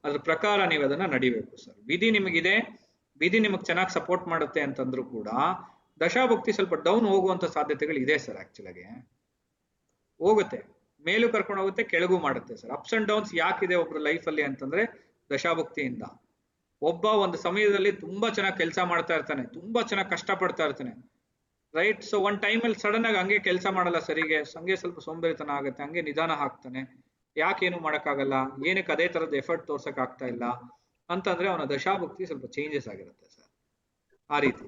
ಅದ್ರ ಪ್ರಕಾರ ನೀವು ಅದನ್ನ ನಡಿಬೇಕು ಸರ್. ವಿಧಿ ನಿಮಗಿದೆ, ವಿಧಿ ನಿಮಗೆ ಚೆನ್ನಾಗಿ ಸಪೋರ್ಟ್ ಮಾಡುತ್ತೆ ಅಂತಂದ್ರೂ ಕೂಡ ದಶಾಭುಕ್ತಿ ಸ್ವಲ್ಪ ಡೌನ್ ಹೋಗುವಂತ ಸಾಧ್ಯತೆಗಳು ಇದೆ ಸರ್. ಆಕ್ಚುಲಾಗಿ ಹೋಗುತ್ತೆ, ಮೇಲೂ ಕರ್ಕೊಂಡು ಹೋಗುತ್ತೆ, ಕೆಳಗೂ ಮಾಡುತ್ತೆ ಸರ್. ಅಪ್ಸ್ ಅಂಡ್ ಡೌನ್ಸ್ ಯಾಕಿದೆ ಒಬ್ರು ಲೈಫಲ್ಲಿ ಅಂತಂದ್ರೆ ದಶಾಭುಕ್ತಿಯಿಂದ. ಒಬ್ಬ ಒಂದು ಸಮಯದಲ್ಲಿ ತುಂಬಾ ಚೆನ್ನಾಗಿ ಕೆಲಸ ಮಾಡ್ತಾ ಇರ್ತಾನೆ, ತುಂಬಾ ಚೆನ್ನಾಗಿ ಕಷ್ಟ ಪಡ್ತಾ ಇರ್ತಾನೆ, ರೈಟ್? ಸೊ ಒಂದ್ ಟೈಮಲ್ಲಿ ಸಡನ್ ಆಗಿ ಹಂಗೆ ಕೆಲಸ ಮಾಡಲ್ಲ ಸರಿಗೆ, ಹಂಗೆ ಸ್ವಲ್ಪ ಸೋಂಬೇರಿತನ ಆಗುತ್ತೆ, ಹಂಗೆ ನಿಧಾನ ಹಾಕ್ತಾನೆ. ಯಾಕೇನು ಮಾಡಕ್ಕಾಗಲ್ಲ, ಏನಕ್ಕೆ ಅದೇ ತರದ ಎಫರ್ಟ್ ತೋರ್ಸಕ್ ಆಗ್ತಾ ಇಲ್ಲ ಅಂತಂದ್ರೆ ಅವನ ದಶಾಭುಕ್ತಿ ಸ್ವಲ್ಪ ಚೇಂಜಸ್ ಆಗಿರುತ್ತೆ ಸರ್, ಆ ರೀತಿ.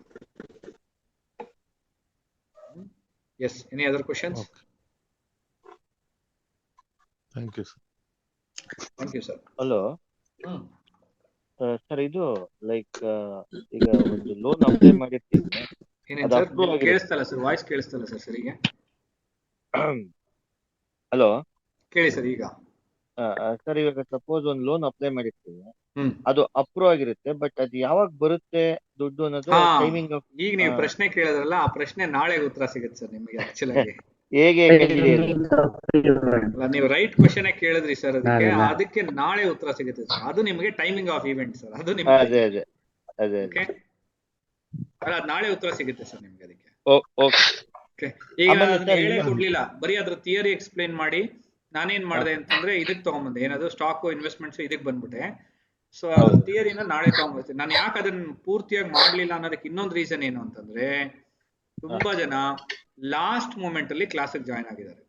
Yes, any other questions? Thank you sir. Hello sir, ಇದು ಲೈಕ್ ಈಗ ಒಂದು ಲೋನ್ ಅಪ್ಲೈ ಮಾಡಿರ್ತೀನಿ, ಕೇಳಿಸ್ತಲ್ಲ ಸರ್, ವಾಯ್ಸ್ ಕೇಳಿಸ್ತಲ್ಲ ಸರ್ ಸರಿಗೆ. ಹಲೋ ಕೇಳಿ ಸರ್ ಈಗ. ಸರ್, ಇವಾಗ ಸಪೋಸ್ ಒಂದು ಲೋನ್ ಅಪ್ಲೈ ಮಾಡಿರ್ತೀನಿ, ಅದು ಅಪ್ರೂವ್ ಆಗಿರುತ್ತೆ, ಬಟ್ ಅದು ಯಾವಾಗ ಬರುತ್ತೆ ದುಡ್ಡು ಅನ್ನೋದು ಟೈಮಿಂಗ್. ಈಗ ನೀವು ಪ್ರಶ್ನೆ ಕೇಳಿದ್ರಲ್ಲ, ಆ ಪ್ರಶ್ನೆ ನಾಳೆ ಉತ್ತರ ಸಿಗುತ್ತೆ ಸರ್ ನಿಮಗೆ. ಆಕ್ಚುಲ್ ಆಗಿ ಹೇಗೆ ನೀವು ರೈಟ್ ಕ್ವಶನ್ ಕೇಳಿದ್ರಿ ಸರ್, ಅದಕ್ಕೆ ನಾಳೆ ಉತ್ತರ ಸಿಗುತ್ತೆ ಸರ್. ಅದು ನಿಮಗೆ ಟೈಮಿಂಗ್ ಆಫ್ ಇವೆಂಟ್ ಸರ್, ಅದು ನಿಮಗೆ ಅದ್ ನಾಳೆ ಉತ್ತರ ಸಿಗುತ್ತೆ ಸರ್ ನಿಮ್ಗೆ ಅದಕ್ಕೆ. ಈಗ ಹೇಳೇ ಕೊಡ್ಲಿಲ್ಲ, ಬರೀ ಅದ್ರ ಥಿಯರಿ ಎಕ್ಸ್ಪ್ಲೈನ್ ಮಾಡಿ ನಾನೇನ್ ಮಾಡಿದೆ ಅಂತಂದ್ರೆ ಇದಕ್ ತಗೊಂಡ್ಬಂದೆ, ಏನದು ಸ್ಟಾಕ್ ಇನ್ವೆಸ್ಟ್ಮೆಂಟ್ಸ್ ಇದಕ್ ಬಂದ್ಬಿಟ್ಟೆ. ಸೊ ಅದ್ರ ಥಿಯರಿನ ನಾಳೆ ತಗೊಂಡ್ಬರ್ತೀನಿ. ನಾನು ಯಾಕೆ ಅದನ್ನ ಪೂರ್ತಿಯಾಗಿ ಮಾಡ್ಲಿಲ್ಲ ಅನ್ನೋದಕ್ಕೆ ಇನ್ನೊಂದು ರೀಸನ್ ಏನು ಅಂತಂದ್ರೆ, ತುಂಬಾ ಜನ ಲಾಸ್ಟ್ ಮೂಮೆಂಟ್ ಅಲ್ಲಿ ಕ್ಲಾಸಿಗೆ ಜಾಯ್ನ್ ಆಗಿದ್ದಾರೆ.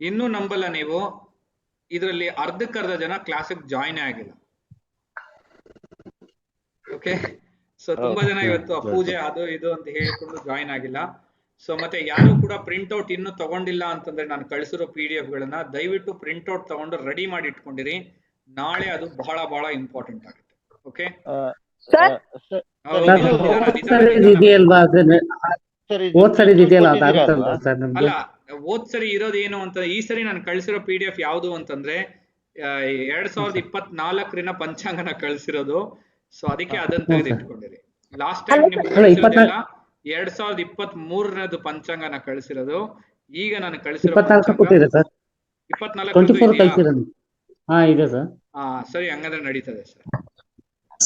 ಇನ್ನೂ ನಂಬಲ್ಲ ನೀವು, ಇದರಲ್ಲಿ ಅರ್ಧಕ್ಕರ್ಧ ಜನ ಕ್ಲಾಸಿಗೆ ಜಾಯ್ನ್ ಆಗಿಲ್ಲ. ಓಕೆ, ಸೊ ತುಂಬಾ ಜನ ಇವತ್ತು ಪೂಜೆ ಅದು ಇದು ಅಂತ ಹೇಳ್ಕೊಂಡು ಜಾಯ್ನ್ ಆಗಿಲ್ಲ. ಸೊ ಮತ್ತೆ ಯಾರು ಕೂಡ ಪ್ರಿಂಟ್ ಔಟ್ ಇನ್ನು ತಗೊಂಡಿಲ್ಲ ಅಂತಂದ್ರೆ ನಾನು ಕಳಿಸಿರೋ PDF ಗಳನ್ನ ದಯವಿಟ್ಟು ಪ್ರಿಂಟ್ ಔಟ್ ತಗೊಂಡು ರೆಡಿ ಮಾಡಿ ಇಟ್ಕೊಂಡಿರಿ. ನಾಳೆ ಅದು ಬಹಳ ಬಹಳ ಇಂಪಾರ್ಟೆಂಟ್ ಆಗುತ್ತೆ. ಓಕೆ, ಅಲ್ಲ ಹೋದ್ ಸರಿ ಇರೋದೇನು ಅಂತ, ಈ ಸರಿ ನಾನು ಕಳ್ಸಿರೋ PDF ಯಾವ್ದು ಅಂತಂದ್ರೆ 2024 ಪಂಚಾಂಗನ ಕಳ್ಸಿರೋದು. ಸೊ ಅದಕ್ಕೆ ಅದನ್ನ ತೆಗೆದಿಟ್ಕೊಂಡಿರಿ. ಲಾಸ್ಟ್ ಟೈಮ್ ನಿಮ್ಗೆ ಅಲ್ಲ, ಕಳಿಸಿರೋದೆಲ್ಲ 2023 ಪಂಚಾಂಗನ ಕಳಿಸಿರೋದು. ಈಗ ನಾನು ಕಳಿಸಿರೋ 24 ಪಂಚಾಂಗ ಕೊಟ್ಟಿದೆ ಸರ್, 24 24 ಇದೆಯಾ? ಕಳ್ಸಿರೋದು. ಹಾ ಇದೆ ಸರ್. ಸರಿ, ಹಂಗಂದ್ರೆ ನಡೀತದೆ ಸರ್.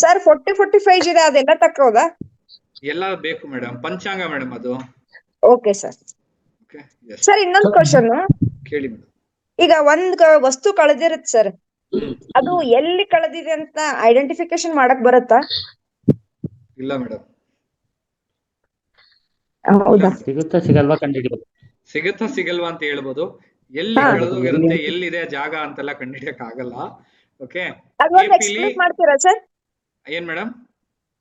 ಸರ್ 40-45 ಇದೆ, ಅದೆಲ್ಲ ತಕ್ಕೋದಾ? ಎಲ್ಲ ಬೇಕು ಮೇಡಮ್, ಪಂಚಾಂಗ ಮೇಡಮ್ ಅದು. Okay sir. Okay, yes sir ಇನ್ನೊಂದು ಕ್ವಶನ್. ಕೇಳಿ ಮೇಡಮ್. ಈಗ ಒಂದ್ ವಸ್ತು ಕಳೆದಿರುತ್ತೆ ಸರ್, ಅದು ಎಲ್ಲಿ ಕಳೆದಿದೆ ಅಂತ ಐಡೆಂಟಿಫಿಕೇಶನ್ ಮಾಡಕ್ ಬರುತ್ತಾ? ಇಲ್ಲ ಮೇಡಮ್. ಹೌದಾ? ಸಿಗುತ್ತಾ ಸಿಗಲ್ವಾ ಕಂಡಿಡಿಯೋದು. ಸಿಗುತ್ತಾ ಸಿಗಲ್ವಾ ಅಂತ ಹೇಳ್ಬೋದು. ಎಲ್ಲಿ ಕಳೆದೋಗಿರುತ್ತೆ, ಎಲ್ಲಿದೆ ಜಾಗ ಅಂತೆಲ್ಲ ಕಂಡಿಡಿಯಕ್ ಆಗಲ್ಲ. ಓಕೆ, ಅದೊಂದು ಎಕ್ಸ್ಪ್ಲೇನ್ ಮಾಡ್ತೀರಾ ಸರ್? ಏನ್ ಮೇಡಮ್?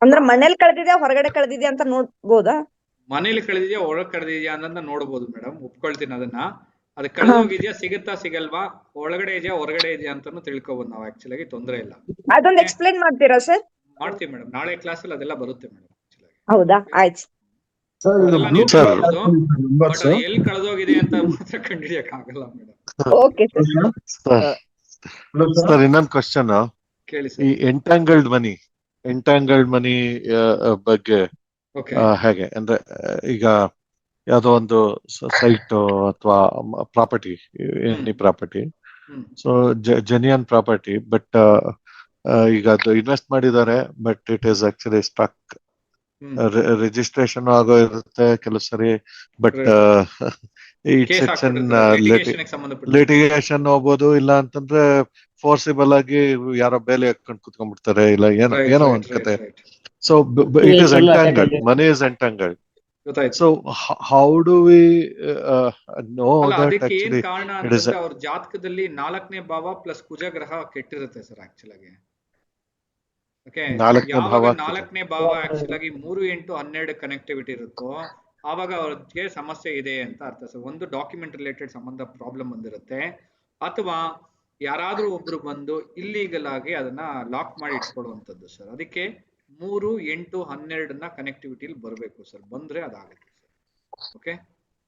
ಅಂದ್ರೆ ಮನೇಲಿ ಕಳೆದಿದ್ಯಾ ಹೊರಗಡೆ ಕಳೆದಿದ್ಯಾ ಅಂತ ನೋಡ್ಬೋದಾ? ಮನೇಲಿ ಕಳೆದಿದ್ಯಾ ಒಳಗ್ ಕಳೆದಿದ್ಯಾ ಅನ್ನೋದನ್ನ ನೋಡ್ಬೋದು ಮೇಡಮ್, ಒಪ್ಕೊಳ್ತೀನಿ ಅದನ್ನ. ಅದು ಕಳೆದೋಗಿದ್ಯಾ, ಸಿಗುತ್ತಾ ಸಿಗಲ್ವಾ, ಒಳಗಡೆ ಇದೆಯಾ ಹೊರಗಡೆ ಇದೆಯಾ ಅಂತಾನು ತಿಳ್ಕೊಬೋದು ನಾವು. ಆಕ್ಚುಲಿ ತೊಂದರೆ ಇಲ್ಲ. ಅದೊಂದು ಎಕ್ಸ್ಪ್ಲೇನ್ ಮಾಡ್ತೀರಾ ಸರ್? ಮಾಡ್ತೀವಿ ಮೇಡಮ್, ನಾಳೆ ಕ್ಲಾಸ್ ಅಲ್ಲಿ ಅದೆಲ್ಲ ಬರುತ್ತೆ ಮೇಡಮ್. ಹೌದಾ, ಆಯ್ತು. ಸರ್ ಇದು ಅದೆಲ್ಲ ಬ್ಲೂ ನೀವು ತಿಳ್ಕೊಬೋದು, ನಂಬರ್ ಬಟ್ ಅದು ಎಲ್ಲಿ ಕಳೆದೋಗಿದೆ ಅಂತ ಮಾತ್ರ ಕಂಡಿಡಿಯಕ್ ಆಗಲ್ಲ ಮೇಡಮ್. Okay sir. ಸರ್ ಇನ್ನೊಂದು ಕ್ವಶನ್. ಕೇಳಿ ಈ ಸರ್. ಎಂಟ್ಯಾಂಗಲ್ಡ್ ಮನಿ ಬಗ್ಗೆ ಓಕೆ, ಹೇಗೆ ಅಂದ್ರೆ, ಈಗ ಯಾವ್ದೋ ಒಂದು ಸೈಟ್ ಅಥವಾ property, any property, so genuine property, but ಈಗ ಅದು ಇನ್ವೆಸ್ಟ್ ಮಾಡಿದ್ದಾರೆ, but it is actually stuck. Registration ಆಗೋ ಇರುತ್ತೆ ಕೆಲವು ಸರಿ, ಬಟ್ ಇಟ್ಸ್ ಲಿಟಿಗೇಷನ್ ಹೋಗ್ಬೋದು, ಇಲ್ಲ ಅಂತಂದ್ರೆ ಫೋರ್ಸಿಬಲ್ ಆಗಿ ಯಾರೋ ಬೇಲೆ ಹಾಕೊಂಡು ಕುತ್ಕೊಂಡ್ಬಿಡ್ತಾರೆ, ಇಲ್ಲ ಏನೋ ಒಂದ್ ಕತೆ. So it is entangled, money is entangled. ಗೊತ್ತಾಯ್ತು. So how do we know ಅಲ್ಲ, ದಟ್ ಅದಕ್ಕೆ ಏನ್ ಆಕ್ಚುಲಿ ಕಾರಣ ಇಟ್ ಇಸ್ ಅಂತಂದ್ರೆ ಅವ್ರ ಜಾತಕದಲ್ಲಿ 4ನೇ ಭಾವ ಪ್ಲಸ್ ಕುಜಗ್ರಹ ಕೆಟ್ಟಿರುತ್ತೆ ಸರ್ ಆಕ್ಚುಲ್ ಆಗಿ. ಓಕೆ, 4ನೇ ಭಾವ, 4ನೇ ಭಾವ ಆಕ್ಚುಲ್ ಆಗಿ 3, 8, 12 ಕನೆಕ್ಟಿವಿಟಿ ಇರುತ್ತೋ ಆವಾಗ ಅವ್ರಿಗೆ ಸಮಸ್ಯೆ ಇದೆ ಅಂತ ಅರ್ಥ ಸರ್. ಒಂದು ಡಾಕ್ಯುಮೆಂಟ್ ರಿಲೇಟೆಡ್ ಸಂಬಂಧ ಪ್ರಾಬ್ಲಮ್ ಬಂದಿರುತ್ತೆ, ಅಥವಾ ಯಾರಾದ್ರೂ ಒಬ್ರು ಬಂದು ಇಲ್ಲೀಗಲ್ ಆಗಿ ಅದನ್ನ ಲಾಕ್ ಮಾಡಿ ಇಟ್ಕೊಳ್ಳುವಂಥದ್ದು ಸರ್. ಅದಕ್ಕೆ 3, 8, 12 ಕನೆಕ್ಟಿವಿಟಿಲಿ ಬರಬೇಕು ಸರ್, ಬಂದ್ರೆ ಅದಾಗುತ್ತೆ ಸರ್. ಓಕೆ,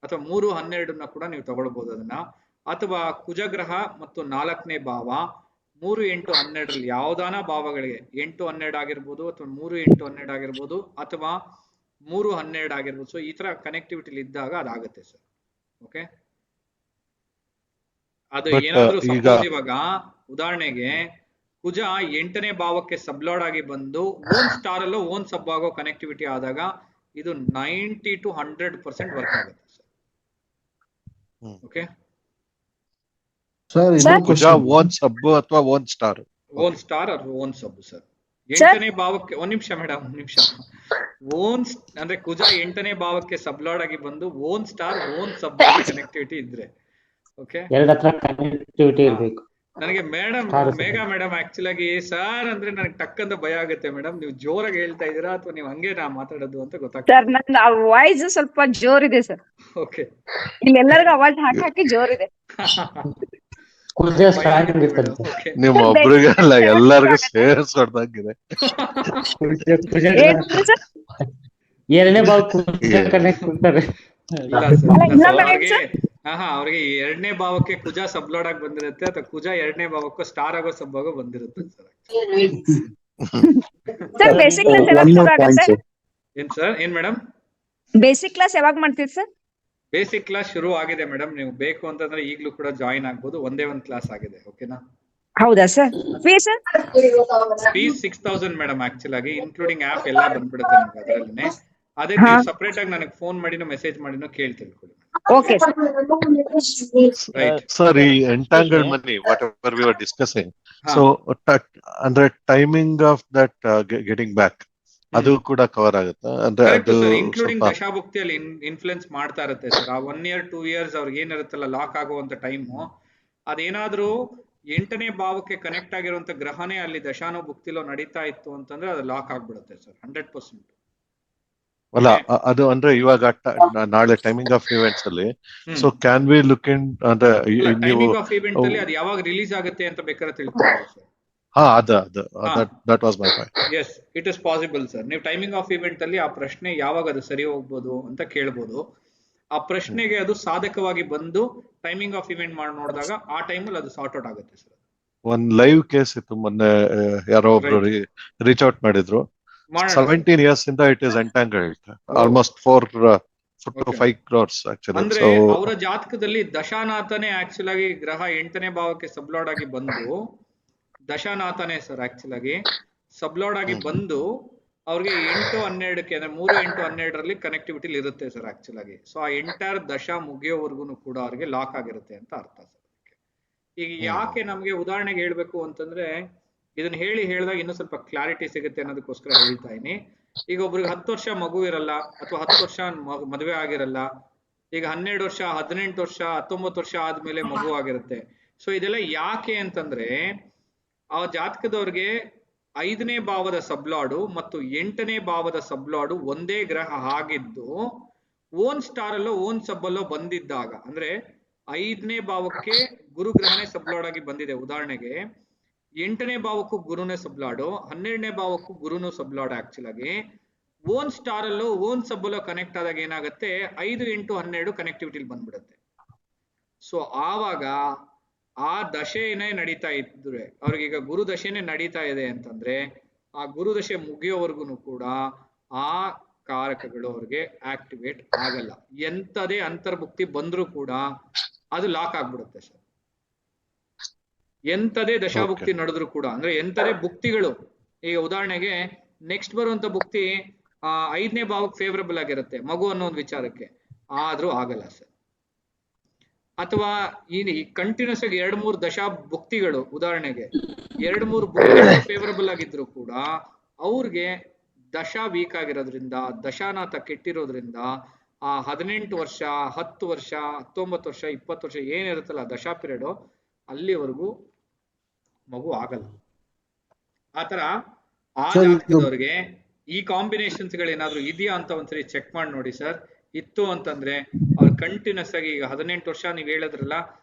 ಅಥವಾ 3, 12 ಕೂಡ ನೀವು ತಗೊಳ್ಬಹುದು ಅದನ್ನ. ಅಥವಾ ಕುಜಗ್ರಹ ಮತ್ತು 4ನೇ ಭಾವ 3, 8, 12 ಯಾವ್ದಾನ ಭಾವಗಳಿಗೆ 8, 12 ಆಗಿರ್ಬೋದು, ಅಥವಾ 3, 8, 12 ಆಗಿರ್ಬೋದು, ಅಥವಾ 3, 12 ಆಗಿರ್ಬೋದು. ಸೊ ಈ ತರ ಕನೆಕ್ಟಿವಿಟಿ ಇದ್ದಾಗ ಅದಾಗುತ್ತೆ ಸರ್. ಓಕೆ, ಅದು ಏನಾದ್ರೂ ಸಪೋಸ್ ಇವಾಗ ಉದಾಹರಣೆಗೆ ಕುಜ 8ನೇ ಭಾವಕ್ಕೆ ಸಬ್ಲಾಡ್ ಆಗಿ ಬಂದು ಓನ್ ಸ್ಟಾರ್ ಅಲ್ಲೋ ಓನ್ ಸಬ್ ಆಗೋ ಕನೆಕ್ಟಿವಿಟಿ ಆದಾಗ ಇದು 90 to 100% ವರ್ಕ್ ಆಗುತ್ತೆ ಸರ್. ಓಕೆ ಸರ್ ಕುಜ ಓನ್ ಸಬ್ ಅಥವಾ ಓನ್ ಸ್ಟಾರ್? ಓನ್ ಸ್ಟಾರ್ ಅಥವಾ ಓನ್ ಸಬ್ ಸರ್. 8ನೇ ಭಾವಕ್ಕೆ, ಒಂದ್ ನಿಮಿಷ ಮೇಡಮ್, ಒಂದ್ ನಿಮಿಷ. ಓನ್ ಅಂದ್ರೆ ಕುಜ 8ನೇ ಭಾವಕ್ಕೆ ಸಬ್ಲಾಡ್ ಆಗಿ ಬಂದು ಓನ್ ಸ್ಟಾರ್ ಓನ್ ಸಬ್ ಕನೆಕ್ಟಿವಿಟಿ ಇದ್ರೆ, ಓಕೆ, ಎರಡತ್ರ ಕನೆಕ್ಟಿವಿಟಿ ಇರಬೇಕು. ನನಗೆ ಮೇಘಾ ಮೇಡಮ್ ಆಕ್ಚುಲ್ ಆಗಿ ಸರ್ ಅಂದ್ರೆ ನನಗೆ ಟಕ್ಕಂತ ಭಯ ಆಗುತ್ತೆ ಮೇಡಮ್. ನೀವು ಜೋರಾಗಿ ಹೇಳ್ತಾ ಇದೀರಾ ಅಥವಾ ನೀವು ಹಂಗೆ ನಾ ಮಾತಾಡೋದು ಅಂತ ಗೊತ್ತಾಗ್ತದೆ ಸರ್ ನನ್ನ ವಾಯ್ಸ್ ಸ್ವಲ್ಪ ಜೋರಿದೆ ಸರ್. ಓಕೆ, ಇಲ್ಲೆಲ್ಲರಿಗೂ ಅವಾಜ್ ಹಾಕಿ ಜೋರಿದೆ. ನಿಮ್ಮ ಒಬ್ರಿಗೆ ಅಲ್ಲ, ಎಲ್ಲರಿಗೂ ಸೇರಿಸ್ಕೊಡ್ದಂಗಿದೆ. ಎರಡನೇ ಭಾವ ಕನೆಕ್ಟ್ ಮಾಡ್ತಾರೆ. ಅವ್ರಿಗೆ 2ನೇ ಭಾವಕ್ಕೆ ಕುಜ ಸಬ್ಲಾಡ್ ಆಗಿ ಬಂದಿರುತ್ತೆ, ಅಥವಾ ಕುಜ 2ನೇ ಭಾವಕ್ಕೂ ಸ್ಟಾರ್ ಆಗೋ ಸಬ್ ಆಗೋ ಬಂದಿರುತ್ತೆ ಸರ್. ಬೇಸಿಕ್ ಕ್ಲಾಸ್ ಯಾವಾಗ ಶುರು ಆಗುತ್ತೆ? ಏನ್ ಸರ್, ಏನ್ ಮೇಡಮ್? ಬೇಸಿಕ್ ಕ್ಲಾಸ್ ಯಾವಾಗ ಮಾಡ್ತೀರಿ ಸರ್? ಬೇಸಿಕ್ ಕ್ಲಾಸ್ ಶುರು ಆಗಿದೆ ಮೇಡಮ್, ನೀವು ಬೇಕು ಅಂತಂದ್ರೆ ಈಗ್ಲೂ ಕೂಡ ಜಾಯಿನ್ ಆಗ್ಬೋದು. ಒಂದೇ ಒಂದು ಕ್ಲಾಸ್ ಆಗಿದೆ. ಓಕೆನಾ? ಹೌದಾ sir? Fees? Fees 6000 madam. Actual ಆಗಿ ಇನ್ಕ್ಲೂಡಿಂಗ್ ಆಪ್ ಎಲ್ಲ ಬಂದ್ಬಿಡುತ್ತೆ ನಿಮ್ಗೆ ಅದರಲ್ಲಿನೇ. ಅದೇ ನೀವು ಸಪರೇಟ್ ಆಗಿ ನನಗೆ ಫೋನ್ ಮಾಡಿನೋ ಮೆಸೇಜ್ ಮಾಡಿನೋ ಕೇಳಿ ತಿಳ್ಕೊಳ್ಳಿ. ಓಕೆ ಸರ್, ಈ entangled money whatever we are discussing, so ಅಂದ್ರೆ timing of that getting back ಅದು ಕೂಡ ಕವರ್ ಆಗುತ್ತೆ ಅಂದ್ರೆ ಅದು ಇನ್ಕ್ಲೂಡಿಂಗ್ ದಶಾಭುಕ್ತಿಯಲ್ಲಿ ಇನ್ಫ್ಲುಯೆನ್ಸ್ ಮಾಡ್ತಾ ಇರುತ್ತೆ ಸರ್. ಆ 1 year 2 years ಅವ್ರಿಗೆ ಏನಿರುತ್ತಲ್ಲ ಲಾಕ್ ಆಗುವಂತ ಟೈಮು, ಅದೇನಾದ್ರೂ 8ನೇ ಭಾವಕ್ಕೆ ಕನೆಕ್ಟ್ ಆಗಿರುವಂತ ಗ್ರಹನೇ ಅಲ್ಲಿ ದಶಾನೋ ಭುಕ್ತಿಲೋ ನಡೀತಾ ಇತ್ತು ಅಂತಂದ್ರೆ ಅದು ಲಾಕ್ ಆಗ್ಬಿಡುತ್ತೆ ಸರ್ 100%. ಅಲ್ಲ, ಅದು ಅಂದ್ರೆ ಇವಾಗ ನಾಳೆ ಟೈಮಿಂಗ್ ಆಫ್ ಇವೆಂಟ್ಸ್ ಅಲ್ಲಿ, ಸೊ ಕ್ಯಾನ್ ವಿ ಲುಕ್ ಇನ್ ಅಂದ್ರೆ ಟೈಮಿಂಗ್ ಆಫ್ ಇವೆಂಟ್ ಅಲ್ಲಿ ಅದು ಯಾವಾಗ ರಿಲೀಸ್ ಆಗುತ್ತೆ ಅಂತ ಬೇಕಾದ್ರೆ ತಿಳ್ಕೊಬಹುದು sir. that was my point. Yes, it is possible sir. ನೀವು ಟೈಮಿಂಗ್ ಆಫ್ ಇವೆಂಟ್ ಅಲ್ಲಿ ಆ ಪ್ರಶ್ನೆ ಯಾವಾಗ ಅದು ಸರಿ ಹೋಗ್ಬೋದು ಅಂತ ಕೇಳ್ಬೋದು. ಆ ಪ್ರಶ್ನೆಗೆ ಅದು ಸಾಧಕವಾಗಿ ಬಂದು ಟೈಮಿಂಗ್ ಆಫ್ ಇವೆಂಟ್ ಮಾಡಿ ನೋಡಿದಾಗ ಆ ಟೈಮಲ್ಲಿ ಅದು ಸಾರ್ಟ್ ಔಟ್ ಆಗುತ್ತೆ ಸರ್. ಒಂದ್ ಲೈವ್ ಕೇಸ್ ಇತ್ತು ಮೊನ್ನೆ, ಯಾರೋ ಒಬ್ರು ರೀಚ್ ಔಟ್ ಮಾಡಿದ್ರು. 17 years ಇಂದ it is entangled, almost 4 to 5 crores actually. ಅಂದ್ರೆ So ಅವರ ಜಾತಕದಲ್ಲಿ ದಶಾನಾಥನೇ ಆಕ್ಚುಲ್ ಆಗಿ ಗ್ರಹ 8ನೇ ಭಾವಕ್ಕೆ ಸಬ್ಲಾರ್ಡ್ ಆಗಿ ಬಂದು, ದಶಾನಾಥನೇ ಸರ್ ಆಕ್ಚುಲ್ ಆಗಿ ಸಬ್ಲಾರ್ಡ್ ಆಗಿ ಬಂದು ಅವ್ರಿಗೆ 8-12ಕ್ಕೆ ಅಂದ್ರೆ 3-8-12ರಲ್ಲಿ ಕನೆಕ್ಟಿವಿಟಿ ಇರುತ್ತೆ ಸರ್ ಆಕ್ಚುಲ್ ಆಗಿ. ಸೊ ಆ ಎಂಟೈರ್ ದಶಾ ಮುಗಿಯೋವರೆಗೂ ಕೂಡ ಅವ್ರಿಗೆ ಲಾಕ್ ಆಗಿರುತ್ತೆ ಅಂತ ಅರ್ಥ ಸರ್. ಈಗ ಯಾಕೆ ನಮ್ಗೆ ಉದಾಹರಣೆಗೆ ಹೇಳ್ಬೇಕು ಅಂತಂದ್ರೆ, ಇದನ್ನ ಹೇಳಿದಾಗ ಇನ್ನೂ ಸ್ವಲ್ಪ ಕ್ಲಾರಿಟಿ ಸಿಗುತ್ತೆ ಅನ್ನೋದಕ್ಕೋಸ್ಕರ ಹೇಳ್ತಾ ಇದೀನಿ. ಈಗ ಒಬ್ರಿಗೆ 10 ವರ್ಷ ಮಗು ಇರಲ್ಲ, ಅಥವಾ 10 ವರ್ಷ ಮದುವೆ ಆಗಿರಲ್ಲ. ಈಗ 12 ವರ್ಷ, 18 ವರ್ಷ, 19 ವರ್ಷ ಆದ್ಮೇಲೆ ಮಗು ಆಗಿರುತ್ತೆ. ಸೊ ಇದೆಲ್ಲ ಯಾಕೆ ಅಂತಂದ್ರೆ, ಆ ಜಾತಕದವ್ರಿಗೆ 5ನೇ ಭಾವದ ಸಬ್ಲಾಡು ಮತ್ತು 8ನೇ ಭಾವದ ಸಬ್ಲಾಡು ಒಂದೇ ಗ್ರಹ ಆಗಿದ್ದು ಓನ್ ಸ್ಟಾರ್ ಅಲ್ಲೋ ಓನ್ ಸಬ್ ಅಲ್ಲೋ ಬಂದಿದ್ದಾಗ, ಅಂದ್ರೆ 5ನೇ ಭಾವಕ್ಕೆ ಗುರು ಗ್ರಹನೇ ಸಬ್ಲಾಡ್ ಆಗಿ ಬಂದಿದೆ ಉದಾಹರಣೆಗೆ, 8ನೇ ಭಾವಕ್ಕೂ ಗುರುನೇ ಸಬ್ಲಾಡು, 12ನೇ ಭಾವಕ್ಕೂ ಗುರುನು ಸಬ್ಲಾಡ್ ಆಕ್ಚುಲ್ ಆಗಿ ಓನ್ ಸ್ಟಾರ್ ಅಲ್ಲೋ ಓನ್ ಸಬ್ ಅಲ್ಲೋ ಕನೆಕ್ಟ್ ಆದಾಗ ಏನಾಗುತ್ತೆ, 5-8-12 ಕನೆಕ್ಟಿವಿಟಿ ಬಂದ್ಬಿಡುತ್ತೆ. ಸೊ ಆವಾಗ ಆ ದಶೆನೇ ನಡೀತಾ ಇದ್ರೆ, ಅವ್ರಿಗೀಗ ಗುರು ದಶೆನೇ ನಡೀತಾ ಇದೆ ಅಂತಂದ್ರೆ, ಆ ಗುರು ದಶೆ ಮುಗಿಯೋವರೆಗೂ ಕೂಡ ಆ ಕಾರಕಗಳು ಅವ್ರಿಗೆ ಆಕ್ಟಿವೇಟ್ ಆಗಲ್ಲ. ಎಂತದೇ ಅಂತರ್ಭುಕ್ತಿ ಬಂದ್ರೂ ಕೂಡ ಅದು ಲಾಕ್ ಆಗ್ಬಿಡುತ್ತೆ ಸರ್. ಎಂತದೇ ದಶಾಭುಕ್ತಿ ನಡೆದ್ರು ಕೂಡ, ಅಂದ್ರೆ ಎಂತದೇ ಭುಕ್ತಿಗಳು, ಈಗ ಉದಾಹರಣೆಗೆ ನೆಕ್ಸ್ಟ್ ಬರುವಂತ ಭುಕ್ತಿ 5ನೇ ಭಾವಕ್ಕೆ ಫೇವರಬಲ್ ಆಗಿರುತ್ತೆ ಮಗು ಅನ್ನೋ ಒಂದು ವಿಚಾರಕ್ಕೆ, ಆದ್ರೂ ಆಗಲ್ಲ ಸರ್. ಅಥವಾ ಈ ಕಂಟಿನ್ಯೂಸ್ ಆಗಿ 2-3 ದಶಾ ಭುಕ್ತಿಗಳು, ಉದಾಹರಣೆಗೆ 2-3 ಭುಕ್ತಿಗಳು ಫೇವರಬಲ್ ಆಗಿದ್ರು ಕೂಡ ಅವ್ರಿಗೆ ದಶಾ ವೀಕ್ ಆಗಿರೋದ್ರಿಂದ, ದಶಾನಾಥ ಕೆಟ್ಟಿರೋದ್ರಿಂದ ಆ 18 ವರ್ಷ, 10 ವರ್ಷ, 19 ವರ್ಷ, 20 ವರ್ಷ ಏನಿರುತ್ತಲ್ಲ ದಶಾ ಪೀರಿಯಡ್, ಅಲ್ಲಿವರೆಗೂ ಮಗು ಆಗಲ್ಲ. ಆತರ ಆ ಜಾತಕದವ್ರಿಗೆ ಈ ಕಾಂಬಿನೇಷನ್ಸ್ ಗಳೇನಾದ್ರೂ ಇದೆಯಾ ಅಂತ ಒಂದ್ಸರಿ ಚೆಕ್ ಮಾಡಿ ನೋಡಿ ಸರ್. ಇತ್ತು ಅಂತಂದ್ರೆ ಅವ್ರು ಕಂಟಿನ್ಯೂಸ್ ಆಗಿ, ಈಗ 18 ವರ್ಷ ನೀವ್ ಹೇಳಿದ್ರಲ್ಲ,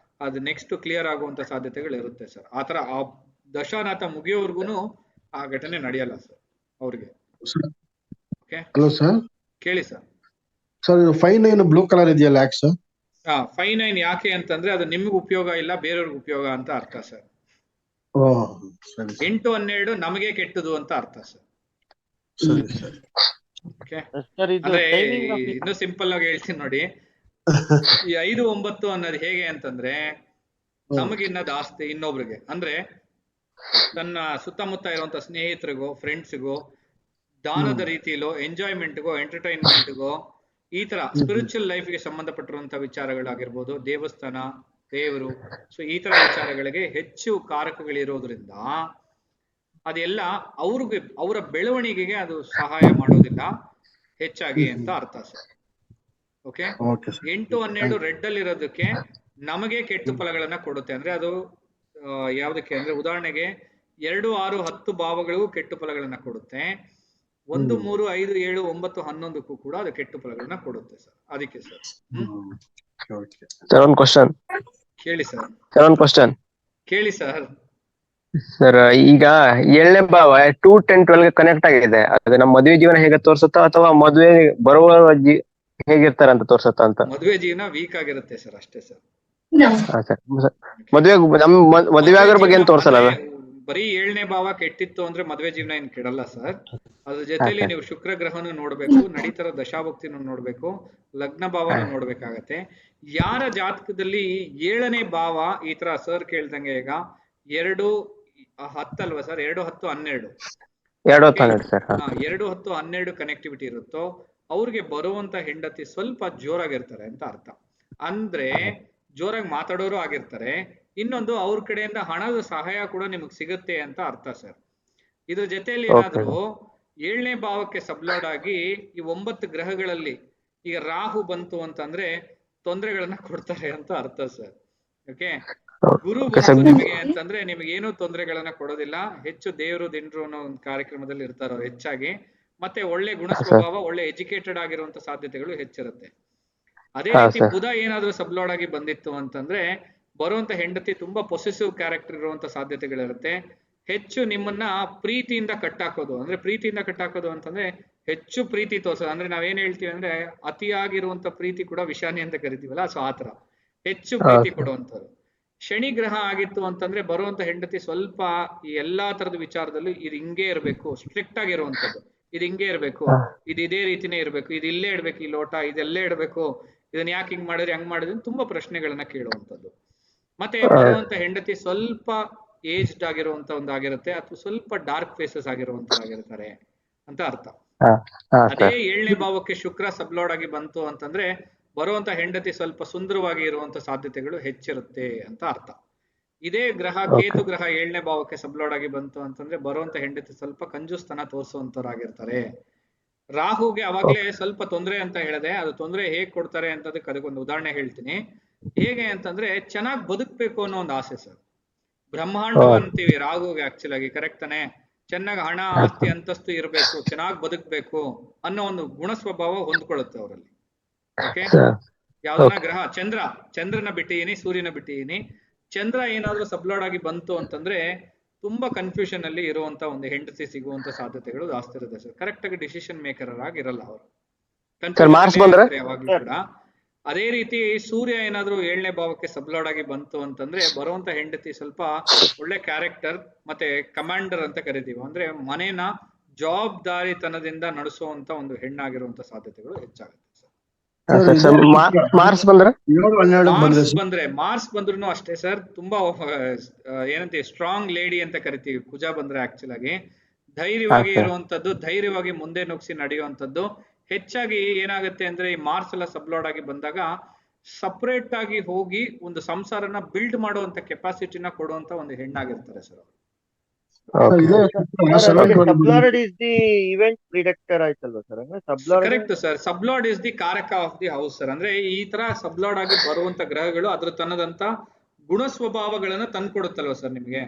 ಅದು ನೆಕ್ಸ್ಟ್ ಕ್ಲಿಯರ್ ಆಗುವಂತ ಸಾಧ್ಯತೆಗಳು ಇರುತ್ತೆ ಸರ್. ಆತರ ಆ ದಶಾನಾಥ ಮುಗಿಯೋವರ್ಗುನು ಆ ಘಟನೆ ನಡೆಯಲ್ಲ ಸರ್ ಅವ್ರಿಗೆ. ಹಲೋ ಸರ್, ಕೇಳಿ ಸರ್. ಸರ್ 5-9 ಬ್ಲೂ ಕಲರ್ ಇದೆಯಲ್ಲ ಯಾಕೆ ಸರ್? 5-9 ಯಾಕೆ ಅಂತಂದ್ರೆ ಅದು ನಿಮ್ಗೆ ಉಪಯೋಗ ಇಲ್ಲ, ಬೇರೆಯವ್ರಿಗೆ ಉಪಯೋಗ ಅಂತ ಅರ್ಥ ಸರ್. 8-12 ನಮಗೆ ಕೆಟ್ಟದು ಅಂತ ಅರ್ಥ ಸರ್. ಅಂದ್ರೆ ಇನ್ನು ಸಿಂಪಲ್ ಆಗಿ ಹೇಳ್ತೀನಿ ನೋಡಿ, ಈ 5-9 ಅನ್ನೋದು ಹೇಗೆ ಅಂತಂದ್ರೆ, ನಮಗಿನ್ನ ಜಾಸ್ತಿ ಇನ್ನೊಬ್ರಿಗೆ, ಅಂದ್ರೆ ತನ್ನ ಸುತ್ತಮುತ್ತ ಇರುವಂತ ಸ್ನೇಹಿತರಿಗೋ ಫ್ರೆಂಡ್ಸ್ಗೋ ದಾನದ ರೀತಿಲೋ ಎಂಜಾಯ್ಮೆಂಟ್ಗೋ ಎಂಟರ್ಟೈನ್ಮೆಂಟ್ಗೋ ಈ ತರ ಸ್ಪಿರಿಚುವಲ್ ಲೈಫ್ಗೆ ಸಂಬಂಧಪಟ್ಟಿರುವಂತ ವಿಚಾರಗಳಾಗಿರ್ಬೋದು, ದೇವಸ್ಥಾನ, ದೇವರು, ಸೊ ಈ ತರ ವಿಚಾರಗಳಿಗೆ ಹೆಚ್ಚು ಕಾರಕಗಳಿರೋದ್ರಿಂದ ಅದೆಲ್ಲ ಅವ್ರಿಗೆ ಅವರ ಬೆಳವಣಿಗೆಗೆ ಅದು ಸಹಾಯ ಮಾಡೋದಿಲ್ಲ ಹೆಚ್ಚಾಗಿ ಅಂತ ಅರ್ಥ ಸರ್. ಓಕೆ, 8-12 ರೆಡ್ ಅಲ್ಲಿ ಇರೋದಕ್ಕೆ ನಮಗೆ ಕೆಟ್ಟ ಫಲಗಳನ್ನ ಕೊಡುತ್ತೆ. ಅಂದ್ರೆ ಅದು ಯಾವ್ದಕ್ಕೆ ಅಂದ್ರೆ, ಉದಾಹರಣೆಗೆ 2-6-10 ಭಾವಗಳಿಗೂ ಕೆಟ್ಟ ಫಲಗಳನ್ನ ಕೊಡುತ್ತೆ. 1-3-5-7-9-11ಕ್ಕೂ ಕೂಡ ಅದು ಕೆಟ್ಟ ಫಲಗಳನ್ನ ಕೊಡುತ್ತೆ ಸರ್. ಅದಕ್ಕೆ ಸರ್. ಒಂದು ಕ್ವಶನ್ ಕೇಳಿ ಸರ್. ಒಂದು ಕ್ವಶನ್ ಕೇಳಿ ಸರ್. ಸರ್, ಈಗ 7ನೇ ಭಾವ 2-10-12 ಕನೆಕ್ಟ್ ಆಗಿದೆ, ಅದು ನಮ್ಮ ಮದುವೆ ಜೀವನ ಹೇಗೆ ತೋರಿಸುತ್ತಾ ಅಥವಾ ಮದುವೆ ಬರುವ ಹೇಗಿರ್ತಾರೆ ಅಂತ ತೋರಿಸುತ್ತಾ ಅಂತ? ಮದುವೆ ಜೀವನ ವೀಕ್ ಆಗಿರುತ್ತೆ ಸರ್, ಅಷ್ಟೇ ಸರ್. ಮದುವೆ ಮದುವೆ ಆಗಿರೋ ಬಗ್ಗೆ ಏನ್ ತೋರ್ಸಲ್ಲ? ಬರೀ 7ನೇ ಭಾವ ಕೆಟ್ಟಿತ್ತು ಅಂದ್ರೆ ಮದುವೆ ಜೀವನ ಏನ್ ಕೆಡಲ್ಲ ಸರ್. ಅದ್ರ ಜೊತೆಲಿ ನೀವು ಶುಕ್ರ ಗ್ರಹನು ನೋಡ್ಬೇಕು, ನಡೀತರ ದಶಾಭಕ್ತಿನೂ ನೋಡ್ಬೇಕು, ಲಗ್ನ ಭಾವನ ನೋಡ್ಬೇಕಾಗತ್ತೆ. ಯಾರ ಜಾತಕದಲ್ಲಿ 7ನೇ ಭಾವ ಈ ತರ ಸರ್ ಕೇಳ್ದಂಗೆ, ಈಗ 2-10 ಅಲ್ವಾ ಸರ್, 2-10-12 2-10-12 ಕನೆಕ್ಟಿವಿಟಿ ಇರುತ್ತೋ ಅವ್ರಿಗೆ ಬರುವಂತ ಹೆಂಡತಿ ಸ್ವಲ್ಪ ಜೋರಾಗಿರ್ತಾರೆ ಅಂತ ಅರ್ಥ. ಅಂದ್ರೆ ಜೋರಾಗಿ ಮಾತಾಡೋರು ಆಗಿರ್ತಾರೆ. ಇನ್ನೊಂದು, ಅವ್ರ ಕಡೆಯಿಂದ ಹಣದ ಸಹಾಯ ಕೂಡ ನಿಮಗ್ ಸಿಗುತ್ತೆ ಅಂತ ಅರ್ಥ ಸರ್. ಇದ್ರ ಜೊತೆಯಲ್ಲಿ ಏನಾದ್ರು 7ನೇ ಭಾವಕ್ಕೆ ಸಬ್ಲಾಡ್ ಆಗಿ ಈ 9 ಗ್ರಹಗಳಲ್ಲಿ ಈಗ ರಾಹು ಬಂತು ಅಂತಂದ್ರೆ ತೊಂದರೆಗಳನ್ನ ಕೊಡ್ತಾರೆ ಅಂತ ಅರ್ಥ ಸರ್. ಓಕೆ, ಗುರು ಬಂತು ನಿಮಗೆ ಅಂತಂದ್ರೆ ನಿಮಗೆ ಏನೂ ತೊಂದರೆಗಳನ್ನ ಕೊಡೋದಿಲ್ಲ. ಹೆಚ್ಚು ದೇವರು ದಿಂಡ್ರು ಅನ್ನೋ ಒಂದು ಕಾರ್ಯಕ್ರಮದಲ್ಲಿ ಇರ್ತಾರ ಅವ್ರು ಹೆಚ್ಚಾಗಿ. ಮತ್ತೆ ಒಳ್ಳೆ ಗುಣ ಸ್ವಭಾವ, ಒಳ್ಳೆ ಎಜುಕೇಟೆಡ್ ಆಗಿರುವಂತ ಸಾಧ್ಯತೆಗಳು ಹೆಚ್ಚಿರುತ್ತೆ. ಅದೇ ರೀತಿ ಬುಧ ಏನಾದ್ರೂ ಸಬ್ಲಾಡ್ ಆಗಿ ಬಂದಿತ್ತು ಅಂತಂದ್ರೆ ಬರುವಂತ ಹೆಂಡತಿ ತುಂಬಾ ಪೊಸೆಸಿವ್ ಕ್ಯಾರೆಕ್ಟರ್ ಇರುವಂತ ಸಾಧ್ಯತೆಗಳಿರುತ್ತೆ. ಹೆಚ್ಚು ನಿಮ್ಮನ್ನ ಪ್ರೀತಿಯಿಂದ ಕಟ್ಟಾಕೋದು, ಅಂದ್ರೆ ಪ್ರೀತಿಯಿಂದ ಕಟ್ಟಾಕೋದು ಅಂತಂದ್ರೆ ಹೆಚ್ಚು ಪ್ರೀತಿ ತೋರ್ಸೋದು. ಅಂದ್ರೆ ನಾವೇನ್ ಹೇಳ್ತೀವಿ ಅಂದ್ರೆ ಅತಿಯಾಗಿರುವಂತ ಪ್ರೀತಿ ಕೂಡ ವಿಷಾನಿ ಅಂತ ಕರಿತೀವಲ್ಲ, ಸೊ ಆತರ ಹೆಚ್ಚು ಪ್ರೀತಿ ಕೊಡುವಂಥದ್ದು. ಶನಿ ಗ್ರಹ ಆಗಿತ್ತು ಅಂತಂದ್ರೆ ಬರುವಂತ ಹೆಂಡತಿ ಸ್ವಲ್ಪ ಈ ಎಲ್ಲಾ ತರದ ವಿಚಾರದಲ್ಲೂ ಇದು ಹಿಂಗೆ ಇರಬೇಕು, ಸ್ಟ್ರಿಕ್ಟ್ ಆಗಿರುವಂತದ್ದು, ಇದು ಹಿಂಗೆ ಇರಬೇಕು, ಇದು ಇದೇ ರೀತಿನೇ ಇರಬೇಕು, ಇದು ಇಲ್ಲೇ ಇಡ್ಬೇಕು, ಈ ಲೋಟ ಇದೆಲ್ಲೇ ಇಡಬೇಕು, ಇದನ್ನ ಯಾಕೆ ಹಿಂಗ್ ಮಾಡಿದ್ರೆ ಹಂಗ್ ಮಾಡಿದ್ರೆ ತುಂಬಾ ಪ್ರಶ್ನೆಗಳನ್ನ ಕೇಳುವಂತದ್ದು. ಮತ್ತೆ ಬರುವಂತ ಹೆಂಡತಿ ಸ್ವಲ್ಪ ಏಜ್ಡ್ ಆಗಿರುವಂತ ಒಂದಾಗಿರುತ್ತೆ, ಅಥವಾ ಸ್ವಲ್ಪ ಡಾರ್ಕ್ ಫೇಸಸ್ ಆಗಿರುವಂತದ್ದಾಗಿರ್ತಾರೆ ಅಂತ ಅರ್ಥ. ಅದೇ 7ನೇ ಭಾವಕ್ಕೆ ಶುಕ್ರ ಸಬ್ಲಾರ್ಡ್ ಆಗಿ ಬಂತು ಅಂತಂದ್ರೆ ಬರುವಂತ ಹೆಂಡತಿ ಸ್ವಲ್ಪ ಸುಂದರವಾಗಿ ಇರುವಂತ ಸಾಧ್ಯತೆಗಳು ಹೆಚ್ಚಿರುತ್ತೆ ಅಂತ ಅರ್ಥ. ಇದೇ ಗ್ರಹ ಕೇತು ಗ್ರಹ 7ನೇ ಭಾವಕ್ಕೆ ಸಬ್ಲಾರ್ಡ್ ಆಗಿ ಬಂತು ಅಂತಂದ್ರೆ ಬರುವಂತ ಹೆಂಡತಿ ಸ್ವಲ್ಪ ಕಂಜೂಸ್ತನ ತೋರಿಸುವಂತವರಾಗಿರ್ತಾರೆ. ರಾಹುಗೆ ಅವಾಗ್ಲೇ ಸ್ವಲ್ಪ ತೊಂದರೆ ಅಂತ ಹೇಳಿದೆ, ಅದು ತೊಂದರೆ ಹೇಗ್ ಕೊಡ್ತಾರೆ ಅಂತದಕ್ಕೆ ಅದಕ್ಕೊಂದು ಉದಾಹರಣೆ ಹೇಳ್ತೀನಿ. ಹೇಗೆ ಅಂತಂದ್ರೆ ಚೆನ್ನಾಗಿ ಬದುಕ್ಬೇಕು ಅನ್ನೋ ಒಂದು ಆಸೆ ಸರ್. ಬ್ರಹ್ಮಾಂಡ ಅಂತೀವಿ ರಾಹುಗೆ ಆಕ್ಚುಲ್ ಆಗಿ, ಕರೆಕ್ಟ್ ತಾನೆ? ಚೆನ್ನಾಗಿ ಹಣ ಆಸ್ತಿ ಅಂತಸ್ತು ಇರಬೇಕು, ಚೆನ್ನಾಗಿ ಬದುಕ್ಬೇಕು ಅನ್ನೋ ಒಂದು ಗುಣ ಸ್ವಭಾವ ಹೊಂದ್ಕೊಳ್ಳುತ್ತೆ ಅವರಲ್ಲಿ. ಓಕೆ, ಯಾವ್ದನ್ನ ಗ್ರಹ ಚಂದ್ರನ ಬಿಟ್ಟಿದೀನಿ, ಸೂರ್ಯನ ಬಿಟ್ಟಿದೀನಿ. ಚಂದ್ರ ಏನಾದ್ರೂ ಸಬ್ಲಾರ್ಡ್ ಆಗಿ ಬಂತು ಅಂತಂದ್ರೆ ತುಂಬಾ ಕನ್ಫ್ಯೂಷನ್ ಅಲ್ಲಿ ಇರುವಂತ ಒಂದು ಹೆಂಡತಿ ಸಿಗುವಂತ ಸಾಧ್ಯತೆಗಳು ಜಾಸ್ತಿ ಇರುತ್ತೆ ಸರ್. ಕರೆಕ್ಟ್ ಆಗಿ ಡಿಸಿಷನ್ ಮೇಕರ್ ಆಗಿರಲ್ಲ ಅವರು, ಯಾವಾಗ್ಲೂ ಕೂಡ. ಅದೇ ರೀತಿ ಸೂರ್ಯ ಏನಾದ್ರೂ 7ನೇ ಭಾವಕ್ಕೆ ಸಬ್ಲಾರ್ಡ್ ಆಗಿ ಬಂತು ಅಂತಂದ್ರೆ ಬರುವಂತ ಹೆಂಡತಿ ಸ್ವಲ್ಪ ಒಳ್ಳೆ ಕ್ಯಾರೆಕ್ಟರ್ ಮತ್ತೆ ಕಮಾಂಡರ್ ಅಂತ ಕರಿತೀವಿ, ಅಂದ್ರೆ ಮನೇನ ಜವಾಬ್ದಾರಿತನದಿಂದ ನಡೆಸುವಂತ ಒಂದು ಹೆಣ್ಣಾಗಿರುವಂತ ಸಾಧ್ಯತೆಗಳು ಹೆಚ್ಚಾಗುತ್ತೆ ಸರ್. ಮಾರ್ಸ್ ಬಂದ್ರು ಅಷ್ಟೇ ಸರ್, ತುಂಬಾ ಏನಂತೀವಿ ಸ್ಟ್ರಾಂಗ್ ಲೇಡಿ ಅಂತ ಕರಿತೀವಿ. ಕುಜ ಬಂದ್ರೆ ಆಕ್ಚುಲ್ ಆಗಿ ಧೈರ್ಯವಾಗಿ ಇರುವಂತದ್ದು, ಧೈರ್ಯವಾಗಿ ಮುಂದೆ ನುಗ್ಸಿ ನಡೆಯುವಂತದ್ದು. ಹೆಚ್ಚಾಗಿ ಏನಾಗುತ್ತೆ ಅಂದ್ರೆ ಈ ಮಾರ್ಸ್ ಎಲ್ಲ ಸಬ್ಲಾರ್ಡ್ ಆಗಿ ಬಂದಾಗ ಸಪರೇಟ್ ಆಗಿ ಹೋಗಿ ಒಂದು ಸಂಸಾರನ ಬಿಲ್ಡ್ ಮಾಡುವಂತ ಕೆಪಾಸಿಟಿನ ಕೊಡುವಂತ ಒಂದು ಹೆಣ್ಣಾಗಿರ್ತಾರೆ ಸರ್ ಅವರು. Sub lord is the event predictor ಆಯ್ತಲ್ವಾ sir? Correct sir, sub lord is the ಕಾರಕ ಆಫ್ ದಿ ಹೌಸ್ ಸರ್. ಅಂದ್ರೆ ಈ ತರ ಸಬ್ಲಾರ್ಡ್ ಆಗಿ ಬರುವಂತ ಗ್ರಹಗಳು ಅದ್ರ ತನ್ನದಂತ ಗುಣ ಸ್ವಭಾವಗಳನ್ನ ತಂದ್ಕೊಡುತ್ತಲ್ವ ಸರ್ ನಿಮ್ಗೆ.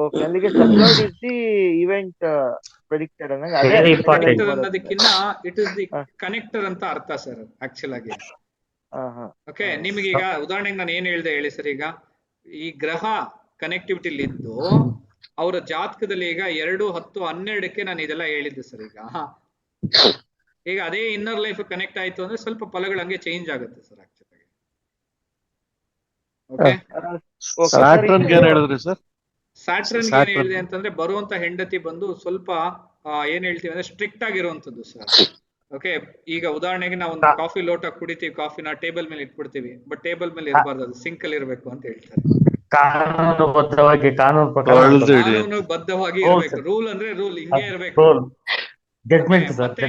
ಓಕೆ, ಅಲ್ಲಿಗೆ sub lord is the event predictor ಅನ್ನೋದಕ್ಕಿಂತ ಇಟ್ ಇಸ್ ದಿ ಕನೆಕ್ಟರ್ ಅಂತ ಅರ್ಥ ಸರ್ ಆಕ್ಚುಲ್ ಆಗಿ. ಓಕೆ, ನಿಮ್ಗೆ ಈಗ ಉದಾಹರಣೆಗೆ ನಾನು ಏನ್ ಹೇಳ್ದೆ ಹೇಳಿ ಸರ್. ಈಗ ಈ ಗ್ರಹ ಕನೆಕ್ಟಿವಿಟಿಲಿ ಇದ್ದು ಅವರ ಜಾತಕದಲ್ಲಿ ಈಗ 2, 10, 12ಕ್ಕೆ ನಾನು ಇದೆಲ್ಲ ಹೇಳಿದ್ದೆ ಸರ್. ಈಗ ಅದೇ ಇನ್ನರ್ ಲೈಫ್ ಕನೆಕ್ಟ್ ಆಯ್ತು ಅಂದ್ರೆ ಸ್ವಲ್ಪ ಫಲಗಳು ಹಂಗೆ ಚೇಂಜ್ ಆಗುತ್ತೆ ಸರ್ ಆಕ್ಚುಲಿ. ಓಕೆ, ಸ್ಯಾಟರ್ನ್ ಏನ್ ಹೇಳಿದ್ರಿ ಸರ್? ಸ್ಯಾಟರ್ನ್ ಏನ್ ಹೇಳಿದೆ ಅಂತಂದ್ರೆ ಬರುವಂತ ಹೆಂಡತಿ ಬಂದು ಸ್ವಲ್ಪ ಏನ್ ಹೇಳ್ತೀವಿ ಅಂದ್ರೆ ಸ್ಟ್ರಿಕ್ಟ್ ಆಗಿರುವಂತದ್ದು ಸರ್. ಓಕೆ, ಈಗ ಉದಾಹರಣೆಗೆ ನಾವು ಒಂದು ಕಾಫಿ ಲೋಟ ಕುಡಿತೀವಿ, ಕಾಫಿನ ಟೇಬಲ್ ಮೇಲೆ ಇಟ್ಬಿಡ್ತೀವಿ, ಬಟ್ ಟೇಬಲ್ ಮೇಲೆ ಇರಬಾರ್ದು, ಅದು ಸಿಂಕ್ ಅಲ್ಲಿ ಇರ್ಬೇಕು ಅಂತ ಹೇಳ್ತಾರೆ. ಕಾನೂನುಬದ್ಧವಾಗಿ ಇರ್ಬೇಕು, ರೂಲ್ ಅಂದ್ರೆ ರೂಲ್ ಹಿಂಗೆ ಇರ್ಬೇಕು. ಮತ್ತೆ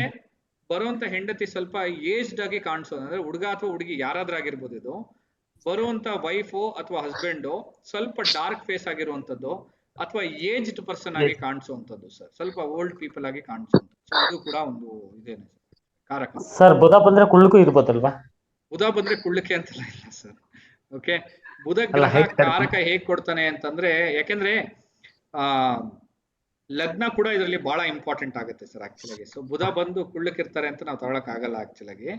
ಬರುವಂತ ಹೆಂಡತಿ ಸ್ವಲ್ಪ ಏಜ್ಡ್ ಆಗಿ ಕಾಣಿಸೋದು, ಅಂದ್ರೆ ಹುಡುಗ ಅಥವಾ ಹುಡುಗಿ ಯಾರಾದ್ರೂ ಆಗಿರ್ಬೋದು. ಇದು ಬರುವಂತ ವೈಫು ಅಥವಾ ಹಸ್ಬೆಂಡು ಸ್ವಲ್ಪ ಡಾರ್ಕ್ ಫೇಸ್ ಆಗಿರುವಂತದ್ದು ಅಥವಾ ಏಜ್ಡ್ ಪರ್ಸನ್ ಆಗಿ ಕಾಣಿಸುವಂತದ್ದು ಸರ್, ಸ್ವಲ್ಪ ಓಲ್ಡ್ ಪೀಪಲ್ ಆಗಿ ಕಾಣಿಸುವಂತದ್ದು. ಇದು ಕೂಡ ಒಂದು ಇದೇನೆ ಕಾರಕ ಸರ್. ಬುಧ ಬಂದ್ರೆ ಕುಳ್ಳಕ್ಕೂ ಇರ್ಬೋದಲ್ವಾ? ಬುಧ ಬಂದ್ರೆ ಕುಳ್ಳಕ್ಕೆ ಅಂತಲ್ಲ ಇಲ್ಲ ಸರ್. ಓಕೆ, ಬುಧ ಗ್ರಹ ಕಾರಕ ಹೇಗ್ ಕೊಡ್ತಾನೆ ಅಂತಂದ್ರೆ, ಯಾಕೆಂದ್ರೆ ಲಗ್ನ ಕೂಡ ಇದರಲ್ಲಿ ಬಹಳ ಇಂಪಾರ್ಟೆಂಟ್ ಆಗುತ್ತೆ ಸರ್ ಆಕ್ಚುಲಾಗಿ. ಸೊ ಬುಧ ಬಂದು ಕುಳ್ಳಕ್ಕಿರ್ತಾರೆ ಅಂತ ನಾವು ತಗೊಳಕ್ ಆಗಲ್ಲ ಆಕ್ಚುಲಾಗಿ.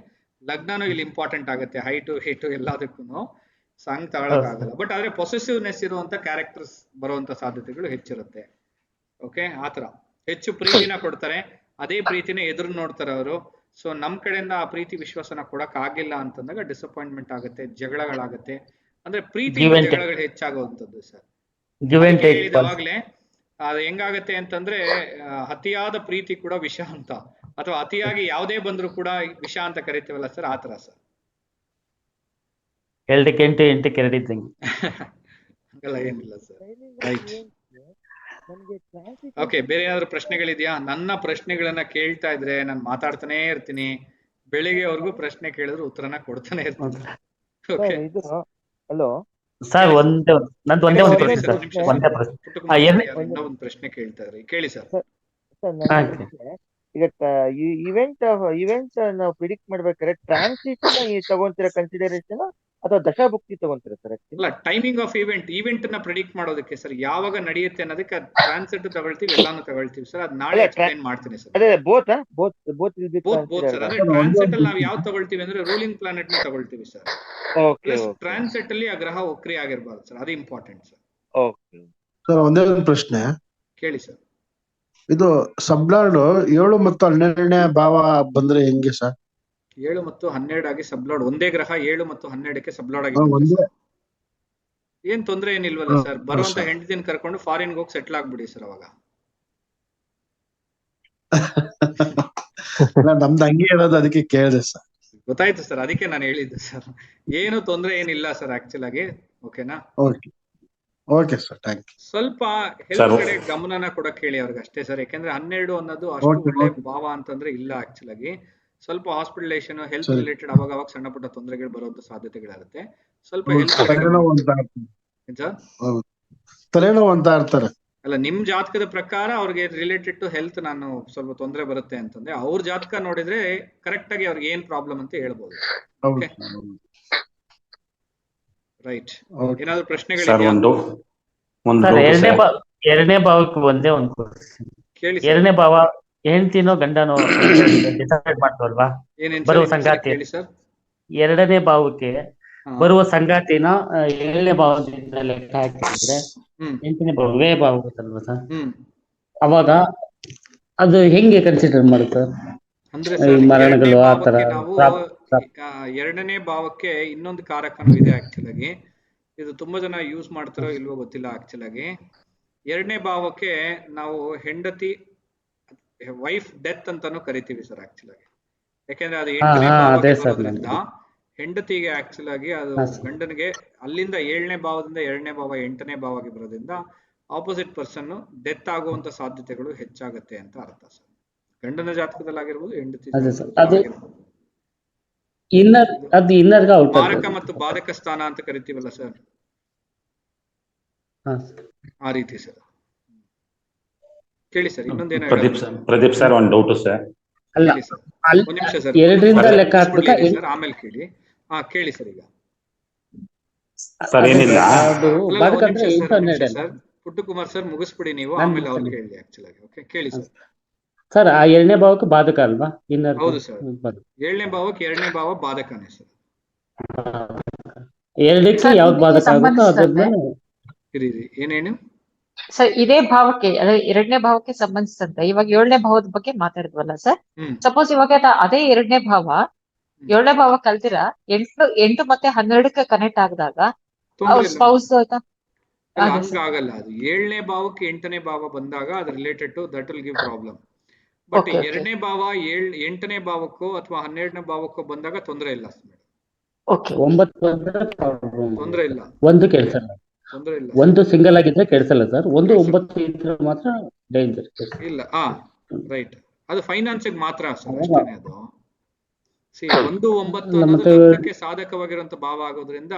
ಲಗ್ನನೂ ಇಲ್ಲಿ ಇಂಪಾರ್ಟೆಂಟ್ ಆಗುತ್ತೆ, ಹೈಟು ಹೇಟು ಎಲ್ಲದಕ್ಕೂ ಸಂಗ್ ತಗೊಳಕ್ ಆಗಲ್ಲ. ಬಟ್ ಆದ್ರೆ ಪೊಸೆಸಿವ್ನೆಸ್ ಇರುವಂತ ಕ್ಯಾರೆಕ್ಟರ್ಸ್ ಬರುವಂತ ಸಾಧ್ಯತೆಗಳು ಹೆಚ್ಚಿರುತ್ತೆ. ಓಕೆ, ಆತರ ಹೆಚ್ಚು ಪ್ರೀತಿನ ಕೊಡ್ತಾರೆ, ಅದೇ ಪ್ರೀತಿನ ಎದುರು ನೋಡ್ತಾರೆ ಅವರು. ಸೊ ನಮ್ ಕಡೆಯಿಂದ ಆ ಪ್ರೀತಿ ವಿಶ್ವಾಸನ ಕೊಡಕ್ ಆಗಿಲ್ಲ ಅಂತಂದಾಗ ಡಿಸಪಾಯಿಂಟ್ಮೆಂಟ್ ಆಗುತ್ತೆ, ಜಗಳಗಳಾಗುತ್ತೆ. ಅಂದ್ರೆ ಪ್ರೀತಿ ಜಗಳಗಳು ಹೆಚ್ಚಾಗುವಂತದ್ದು ಸರ್. ಹೇಳಿದವಾಗ್ಲೇ ಅದು ಹೆಂಗಾಗತ್ತೆ ಅಂತಂದ್ರೆ ಅತಿಯಾದ ಪ್ರೀತಿ ಕೂಡ ವಿಷ ಅಂತ, ಅಥವಾ ಅತಿಯಾಗಿ ಯಾವುದೇ ಬಂದ್ರು ಕೂಡ ವಿಷ ಅಂತ ಕರಿತೀವಲ್ಲ ಸರ್, ಆತರ ಸರ್. ಹಂಗಲ್ಲ ಏನಿಲ್ಲ ಸರ್. Right, okay. ಬೇರೆ ಏನಾದ್ರು ಪ್ರಶ್ನೆಗಳಿದ್ಯಾ? ನನ್ನ ಪ್ರಶ್ನೆಗಳನ್ನ ಕೇಳ್ತಾ ಇದ್ರೆ ನಾನು ಮಾತಾಡ್ತಾನೆ ಇರ್ತೀನಿ, ಬೆಳಿಗ್ಗೆವರೆಗೂ ಪ್ರಶ್ನೆ ಕೇಳಿದ್ರು ಉತ್ತರನ ಕೊಡ್ತಾನೆ ಇರ್ತೀನಿ. ಓಕೆ ಹಲೋ ಸರ್, ಒಂದು ಪ್ರಶ್ನೆ ಕೇಳ್ತಾ ಇದ್ರಿ, ಕೇಳಿ ಸರ್. ಈಗ ಇವೆಂಟ್ ನಾವು ಪ್ರಿಡಿಕ್ಟ್ ಮಾಡ್ಬೇಕಾದ್ರೆ ಟ್ರಾನ್ಸಿಟ್ ತಗೊಂತೀರಾ ಕನ್ಸಿಡರೇಷನ್ ಅಥವಾ ದಶಾಭುಕ್ತಿ ತಗೊಂತೀರಾ ಸರ್? ಅಲ್ಲ, ಟೈಮಿಂಗ್ ಆಫ್ ಇವೆಂಟ್ ನ ಪ್ರಿಡಿಕ್ಟ್ ಮಾಡೋದಕ್ಕೆ ಸರ್, ಯಾವಾಗ ನಡೆಯುತ್ತೆ ಅನ್ನೋದಕ್ಕೆ ಟ್ರಾನ್ಸಿಟ್ ತಗೊಳ್ತೀವಿ, ಎಲ್ಲಾನು ತಗೊಳ್ತೀವಿ ಸರ್. ಅದ್ ನಾಳೆ ಎಕ್ಸ್ಪ್ಲೈನ್ ಮಾಡ್ತೀನಿ ಸರ್. ಅದೇ ಬೋತ್ ಸರ್. ಅಂದ್ರೆ ಟ್ರಾನ್ಸಿಟ್ ಅಲ್ಲಿ ನಾವು ಯಾವ ತಗೊಳ್ತೀವಿ ಅಂದ್ರೆ ರೂಲಿಂಗ್ ಪ್ಲಾನೆಟ್ ನ ತಗೊಳ್ತೀವಿ ಸರ್. ಪ್ಲಸ್ ಟ್ರಾನ್ಸಿಟ್ ಅಲ್ಲಿ ಆ ಗ್ರಹ ವಕ್ರಿ ಆಗಿರ್ಬಾರ್ದು ಸರ್, ಅದು ಇಂಪಾರ್ಟೆಂಟ್ ಸರ್. ಸರ್, ಒಂದೇ ಒಂದು ಪ್ರಶ್ನೆ ಕೇಳಿ ಸರ್. ಇದು ಸಬ್ಲಾರ್ಡ್ 7 ಮತ್ತು 12ನೇ ಭಾವ ಬಂದ್ರೆ ಹೆಂಗೆ ಸರ್? 7 ಮತ್ತು 12 ಆಗಿ ಸಬ್ಲಾರ್ಡ್ ಒಂದೇ ಗ್ರಹ 7 ಮತ್ತು 12ಕ್ಕೆ ಸಬ್ಲಾರ್ಡ್ ಆಗಿ ಏನ್ ತೊಂದ್ರೆ ಏನಿಲ್ವಲ್ಲ ಸರ್, ಬರುವಂತ ಹೆಂಡತಿನ ಕರ್ಕೊಂಡು ಫಾರಿನ್ ಹೋಗಿ ಸೆಟ್ಲ್ ಆಗ್ಬಿಡಿ ಸರ್ ಅವಾಗ. ನಮ್ದು ಹಂಗೆ ಇರೋದು, ಅದಕ್ಕೆ ಕೇಳಿದೆ ಸರ್. ಗೊತ್ತಾಯ್ತು ಸರ್, ಅದಕ್ಕೆ ನಾನು ಹೇಳಿದ್ದು ಸರ್. ಏನು ತೊಂದ್ರೆ ಏನಿಲ್ಲ ಸರ್ ಆಕ್ಚುಲ್ ಆಗಿ. ಓಕೆನಾ? Okay sir, thank you. ಸ್ವಲ್ಪ ಹೆಲ್ತ್ ಕಡೆ ಗಮನನ ಕೊಡಕ್ ಹೇಳಿ ಅವ್ರಿಗೆ ಅಷ್ಟೇ ಸರ್. ಯಾಕಂದ್ರೆ 12 ಅನ್ನೋದು ಅಷ್ಟು ಒಳ್ಳೆ ಭಾವ ಅಂತಂದ್ರೆ ಇಲ್ಲ ಆಕ್ಚುಲ್ ಆಗಿ. ಸ್ವಲ್ಪ ಹಾಸ್ಪಿಟಲೈಸೇಷನ್, ಹೆಲ್ತ್ ರಿಲೇಟೆಡ್ ಅವಾಗ ಸಣ್ಣ ಪುಟ್ಟ ತೊಂದರೆಗಳು ಬರುವಂತ ಸಾಧ್ಯತೆಗಳಿರುತ್ತೆ. ಸ್ವಲ್ಪ ಹೆಲ್ತ್ ತಲೆನೋವು ಅಂತ ಇರ್ತಾರೆ. ಅಲ್ಲ, ನಿಮ್ ಜಾತಕದ ಪ್ರಕಾರ ಅವ್ರಿಗೆ ರಿಲೇಟೆಡ್ ಟು ಹೆಲ್ತ್ ನಾನು ಸ್ವಲ್ಪ ತೊಂದರೆ ಬರುತ್ತೆ ಅಂತಂದ್ರೆ, ಅವ್ರ ಜಾತಕ ನೋಡಿದ್ರೆ ಕರೆಕ್ಟ್ ಆಗಿ ಅವ್ರಿಗೆ ಏನ್ ಪ್ರಾಬ್ಲಮ್ ಅಂತ ಹೇಳ್ಬೋದು. ರೈಟ್. ಏನಾದ್ರು ಪ್ರಶ್ನೆಗಳಿದೆಯಾ? ಎರಡನೇ ಭಾವಕ್ಕೆ ಒಂದೇ ಒಂದು ಕೇಳಿ. ಎರಡನೇ ಭಾವ ಹೆಂಡತಿನೋ ಗಂಡನೋ ಡಿಸೈಡ್ ಮಾಡ್ತಲ್ವಾ ಬರುವ ಸಂಗಾತಿ? ಎರಡನೇ ಭಾವಕ್ಕೆ ಬರುವ ಸಂಗಾತಿನ ಏಳನೇ ಭಾವದಿಂದ ಲೆಕ್ಕ ಹಾಕಿದ್ರೆ ಎಂಟನೇ ಭಾವ ವ್ಯಯ ಭಾವ ಗೊತ್ತಲ್ವಾ ಸರ್? ಅವಾಗ ಅದು ಹೆಂಗೆ ಕನ್ಸಿಡರ್ ಮಾಡುತ್ತೆ? ಅಂದ್ರೆ ಮರಣಗಳು ಆತರ ಎರಡನೇ ಭಾವಕ್ಕೆ ಇನ್ನೊಂದು ಕಾರಕನೂ ಇದೆ ಆಕ್ಚುಲ್ ಆಗಿ. ಇದು ತುಂಬಾ ಜನ ಯೂಸ್ ಮಾಡ್ತಾರೋ ಇಲ್ವೋ ಗೊತ್ತಿಲ್ಲ. ಆಕ್ಚುಲ್ ಆಗಿ ಎರಡನೇ ಭಾವಕ್ಕೆ ನಾವು ಹೆಂಡತಿ ವೈಫ್ ಡೆತ್ ಅಂತಾನು ಕರಿತೀವಿ ಸರ್ ಆಕ್ಚುಲ್ ಆಗಿ. ಯಾಕೆಂದ್ರೆ ಅದು 8ನೇ ಭಾವಕ್ಕೆ ಬರೋದ್ರಿಂದ ಹೆಂಡತಿಗೆ ಆಕ್ಚುಲ್ ಆಗಿ ಅದು ಗಂಡನಿಗೆ ಅಲ್ಲಿಂದ 7ನೇ ಭಾವದಿಂದ 2ನೇ ಭಾವ 8ನೇ ಭಾವಕ್ಕೆ ಬರೋದ್ರಿಂದ ಆಪೋಸಿಟ್ ಪರ್ಸನ್ ಡೆತ್ ಆಗುವಂತ ಸಾಧ್ಯತೆಗಳು ಹೆಚ್ಚಾಗತ್ತೆ ಅಂತ ಅರ್ಥ ಸರ್. ಗಂಡನ ಜಾತಕದಲ್ಲಿ ಆಗಿರ್ಬೋದು, ಹೆಂಡತಿ ಮಾರಕ ಮತ್ತು ಬಾಧಕ ಸ್ಥಾನ ಅಂತ ಕರಿತೀವಲ್ಲ ಸರ್, ಆ ರೀತಿ ಸರ್. ಕೇಳಿ ಸರ್, ಇನ್ನೊಂದೇನ ಪ್ರದೀಪ್ ಸರ್, ಒಂದು ಡೌಟ್ ಸರ್. ಒಂದು ನಿಮಿಷ ಸರ್, ಆಮೇಲೆ ಕೇಳಿ. ಕೇಳಿ ಸರ್. ಈಗ ಸರ್ ಏನಿಲ್ಲ ಸರ್, ಪುಟ್ಟಕುಮಾರ್ ಸರ್ ಮುಗಿಸ್ಬಿಡಿ ನೀವು, ಆಮೇಲೆ ಅವ್ರು ಕೇಳಿ ಆಕ್ಚುಲ್ ಆಗಿ. ಓಕೆ, ಕೇಳಿ ಸರ್. ಸರ್, ಆ 7ನೇ ಭಾವಕ್ಕೆ ಬಾಧಕ ಅಲ್ವಾ? ಹೌದು ಸರ್, 7ನೇ ಭಾವಕ್ಕೆ 2ನೇ ಭಾವ ಬಾಧಕನೇ ಸರ್. ಎರಡಕ್ಕೆ ಯಾವ್ದು ಬಾಧಕ ಆಗುತ್ತೋ ಅದನ್ನ ಏನೇನು ಸರ್ ಇದೇ ಭಾವಕ್ಕೆ, ಅದೇ 2ನೇ ಭಾವಕ್ಕೆ ಸಂಬಂಧಿಸಿದಂತೆ ಇವಾಗ 7ನೇ ಭಾವದ ಬಗ್ಗೆ ಮಾತಾಡಿದ್ವಲ್ಲ ಸರ್. ಸಪೋಸ್ ಇವಾಗ ಅದೇ 2ನೇ ಭಾವ 7ನೇ ಭಾವ ಕಲ್ತಿರ 8 ಮತ್ತೆ 12ಕ್ಕೆ ಕನೆಕ್ಟ್ ಆಗಿದಾಗ ಸ್ಪೌಸ್ ಹಂಗಾಗಲ್ಲ. ಅದು 7ನೇ ಭಾವಕ್ಕೆ 8ನೇ ಭಾವ ಬಂದಾಗ ಅದು related to that will give problem. But 2ನೇ ಭಾವ 8ನೇ ಭಾವಕ್ಕೋ ಅಥವಾ 12ನೇ ಭಾವಕ್ಕೋ ಬಂದಾಗ ತೊಂದರೆ ಇಲ್ಲ. 9 ತೊಂದರೆ ಇಲ್ಲ, ಒಂದು ಕೆಲ್ಸಲ್ಲ, ತೊಂದರೆ ಇಲ್ಲ. ಒಂದು ಸಿಂಗಲ್ ಆಗಿದ್ರೆ ಕೆಲ್ಸಲ್ಲ ಸರ್, ಒಂದು 9 ಇದ್ರೆ ಮಾತ್ರ ಡೇಂಜರ್ ಇಲ್ಲ. ರೈಟ್, ಅದು ಫೈನಾನ್ಸ್ ಮಾತ್ರ ಸರ್ ಅಷ್ಟೇನೆ. ಅದು 1, 9 ಅನ್ನೋದು ಲಗ್ನಕ್ಕೆ ಸಾಧಕವಾಗಿರುವಂತ ಭಾವ ಆಗೋದ್ರಿಂದ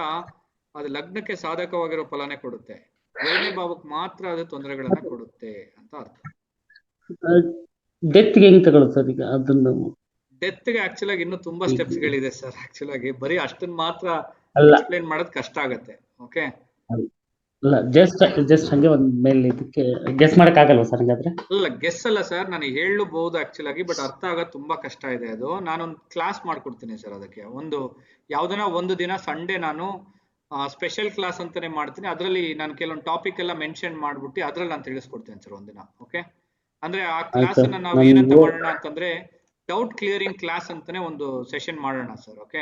ಅದು ಲಗ್ನಕ್ಕೆ ಸಾಧಕವಾಗಿರೋ ಫಲನೇ ಕೊಡುತ್ತೆ. 2ನೇ ಭಾವಕ್ಕೆ ಮಾತ್ರ ಅದು ತೊಂದರೆಗಳನ್ನ ಕೊಡುತ್ತೆ ಅಂತ ಅರ್ಥ. ಡೆತ್ ಹೆಂಗ್ ತಗೊಳ್ಳೋದು ಸರ್? ಈಗ ಅದನ್ನು ಡೆತ್ ಗೆ ಆಕ್ಚುಲ್ ಆಗಿ ಇನ್ನೂ ತುಂಬಾ ಸ್ಟೆಪ್ಸ್ ಗಳಿದೆ ಸರ್. ಆಕ್ಚುಲ್ ಆಗಿ ಬರೀ ಅಷ್ಟನ್ನ ಮಾತ್ರ ಎಕ್ಸ್ಪ್ಲೇನ್ ಮಾಡೋದು ಕಷ್ಟ ಆಗತ್ತೆ. ಓಕೆ, ಅಲ್ಲ ಜಸ್ಟ್ ಹಂಗೆ ಒಂದ್ ಮೇಲೆ ಇದಕ್ಕೆ ಗೆಸ್ ಮಾಡಕ್ ಆಗಲ್ವಾ ಸರ್? ಹಂಗಾದ್ರೆ ಅಲ್ಲ, ಗೆಸ್ ಅಲ್ಲ ಸರ್, ನಾನು ಹೇಳಬಹುದು ಆಕ್ಚುಲ್ ಆಗಿ, ಬಟ್ ಅರ್ಥ ಆಗೋದು ತುಂಬಾ ಕಷ್ಟ ಇದೆ. ಅದು ನಾನೊಂದು ಕ್ಲಾಸ್ ಮಾಡ್ಕೊಡ್ತೀನಿ ಸರ್. ಅದಕ್ಕೆ ಯಾವ್ದನ ಒಂದು ದಿನ ಸಂಡೇ ನಾನು ಸ್ಪೆಷಲ್ ಕ್ಲಾಸ್ ಅಂತಾನೆ ಮಾಡ್ತೀನಿ. ಅದರಲ್ಲಿ ನಾನು ಕೆಲವೊಂದು ಟಾಪಿಕ್ ಎಲ್ಲ ಮೆನ್ಷನ್ ಮಾಡ್ಬಿಟ್ಟು ಅದ್ರಲ್ಲಿ ನಾನು ತಿಳಿಸ್ಕೊಡ್ತೇನೆ ಸರ್ ಒಂದಿನ. ಓಕೆ, ಅಂದ್ರೆ ಆ ಕ್ಲಾಸ್ ಅನ್ನ ನಾವು ಏನಂತ ಮಾಡೋಣ ಅಂತಂದ್ರೆ ಡೌಟ್ ಕ್ಲಿಯರಿಂಗ್ ಕ್ಲಾಸ್ ಅಂತಾನೆ ಒಂದು ಸೆಷನ್ ಮಾಡೋಣ ಸರ್. ಓಕೆ,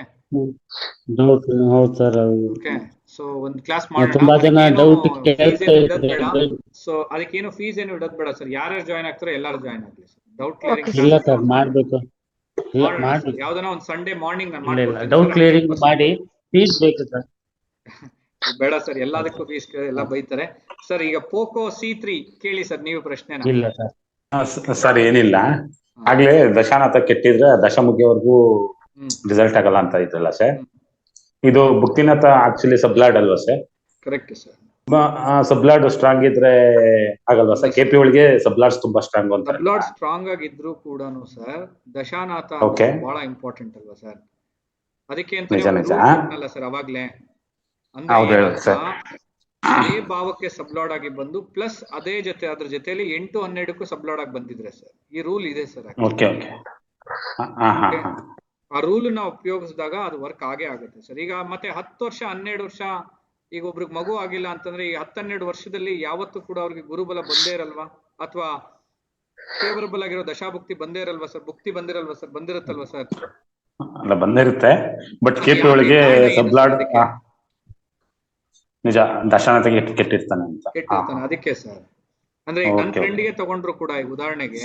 ಓಕೆ, ಸೊ ಒಂದು ಕ್ಲಾಸ್ ಮಾಡೋಣ. ಸೊ ಅದಕ್ಕೇನು ಫೀಸ್ ಏನು ಇಡೋದ್ ಬೇಡ ಸರ್. ಯಾರ್ಯಾರು ಜಾಯ್ನ್ ಆಗ್ತಾರೋ ಎಲ್ಲಾರು ಜಾಯ್ನ್ ಆಗ್ಲಿ ಸರ್. ಡೌಟ್ ಕ್ಲಿಯರಿಂಗ್ ಮಾಡ್ಬೇಕು. ಯಾವ್ದನ ಒಂದು ಸಂಡೇ ಮಾರ್ನಿಂಗ್ ಡೌಟ್ ಕ್ಲಿಯರಿಂಗ್ ಮಾಡಿ ಫೀಸ್ ಬೇಕು ಸರ್. ಬೇಡ ಸರ್, ಎಲ್ಲದಕ್ಕೂ ಫೀಸ್ ಎಲ್ಲ ಬೈತಾರೆ ಸರ್. ಈಗ ಪೋಕೋ C3 ಕೇಳಿ ಸರ್, ನೀವು ಪ್ರಶ್ನೆನ. ಇಲ್ಲ ಸರ್. ಸರ್ ಏನಿಲ್ಲ, ಆಗ್ಲೇ ದಶಾನಾಥ ಕೆಟ್ಟಿದ್ರೆ ದಶಮುಖಿವರೆಗೂ ರಿಸಲ್ಟ್ ಆಗಲ್ಲ ಅಂತ ಇದ್ರಲ್ಲ ಸರ್. ಇದು ಭುಕ್ತಿನಾಥ ಆಕ್ಚುಲಿ ಸಬ್ಲಾಡ್ ಅಲ್ವಾ sir? Correct sir. Sublord strong ಇದ್ರೆ ಆಗಲ್ವಾ ಸರ್? KP ಒಳಗೆ ಸಬ್ಲಾಡ್ಸ್ ತುಂಬಾ ಸ್ಟ್ರಾಂಗ್ ಅಂತ. ಸಬ್ಲಾಡ್ ಸ್ಟ್ರಾಂಗ್ ಆಗಿದ್ರು ಕೂಡ ಸರ್ ದಶಾನಾಥ ಬಹಳ ಇಂಪಾರ್ಟೆಂಟ್ ಅಲ್ವಾ ಸರ್? ಅದಕ್ಕೆ ಅಂತ ಅಲ್ಲ ಸರ್ ಅವಾಗ್ಲೇ ಅದೇ ಭಾವಕ್ಕೆ ಸಬ್ಲಾಡ್ ಆಗಿ ಬಂದು ಪ್ಲಸ್ ಅದೇ ಅದ್ರ ಜೊತೆಲಿ 8, 12ಕ್ಕೂ ಸಬ್ಲಾಡ್ ಆಗಿ ಬಂದಿದ್ರೆ ಸರ್, ಈ ರೂಲ್ ಇದೆ ಸರ್. ಆ ರೂಲ್ ನ ಉಪಯೋಗಿಸಿದಾಗ ಅದು ವರ್ಕ್ ಆಗೇ ಆಗುತ್ತೆ ಸರ್. ಈಗ ಮತ್ತೆ 10 ವರ್ಷ 12 ವರ್ಷ ಈಗ ಒಬ್ರಿಗೆ ಮಗು ಆಗಿಲ್ಲ ಅಂತಂದ್ರೆ ಈ 10-12 ವರ್ಷದಲ್ಲಿ ಯಾವತ್ತೂ ಕೂಡ ಅವ್ರಿಗೆ ಗುರುಬಲ ಬಂದೇ ಇರಲ್ವಾ? ಅಥವಾ ಫೇವರಬಲ್ ಆಗಿರೋ ದಶಾಭುಕ್ತಿ ಬಂದೇ ಇರಲ್ವಾ ಸರ್? ಭುಕ್ತಿ ಬಂದಿರಲ್ವಾ ಸರ್? ಬಂದಿರುತ್ತಲ್ವಾ ಸರ್? ಬಂದಿರುತ್ತೆ, ಬಟ್ KP ಒಳಗೆ ಸಬ್ಲಾಡ್ ನಿಜ ದಶಾನತೆಗೆ ಕೆಟ್ಟಿರ್ತಾನೆ ಅಂತ. ಕೆಟ್ಟಿರ್ತಾನೆ ಅದಕ್ಕೆ ಸರ್. ಅಂದ್ರೆ ಈಗ ನನ್ನ ಫ್ರೆಂಡ್ಗೆ ತಗೊಂಡ್ರು ಕೂಡ ಈಗ ಉದಾಹರಣೆಗೆ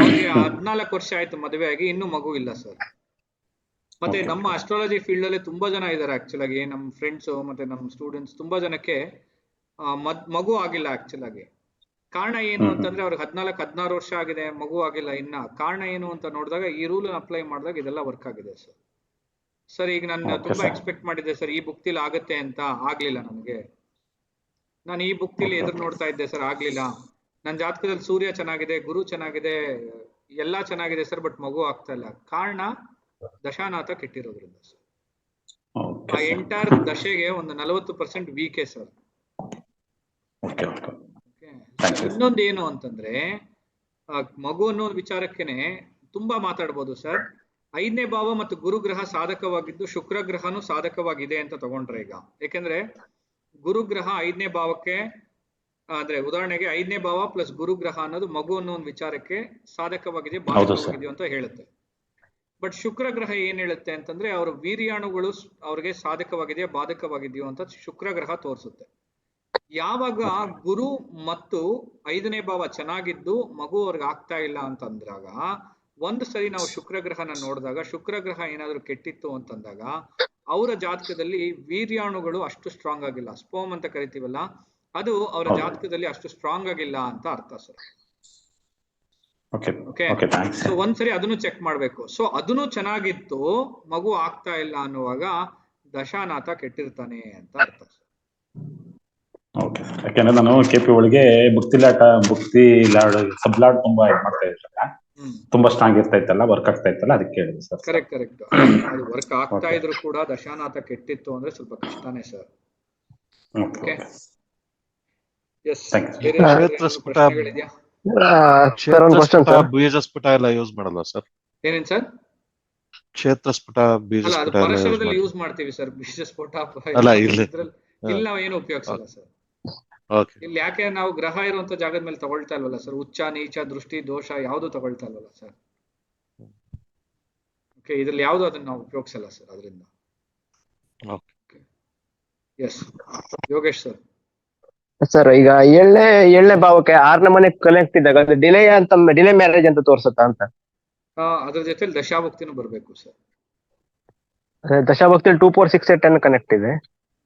ಅವ್ರಿಗೆ 14 ವರ್ಷ ಆಯ್ತು ಮದುವೆ ಆಗಿ ಇನ್ನೂ ಮಗು ಇಲ್ಲ ಸರ್. ಮತ್ತೆ ನಮ್ಮ ಅಸ್ಟ್ರಾಲಜಿ ಫೀಲ್ಡ್ ಅಲ್ಲಿ ತುಂಬಾ ಜನ ಇದಾರೆ ಆಕ್ಚುಲ್ ಆಗಿ, ನಮ್ಮ ಫ್ರೆಂಡ್ಸ್ ಮತ್ತೆ ನಮ್ಮ ಸ್ಟೂಡೆಂಟ್ಸ್ ತುಂಬಾ ಜನಕ್ಕೆ ಮಗು ಆಗಿಲ್ಲ ಆಕ್ಚುಲ್ ಆಗಿ. ಕಾರಣ ಏನು ಅಂತಂದ್ರೆ ಅವ್ರಿಗೆ 14-16 ವರ್ಷ ಆಗಿದೆ, ಮಗು ಆಗಿಲ್ಲ ಇನ್ನ. ಕಾರಣ ಏನು ಅಂತ ನೋಡಿದಾಗ ಈ ರೂಲ್ ಅಪ್ಲೈ ಮಾಡಿದಾಗ ಇದೆಲ್ಲ ವರ್ಕ್ ಆಗಿದೆ ಸರ್. ಸರ್ ಈಗ ನಾನು ತುಂಬಾ ಎಕ್ಸ್ಪೆಕ್ಟ್ ಮಾಡಿದ್ದೆ ಸರ್ ಈ ಬುಕ್ತಿಲಿ ಆಗತ್ತೆ ಅಂತ, ಆಗ್ಲಿಲ್ಲ ನನಗೆ. ನಾನು ಈ ಬುಕ್ತಿಲಿ ಎದುರು ನೋಡ್ತಾ ಇದ್ದೆ ಸರ್, ಆಗ್ಲಿಲ್ಲ. ನನ್ನ ಜಾತಕದಲ್ಲಿ ಸೂರ್ಯ ಚೆನ್ನಾಗಿದೆ, ಗುರು ಚೆನ್ನಾಗಿದೆ, ಎಲ್ಲಾ ಚೆನ್ನಾಗಿದೆ ಸರ್, ಬಟ್ ಮಗು ಆಗ್ತಾ ಇಲ್ಲ. ಕಾರಣ ದಶಾನಾಥ ಕೆಟ್ಟಿರೋದ್ರಿಂದ ಸರ್. ಆ ಎಂಟೈರ್ ದಶೆಗೆ ಒಂದು 40% ವೀಕೆ ಸರ್. ಇನ್ನೊಂದು ಏನು ಅಂತಂದ್ರೆ ಮಗು ಅನ್ನೋ ವಿಚಾರಕ್ಕೆನೆ ತುಂಬಾ ಮಾತಾಡ್ಬೋದು ಸರ್. 5ನೇ ಭಾವ ಮತ್ತು ಗುರುಗ್ರಹ ಸಾಧಕವಾಗಿದ್ದು ಶುಕ್ರ ಗ್ರಹನೂ ಸಾಧಕವಾಗಿದೆ ಅಂತ ತಗೊಂಡ್ರೆ ಈಗ, ಯಾಕೆಂದ್ರೆ ಗುರುಗ್ರಹ 5ನೇ ಭಾವಕ್ಕೆ ಅಂದ್ರೆ ಉದಾಹರಣೆಗೆ 5ನೇ ಭಾವ ಪ್ಲಸ್ ಗುರುಗ್ರಹ ಅನ್ನೋದು ಮಗು ಅನ್ನೋ ಒಂದು ವಿಚಾರಕ್ಕೆ ಸಾಧಕವಾಗಿದೆ, ಬಾಧಕವಾಗಿದೆಯೋ ಅಂತ ಹೇಳುತ್ತೆ. ಬಟ್ ಶುಕ್ರ ಗ್ರಹ ಏನ್ ಹೇಳುತ್ತೆ ಅಂತಂದ್ರೆ ಅವ್ರ ವೀರ್ಯಾಣುಗಳು ಅವ್ರಿಗೆ ಸಾಧಕವಾಗಿದೆಯೋ ಬಾಧಕವಾಗಿದೆಯೋ ಅಂತ ಶುಕ್ರ ಗ್ರಹ ತೋರಿಸುತ್ತೆ. ಯಾವಾಗ ಗುರು ಮತ್ತು 5ನೇ ಭಾವ ಚೆನ್ನಾಗಿದ್ದು ಮಗು ಅವ್ರಿಗೆ ಆಗ್ತಾ ಇಲ್ಲ ಅಂತಂದಾಗ, ಒಂದು ಸರಿ ನಾವು ಶುಕ್ರ ಗ್ರಹನ ನೋಡಿದಾಗ ಶುಕ್ರ ಗ್ರಹ ಏನಾದ್ರು ಕೆಟ್ಟಿತ್ತು ಅಂತಂದಾಗ ಅವರ ಜಾತಕದಲ್ಲಿ ವೀರ್ಯಾಣುಗಳು ಅಷ್ಟು ಸ್ಟ್ರಾಂಗ್ ಆಗಿಲ್ಲ, ಸ್ಪೋಮ್ ಅಂತ ಕರಿತೀವಲ್ಲ, ಅದು ಅವರ ಜಾತಕದಲ್ಲಿ ಅಷ್ಟು ಸ್ಟ್ರಾಂಗ್ ಆಗಿಲ್ಲ ಅಂತ ಅರ್ಥ ಸರ್. ಸೊ ಒಂದ್ಸರಿ ಅದನ್ನು ಚೆಕ್ ಮಾಡ್ಬೇಕು. ಸೊ ಅದನ್ನು ಚೆನ್ನಾಗಿತ್ತು, ಮಗು ಆಗ್ತಾ ಇಲ್ಲ ಅನ್ನುವಾಗ ದಶಾನಾಥ ಕೆಟ್ಟಿರ್ತಾನೆ ಅಂತ ಅರ್ಥ ಸರ್. ಓಕೆ, ಯಾಕೆಂದ್ರೆ ನಾನು ಕೆಪಿ ಒಳಗೆ ಬುಕ್ತಿ ಲಾಡ್ ಸಬ್ ಲಾಡ್ ತುಂಬಾ ಇದು ಮಾಡ್ತಾ ಇದ್ರಲ್ಲ, ತುಂಬಾ ಸ್ಟ್ರಾಂಗ್ ಇರ್ತಾ ಇತ್ತಲ್ಲ, ವರ್ಕ್ ಆಗ್ತಾ ಇತ್ತಲ್ಲ, ಅದಕ್ಕೆ ಹೇಳಿದೆ ಸರ್. ಕರೆಕ್ಟ್. ಅದು ವರ್ಕ್ ಆಗ್ತಾ ಇದ್ರು ಕೂಡ ದಶಾನಾಥ ಕೆಟ್ಟಿತ್ತು ಅಂದ್ರೆ ಸ್ವಲ್ಪ ಕಷ್ಟನೇ ಸರ್. Okay, yes. ಪ್ರಶ್ನೆಗಳಿದೆಯಾ? ಬೀಜಸ್ಫುಟ ಎಲ್ಲ ಯೂಸ್ ಮಾಡಲ್ಲ ಸರ್? ಏನೇನ್ ಸರ್? ಕ್ಷೇತ್ರಸ್ಫುಟ, ಬೀಜಸ್ಫುಟ ಯೂಸ್ ಮಾಡ್ತೀವಿ ಸರ್. ಬೀಜಸ್ಫೋಟ ಇಲ್ಲ, ಏನು ಉಪಯೋಗಿಸಲ್ಲ ಸರ್. ಇಲ್ಲಿ ಯಾಕೆ ನಾವು ಗ್ರಹ ಇರುವಂತ ಜಾಗದ ಮೇಲೆ ತಗೊಳ್ತಾ ಇಲ್ವಲ್ಲ ಸರ್. ಉಚ್ಚ, ನೀಚ, ದೃಷ್ಟಿ, ದೋಷ ಯಾವ್ದು ತಗೊಳ್ತಾ ಇಲ್ವಲ್ಲ ಸರ್. ಓಕೆ, ಇದ್ರಲ್ಲಿ ಯಾವ್ದು ಅದನ್ನ ನಾವು ಉಪಯೋಗಿಸಲ್ಲ ಸರ್. ಅದರಿಂದ ಎಸ್. ಯೋಗೇಶ್ ಸರ್. ಸರ್ ಈಗ ಏಳನೇ ಭಾವಕ್ಕೆ 6ನೇ ಮನೆ ಕನೆಕ್ಟ್ ಇದ್ದಾಗ ಅದು ಡಿಲೇ ಮ್ಯಾರೇಜ್ ಅಂತ ತೋರ್ಸುತ್ತಾ ಅಂತ? ಅದ್ರ ಜೊತೆ ದಶಾಭಕ್ತಿನೂ ಬರ್ಬೇಕು ಸರ್. ದಶಾಭಕ್ತಿ 2, 4, 6, 8 ಕನೆಕ್ಟ್ ಇದೆ.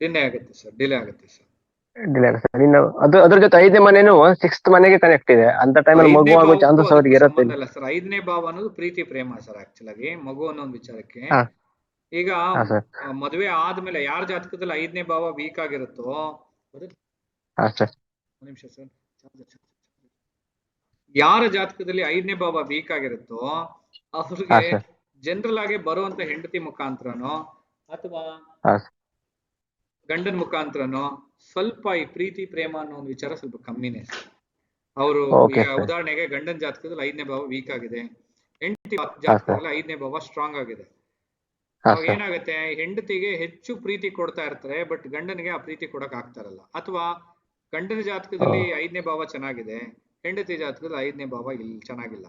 ಡಿಲೇ ಆಗುತ್ತೆ ಸರ್. ಡಿಲೇ ಆಗುತ್ತೆ. ಇನ್ನು ಅದ್ರ ಜೊತೆ 5ನೇ ಮನೆನೂ 6th ಮನೆಗೆ ಕನೆಕ್ಟ್ ಇದೆ. ಅಂತ ಟೈಮಲ್ಲಿ ಮಗು ಆಗೋ ಚಾನ್ಸಸ್ ಅವ್ರಿಗೆ ಇರುತ್ತೆ ಸರ್. 5ನೇ ಭಾವ ಅನ್ನೋದು ಪ್ರೀತಿ ಪ್ರೇಮ ಸರ್. ಆಕ್ಚುಲ್ ಆಗಿ ಮಗು ಅನ್ನೋ ಒಂದು ವಿಚಾರಕ್ಕೆ ಈಗ ಮದುವೆ ಆದ್ಮೇಲೆ ಯಾರ ಜಾತಕದಲ್ಲಿ 5ನೇ ಭಾವ ವೀಕ್ ಆಗಿರುತ್ತೋ, ನಿಮಿಷ ಸರ್, ಯಾರ ಜಾತಕದಲ್ಲಿ 5ನೇ ಭಾವ ವೀಕ್ ಆಗಿರುತ್ತೋ ಅವ್ರಿಗೆ ಜನರಲ್ ಆಗಿ ಬರುವಂತ ಹೆಂಡತಿ ಮುಖಾಂತರನೋ ಅಥವಾ ಗಂಡನ ಮುಖಾಂತರನೋ ಸ್ವಲ್ಪ ಈ ಪ್ರೀತಿ ಪ್ರೇಮ ಅನ್ನೋ ಒಂದು ವಿಚಾರ ಸ್ವಲ್ಪ ಕಮ್ಮಿನೇ. ಅವರು ಉದಾಹರಣೆಗೆ ಗಂಡನ ಜಾತಕದಲ್ಲಿ 5ನೇ ಭಾವ ವೀಕ್ ಆಗಿದೆ, ಹೆಂಡತಿ ಜಾತಕದಲ್ಲಿ 5ನೇ ಭಾವ ಸ್ಟ್ರಾಂಗ್ ಆಗಿದೆ. ಅವಾಗ ಏನಾಗುತ್ತೆ, ಹೆಂಡತಿಗೆ ಹೆಚ್ಚು ಪ್ರೀತಿ ಕೊಡ್ತಾ ಇರ್ತಾರೆ, ಬಟ್ ಗಂಡನಿಗೆ ಆ ಪ್ರೀತಿ ಕೊಡಕ್ ಆಗ್ತಾ ಇರಲ್ಲ. ಅಥವಾ ಗಂಡನ ಜಾತಕದಲ್ಲಿ 5ನೇ ಭಾವ ಚೆನ್ನಾಗಿದೆ, ಹೆಂಡತಿ ಜಾತಕದಲ್ಲಿ 5ನೇ ಭಾವ ಇಲ್ಲಿ ಚೆನ್ನಾಗಿಲ್ಲ.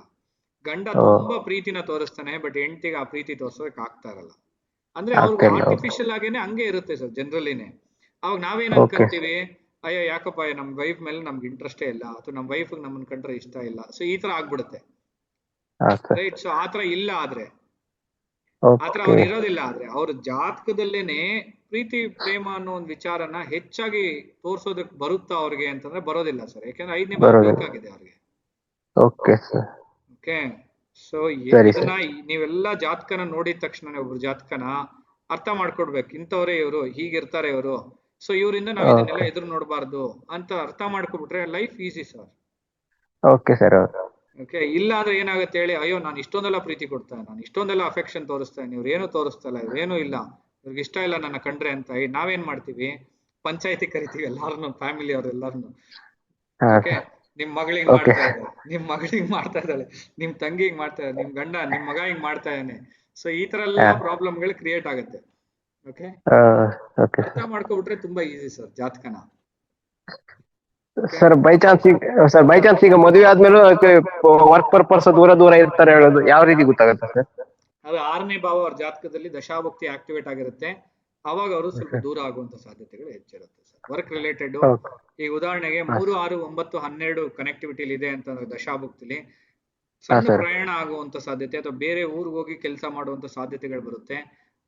ಗಂಡ ತುಂಬಾ ಪ್ರೀತಿನ ತೋರಿಸ್ತಾನೆ, ಬಟ್ ಹೆಂಡತಿಗೆ ಆ ಪ್ರೀತಿ ತೋರ್ಸೋಕ್ ಆಗ್ತಾ ಇರಲ್ಲ. ಅಂದ್ರೆ ಅವ್ರಿಗೆ ಆರ್ಟಿಫಿಷಿಯಲ್ ಆಗೇನೆ ಹಂಗೆ ಇರುತ್ತೆ ಸರ್ ಜನರಲ್ಲಿನೇ. ಅವಾಗ ನಾವೇನ್ ಅನ್ಕೊಂತೀವಿ, ಅಯ್ಯೋ ಯಾಕಪ್ಪ ನಮ್ ವೈಫ್ ಮೇಲೆ ನಮ್ಗೆ ಇಂಟ್ರೆಸ್ಟೇ ಇಲ್ಲ, ಅಥವಾ ನಮ್ ವೈಫ್ ನಮ್ಮನ್ ಕಂಡ್ರೆ ಇಷ್ಟ ಇಲ್ಲ. ಸೊ ಈ ತರ ಆಗ್ಬಿಡುತ್ತೆ, ರೈಟ್? ಸೊ ಆತರ ಇಲ್ಲ ಆದ್ರೆ, ಆತರ ಅವ್ರು ಇರೋದಿಲ್ಲ ಆದ್ರೆ, ಅವ್ರ ಜಾತಕದಲ್ಲೇನೆ ಪ್ರೀತಿ ಪ್ರೇಮ ಅನ್ನೋ ಒಂದು ವಿಚಾರನ ಹೆಚ್ಚಾಗಿ ತೋರ್ಸೋದಕ್ ಬರುತ್ತಾ ಅವ್ರಿಗೆ ಅಂತಂದ್ರೆ ಬರೋದಿಲ್ಲ ಸರ್. ಯಾಕಂದ್ರೆ 5ನೇ ಭಾವ ವೀಕ್ ಆಗಿದೆ ಅವ್ರಿಗೆ. ಓಕೆ, ಸೊ ಇದನ್ನ ನೀವೆಲ್ಲಾ ಜಾತಕನ ನೋಡಿದ ತಕ್ಷಣ ಒಬ್ರು ಜಾತಕನ ಅರ್ಥ ಮಾಡ್ಕೊಡ್ಬೇಕು. ಇಂಥವ್ರೆ ಇವರು, ಹೀಗಿರ್ತಾರೆ ಇವರು, ಸೊ ಇವರಿಂದ ನಾವ್ ಇದನ್ನೆಲ್ಲ ಎದುರು ನೋಡಬಾರ್ದು ಅಂತ ಅರ್ಥ ಮಾಡ್ಕೊಬಿಟ್ರೆ ಲೈಫ್ ಈಸಿ ಸರ್. ಓಕೆ, ಇಲ್ಲ ಅಂದ್ರೆ ಏನಾಗುತ್ತೆ ಹೇಳಿ, ಅಯ್ಯೋ ನಾನು ಇಷ್ಟೊಂದೆಲ್ಲ ಪ್ರೀತಿ ಕೊಡ್ತಾ, ನಾನು ಇಷ್ಟೊಂದೆಲ್ಲ ಅಫೆಕ್ಷನ್ ತೋರಿಸ್ತೇನೆ, ಇವ್ರು ಏನು ತೋರಿಸ್ತಾ ಇಲ್ಲ, ಇವ್ರೇನು ಇಲ್ಲ, ಇವ್ರಿಗೆ ಇಷ್ಟ ಇಲ್ಲ ನನ್ನ ಕಂಡ್ರೆ ಅಂತ ನಾವೇನ್ ಮಾಡ್ತೀವಿ, ಪಂಚಾಯತಿ ಕರಿತೀವಿ ಎಲ್ಲಾರನ್ನು, ಫ್ಯಾಮಿಲಿ ಅವ್ರೆಲ್ಲಾರನ್ನು. ಓಕೆ, ನಿಮ್ ಮಗಳಿಗೆ ಮಾಡ್ತಾ ಇದ್ದಾರೆ, ನಿಮ್ ಮಗಳಿಗೆ ಮಾಡ್ತಾ ಇದ್ದಾಳೆ, ನಿಮ್ ತಂಗಿಗೆ ಮಾಡ್ತಾ ಇದ್ದಾರೆ, ನಿಮ್ ಗಂಡ ನಿಮ್ ಮಗ ಹಿಂಗ್ ಮಾಡ್ತಾ ಇದ್ದಾನೆ. ಸೊ ಈ ತರ ಎಲ್ಲ ಪ್ರಾಬ್ಲಮ್ಗಳು ಕ್ರಿಯೇಟ್ ಆಗುತ್ತೆ. ಓಕೆ, ಅರ್ಥ ಮಾಡ್ಕೊಬಿಟ್ರೆ ತುಂಬಾ ಈಸಿ ಸರ್ ಜಾತಕನ. ಸರ್ ಬೈ ಚಾನ್ಸ್ ಈಗ ಮದುವೆ ಆದ್ಮೇಲೆ ವರ್ಕ್ ಪರ್ಪಸ್ ದೂರ ಇರ್ತಾರೆ ಹೇಳೋದು ಯಾವ ರೀತಿ ಗೊತ್ತಾಗುತ್ತೆ ಸರ್? ಅದು 6ನೇ ಭಾವ ಅವ್ರ ಜಾತಕದಲ್ಲಿ ದಶಾಭಕ್ತಿ ಆಕ್ಟಿವೇಟ್ ಆಗಿರುತ್ತೆ. ಅವಾಗ ಅವರು ಸ್ವಲ್ಪ ದೂರ ಆಗುವಂತ ಸಾಧ್ಯತೆಗಳು ಹೆಚ್ಚಿರುತ್ತೆ ಸರ್. ವರ್ಕ್ ರಿಲೇಟೆಡ್ ಈಗ ಉದಾಹರಣೆಗೆ 3, 6, 9, 12 ಕನೆಕ್ಟಿವಿಟಿಲಿ ಇದೆ ಅಂತಂದ್ರೆ ದಶಾಭುಕ್ತಿಲಿ ಸಣ್ಣ ಪ್ರಯಾಣ ಆಗುವಂತ ಸಾಧ್ಯತೆ ಅಥವಾ ಬೇರೆ ಊರಿಗೆ ಹೋಗಿ ಕೆಲಸ ಮಾಡುವಂತ ಸಾಧ್ಯತೆಗಳು ಬರುತ್ತೆ.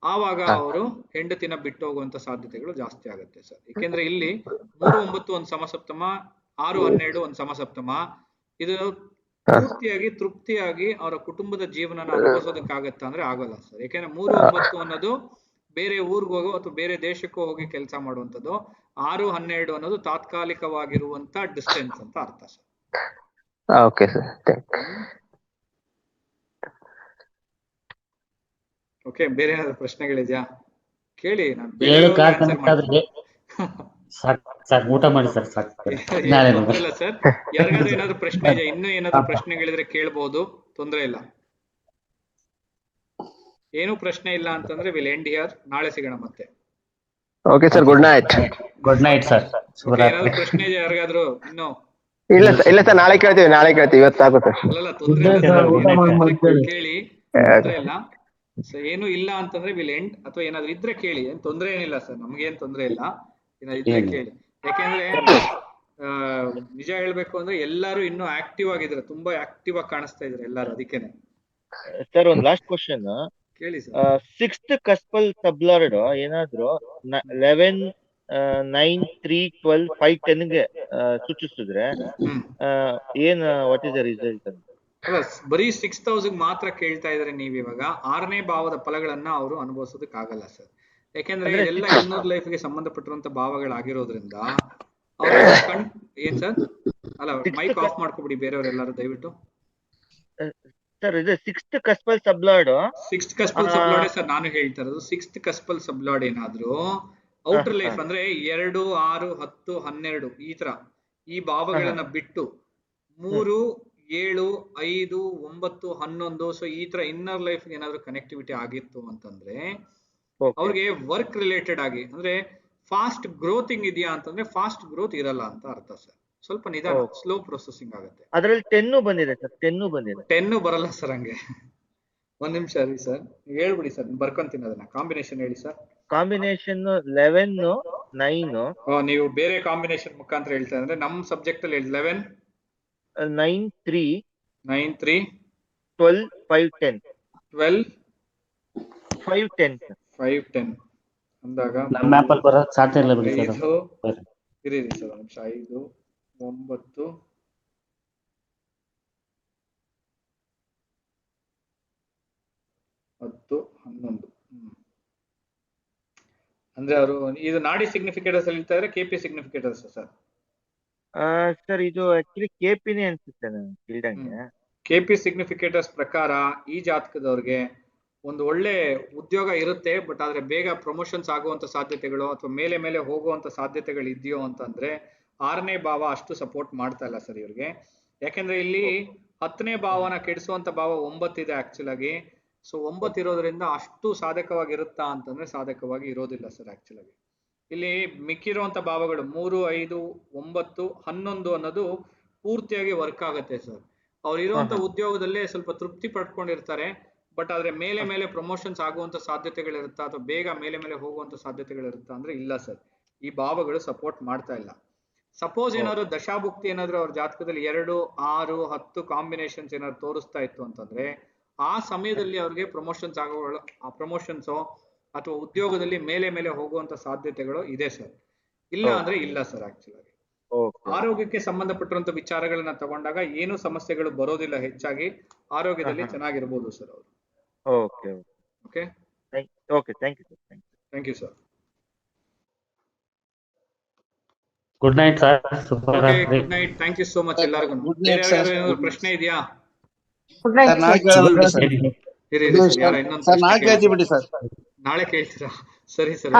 ಆವಾಗ ಅವರು ಹೆಂಡತಿನ ಬಿಟ್ಟು ಹೋಗುವಂತ ಸಾಧ್ಯತೆಗಳು ಜಾಸ್ತಿ ಆಗುತ್ತೆ ಸರ್. ಯಾಕೆಂದ್ರೆ ಇಲ್ಲಿ 3, 9 ಒಂದು ಸಮಸಪ್ತಮ, 6, 12 ಒಂದು ಸಮಸಪ್ತಮ. ಇದು ಪೂರ್ತಿಯಾಗಿ ತೃಪ್ತಿಯಾಗಿ ಅವರ ಕುಟುಂಬದ ಜೀವನನ ಅನುಭವಿಸೋದಕ್ಕಾಗತ್ತ ಅಂದ್ರೆ ಆಗಲ್ಲ ಸರ್. ಯಾಕೆಂದ್ರೆ 3, 9 ಅನ್ನೋದು ಬೇರೆ ಊರಿಗೆ ಹೋಗೋ ಅಥವಾ ಬೇರೆ ದೇಶಕ್ಕೂ ಹೋಗಿ ಕೆಲಸ ಮಾಡುವಂಥದ್ದು. 6, 12 ಅನ್ನೋದು ತಾತ್ಕಾಲಿಕವಾಗಿರುವಂತ ಡಿಸ್ಟೆನ್ಸ್ ಅಂತ ಅರ್ಥ ಸರ್. ಓಕೆ ಸರ್, ಓಕೆ, ಬೇರೆ ಏನಾದ್ರು ಪ್ರಶ್ನೆಗಳಿದ್ಯಾ ಕೇಳಿ. ನಾನು ಊಟ ಮಾಡಿ ಸರ್. ತೊಂದ್ರೆ ಇಲ್ಲ ಸರ್. ಯಾರಿಗಾದ್ರೂ ಏನಾದ್ರು ಪ್ರಶ್ನೆ ಇದೆಯಾ? ಇನ್ನೂ ಏನಾದ್ರು ಪ್ರಶ್ನೆಗಳಿದ್ರೆ ಕೇಳ್ಬಹುದು, ತೊಂದ್ರೆ ಇಲ್ಲ. ಏನು ಪ್ರಶ್ನೆ ಇಲ್ಲ ಅಂತಂದ್ರೆ ವಿಲ್ ಎಂಡ್ ಹಿಯರ್. ನಾಳೆ ಸಿಗೋಣ ಮತ್ತೆ. Okay sir, good night. Good night sir. ಏನಾದ್ರು ಪ್ರಶ್ನೆ ಇದೆಯಾ ಯಾರಿಗಾದ್ರೂ? ಇನ್ನು ಇಲ್ಲ ಸರ್, ನಾಳೆ ಕೇಳ್ತೀವಿ ಇವತ್ತು ಆಗುತ್ತೆ. ಅಲ್ಲಲ್ಲ, ತೊಂದ್ರೆ ಇಲ್ಲ, ಕೇಳಿ, ತೊಂದ್ರೆ ಇಲ್ಲ. ಸೊ ಏನು ಇಲ್ಲ ಅಂತಂದ್ರೆ ವಿಲ್ ಎಂಡ್, ಅಥವಾ ಏನಾದ್ರು ಇದ್ರೆ ಕೇಳಿ, ಏನ್ ತೊಂದ್ರೆ ಏನಿಲ್ಲ ಸರ್, ನಮ್ಗೇನ್ ತೊಂದ್ರೆ ಇಲ್ಲ. ಏನಾದ್ರು ಇದ್ರೆ ಕೇಳಿ. ಯಾಕೆಂದ್ರೆ ನಿಜ ಹೇಳ್ಬೇಕು ಅಂದ್ರೆ ಎಲ್ಲಾರು ಇನ್ನೂ ಆಕ್ಟಿವ್ ಆಗಿದ್ರೆ, ತುಂಬಾ ಆಕ್ಟಿವ್ ಆಗಿ ಕಾಣಿಸ್ತಾ ಇದ್ರೆ ಎಲ್ಲಾರು. ಅದಕ್ಕೇನೆ ಸರ್ ಒಂದ್ ಲಾಸ್ಟ್ ಕ್ವಶನ್ ಕೇಳಿ ಸರ್. 6th ಕಸ್ಪಲ್ ಸಬ್ಲಾರ್ಡ್ ಏನಾದ್ರು 11, 9, 3, 12, 5, 10 ಗೆ ಸೂಚಿಸಿದ್ರೆ ಏನ್ ವಾಟ್ ಇಸ್ ದ ರಿಸಲ್ಟ್ ಅಂತ? ಅಲ್ಲ, ಬರೀ 6000 ಮಾತ್ರ ಕೇಳ್ತಾ ಇದ್ರೆ ನೀವ್ ಇವಾಗ 6ನೇ ಭಾವದ ಫಲಗಳನ್ನ ಅವರು ಅನುಭವಿಸೋದಕ್ ಆಗಲ್ಲ ಸರ್. ಯಾಕೆಂದ್ರೆ ಎಲ್ಲ ಇನ್ನೊಂದು ಲೈಫ್ ಗೆ ಸಂಬಂಧಪಟ್ಟಿರುವಂತ ಭಾವಗಳಾಗಿರೋದ್ರಿಂದ ಅವ್ರ ಏನ್ ಸರ್? ಅಲ್ಲ, ಮೈಕ್ ಆಫ್ ಮಾಡ್ಕೊಬಿಡಿ ಬೇರೆಯವರೆಲ್ಲರೂ ದಯವಿಟ್ಟು. ಸರ್ ಇದು 6th cuspal sub lord 6th cuspal sub lord sir ನಾನು ಹೇಳ್ತಾ ಇರೋದು. 6th ಕಸ್ಪಲ್ ಸಬ್ಲಾರ್ಡ್ ಏನಾದ್ರು ಔಟರ್ ಲೈಫ್ ಅಂದ್ರೆ 2, 6, 10, 12 ಈ ತರ ಈ ಭಾವಗಳನ್ನ ಬಿಟ್ಟು 3, 7, 5, 9, 11 ಸೊ ಈ ತರ ಇನ್ನರ್ ಲೈಫ್ ಏನಾದ್ರು ಕನೆಕ್ಟಿವಿಟಿ ಆಗಿತ್ತು ಅಂತಂದ್ರೆ ಅವ್ರಿಗೆ ವರ್ಕ್ ರಿಲೇಟೆಡ್ ಆಗಿ ಅಂದ್ರೆ ಫಾಸ್ಟ್ ಗ್ರೋತಿಂಗ್ ಇದೆಯಾ ಅಂತಂದ್ರೆ ಫಾಸ್ಟ್ ಗ್ರೋತ್ ಇರಲ್ಲ ಅಂತ ಅರ್ಥ ಸರ್. ಸ್ವಲ್ಪ ನಿಧಾನ, ಸ್ಲೋ ಪ್ರೊಸೆಸಿಂಗ್ ಆಗುತ್ತೆ. ಅದ್ರಲ್ಲಿ 10 ಬಂದಿದೆ ಸರ್. 10 ಬರಲ್ಲ ಸರ್ ಹಂಗೆ. ಒಂದ್ ನಿಮಿಷ ರೀ ಸರ್, ಹೇಳ್ಬಿಡಿ ಸರ್, ಬರ್ಕೊಂತೀನಿ ಅದನ್ನ. ಕಾಂಬಿನೇಷನ್ ಹೇಳಿ ಸರ್. ಕಾಂಬಿನೇಷನ್ 11, 9. ನೀವು ಬೇರೆ ಕಾಂಬಿನೇಷನ್ ಮುಖಾಂತರ ಹೇಳ್ತಾ ಅಂದ್ರೆ ನಮ್ ಸಬ್ಜೆಕ್ಟ್ ಅಲ್ಲಿ 11, 9, 3, 9, 3, 12, 5, 10. 12, 5, 10. 5, 10 ಅಂದಾಗ ನಮ್ಮ ಮ್ಯಾಪಲ್ಲಿ ಬರೋದು ಸಾಧ್ಯ ಇಲ್ಲ ಬಿಡಿ ಸರ್. ಇರಿ ಸರ್ ಒಂದ್ ನಿಮಿಷ. 5, 9, 10, 11 ಅಂದ್ರೆ ಅವರು ಇದು ನಾಡಿ ಸಿಗ್ನಿಫಿಕೇಟರ್ಸ್ ಅಲ್ಲಿ ಹೇಳ್ತಾ ಇದ್ರೆ ಕೆಪಿ ಸಿಗ್ನಿಫಿಕೇಟರ್ಸ್ ಸರ್. ಸರ್ ಇದು ಆಕ್ಚುಲಿ ಕೆಪಿನೇ ಅನ್ಸುತ್ತೆ ನಾನು ಕೇಳ್ದಂಗೆ. ಕೆಪಿ ಸಿಗ್ನಿಫಿಕೇಟರ್ಸ್ ಪ್ರಕಾರ ಈ ಜಾತಕದವ್ರಿಗೆ ಒಂದು ಒಳ್ಳೆ ಉದ್ಯೋಗ ಇರುತ್ತೆ, ಬಟ್ ಆದ್ರೆ ಬೇಗ ಪ್ರಮೋಷನ್ಸ್ ಆಗುವಂತ ಸಾಧ್ಯತೆಗಳು ಅಥವಾ ಮೇಲೆ ಮೇಲೆ ಹೋಗುವಂತ ಸಾಧ್ಯತೆಗಳು ಇದೆಯೋ ಅಂತಂದ್ರೆ 6ನೇ ಭಾವ ಅಷ್ಟು ಸಪೋರ್ಟ್ ಮಾಡ್ತಾ ಇಲ್ಲ ಸರ್ ಇವ್ರಿಗೆ. ಯಾಕೆಂದ್ರೆ ಇಲ್ಲಿ 10ನೇ ಭಾವನ ಕೆಡಿಸುವಂತ ಭಾವ 9 ಇದೆ ಆಕ್ಚುಲ್ ಆಗಿ. ಸೊ 9 ಇರೋದ್ರಿಂದ ಅಷ್ಟು ಸಾಧಕವಾಗಿರುತ್ತಾ ಅಂತಂದ್ರೆ ಸಾಧಕವಾಗಿ ಇರೋದಿಲ್ಲ ಸರ್ ಆಕ್ಚುಲ್ ಆಗಿ. ಇಲ್ಲಿ ಮಿಕ್ಕಿರುವಂತ ಭಾವಗಳು 3, 5, 9, 11 ಅನ್ನೋದು ಪೂರ್ತಿಯಾಗಿ ವರ್ಕ್ ಆಗುತ್ತೆ ಸರ್. ಅವ್ರು ಇರುವಂತ ಉದ್ಯೋಗದಲ್ಲೇ ಸ್ವಲ್ಪ ತೃಪ್ತಿ ಪಡ್ಕೊಂಡಿರ್ತಾರೆ, ಬಟ್ ಆದ್ರೆ ಮೇಲೆ ಮೇಲೆ ಪ್ರಮೋಷನ್ಸ್ ಆಗುವಂತ ಸಾಧ್ಯತೆಗಳಿರುತ್ತಾ ಅಥವಾ ಬೇಗ ಮೇಲೆ ಮೇಲೆ ಹೋಗುವಂತ ಸಾಧ್ಯತೆಗಳಿರುತ್ತಾ ಅಂದ್ರೆ ಇಲ್ಲ ಸರ್. ಈ ಭಾವಗಳು ಸಪೋರ್ಟ್ ಮಾಡ್ತಾ ಇಲ್ಲ. ಸಪೋಸ್ ಏನಾದ್ರು ದಶಾಭುಕ್ತಿ ಏನಾದ್ರು ಅವ್ರ ಜಾತಕದಲ್ಲಿ 2, 6, 10 ಕಾಂಬಿನೇಷನ್ಸ್ ಏನಾದ್ರು ತೋರಿಸ್ತಾ ಇತ್ತು ಅಂತಂದ್ರೆ ಆ ಸಮಯದಲ್ಲಿ ಅವ್ರಿಗೆ ಪ್ರಮೋಷನ್ಸ್ ಆಗೋಗಳು, ಆ ಪ್ರಮೋಷನ್ಸ್ ಅಥವಾ ಉದ್ಯೋಗದಲ್ಲಿ ಮೇಲೆ ಮೇಲೆ ಹೋಗುವಂತ ಸಾಧ್ಯತೆಗಳು ಇದೆ ಸರ್. ಇಲ್ಲ ಅಂದ್ರೆ ಇಲ್ಲ ಸರ್ ಆಕ್ಚುಲ್ ಆಗಿ. ಆರೋಗ್ಯಕ್ಕೆ ಸಂಬಂಧಪಟ್ಟಿರುವಂತ ವಿಚಾರಗಳನ್ನ ತಗೊಂಡಾಗ ಏನು ಸಮಸ್ಯೆಗಳು ಬರೋದಿಲ್ಲ, ಹೆಚ್ಚಾಗಿ ಆರೋಗ್ಯದಲ್ಲಿ ಚೆನ್ನಾಗಿರ್ಬೋದು ಸರ್ ಅವರು. Okay okay okay, thank you sir. Thank you sir. Good night sir. Good night. Thank you so much ಎಲ್ಲರಿಗೂ. ಏನಾದ್ರು ಪ್ರಶ್ನೆ ಇದೆಯಾ? ನಾಳೆ ಕೇಳ್ತೀರಾ? ಸರಿ ಸರ್,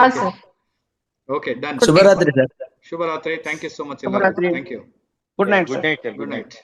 ಓಕೆ ಡನ್. ಶುಭರಾತ್ರಿ ಸರ್. ಶುಭರಾತ್ರಿ. ಥ್ಯಾಂಕ್ ಯು ಸೋ ಮಚ್ ಎಲ್ಲರಿಗೂ. Thank you. Good night. Good night. Good night.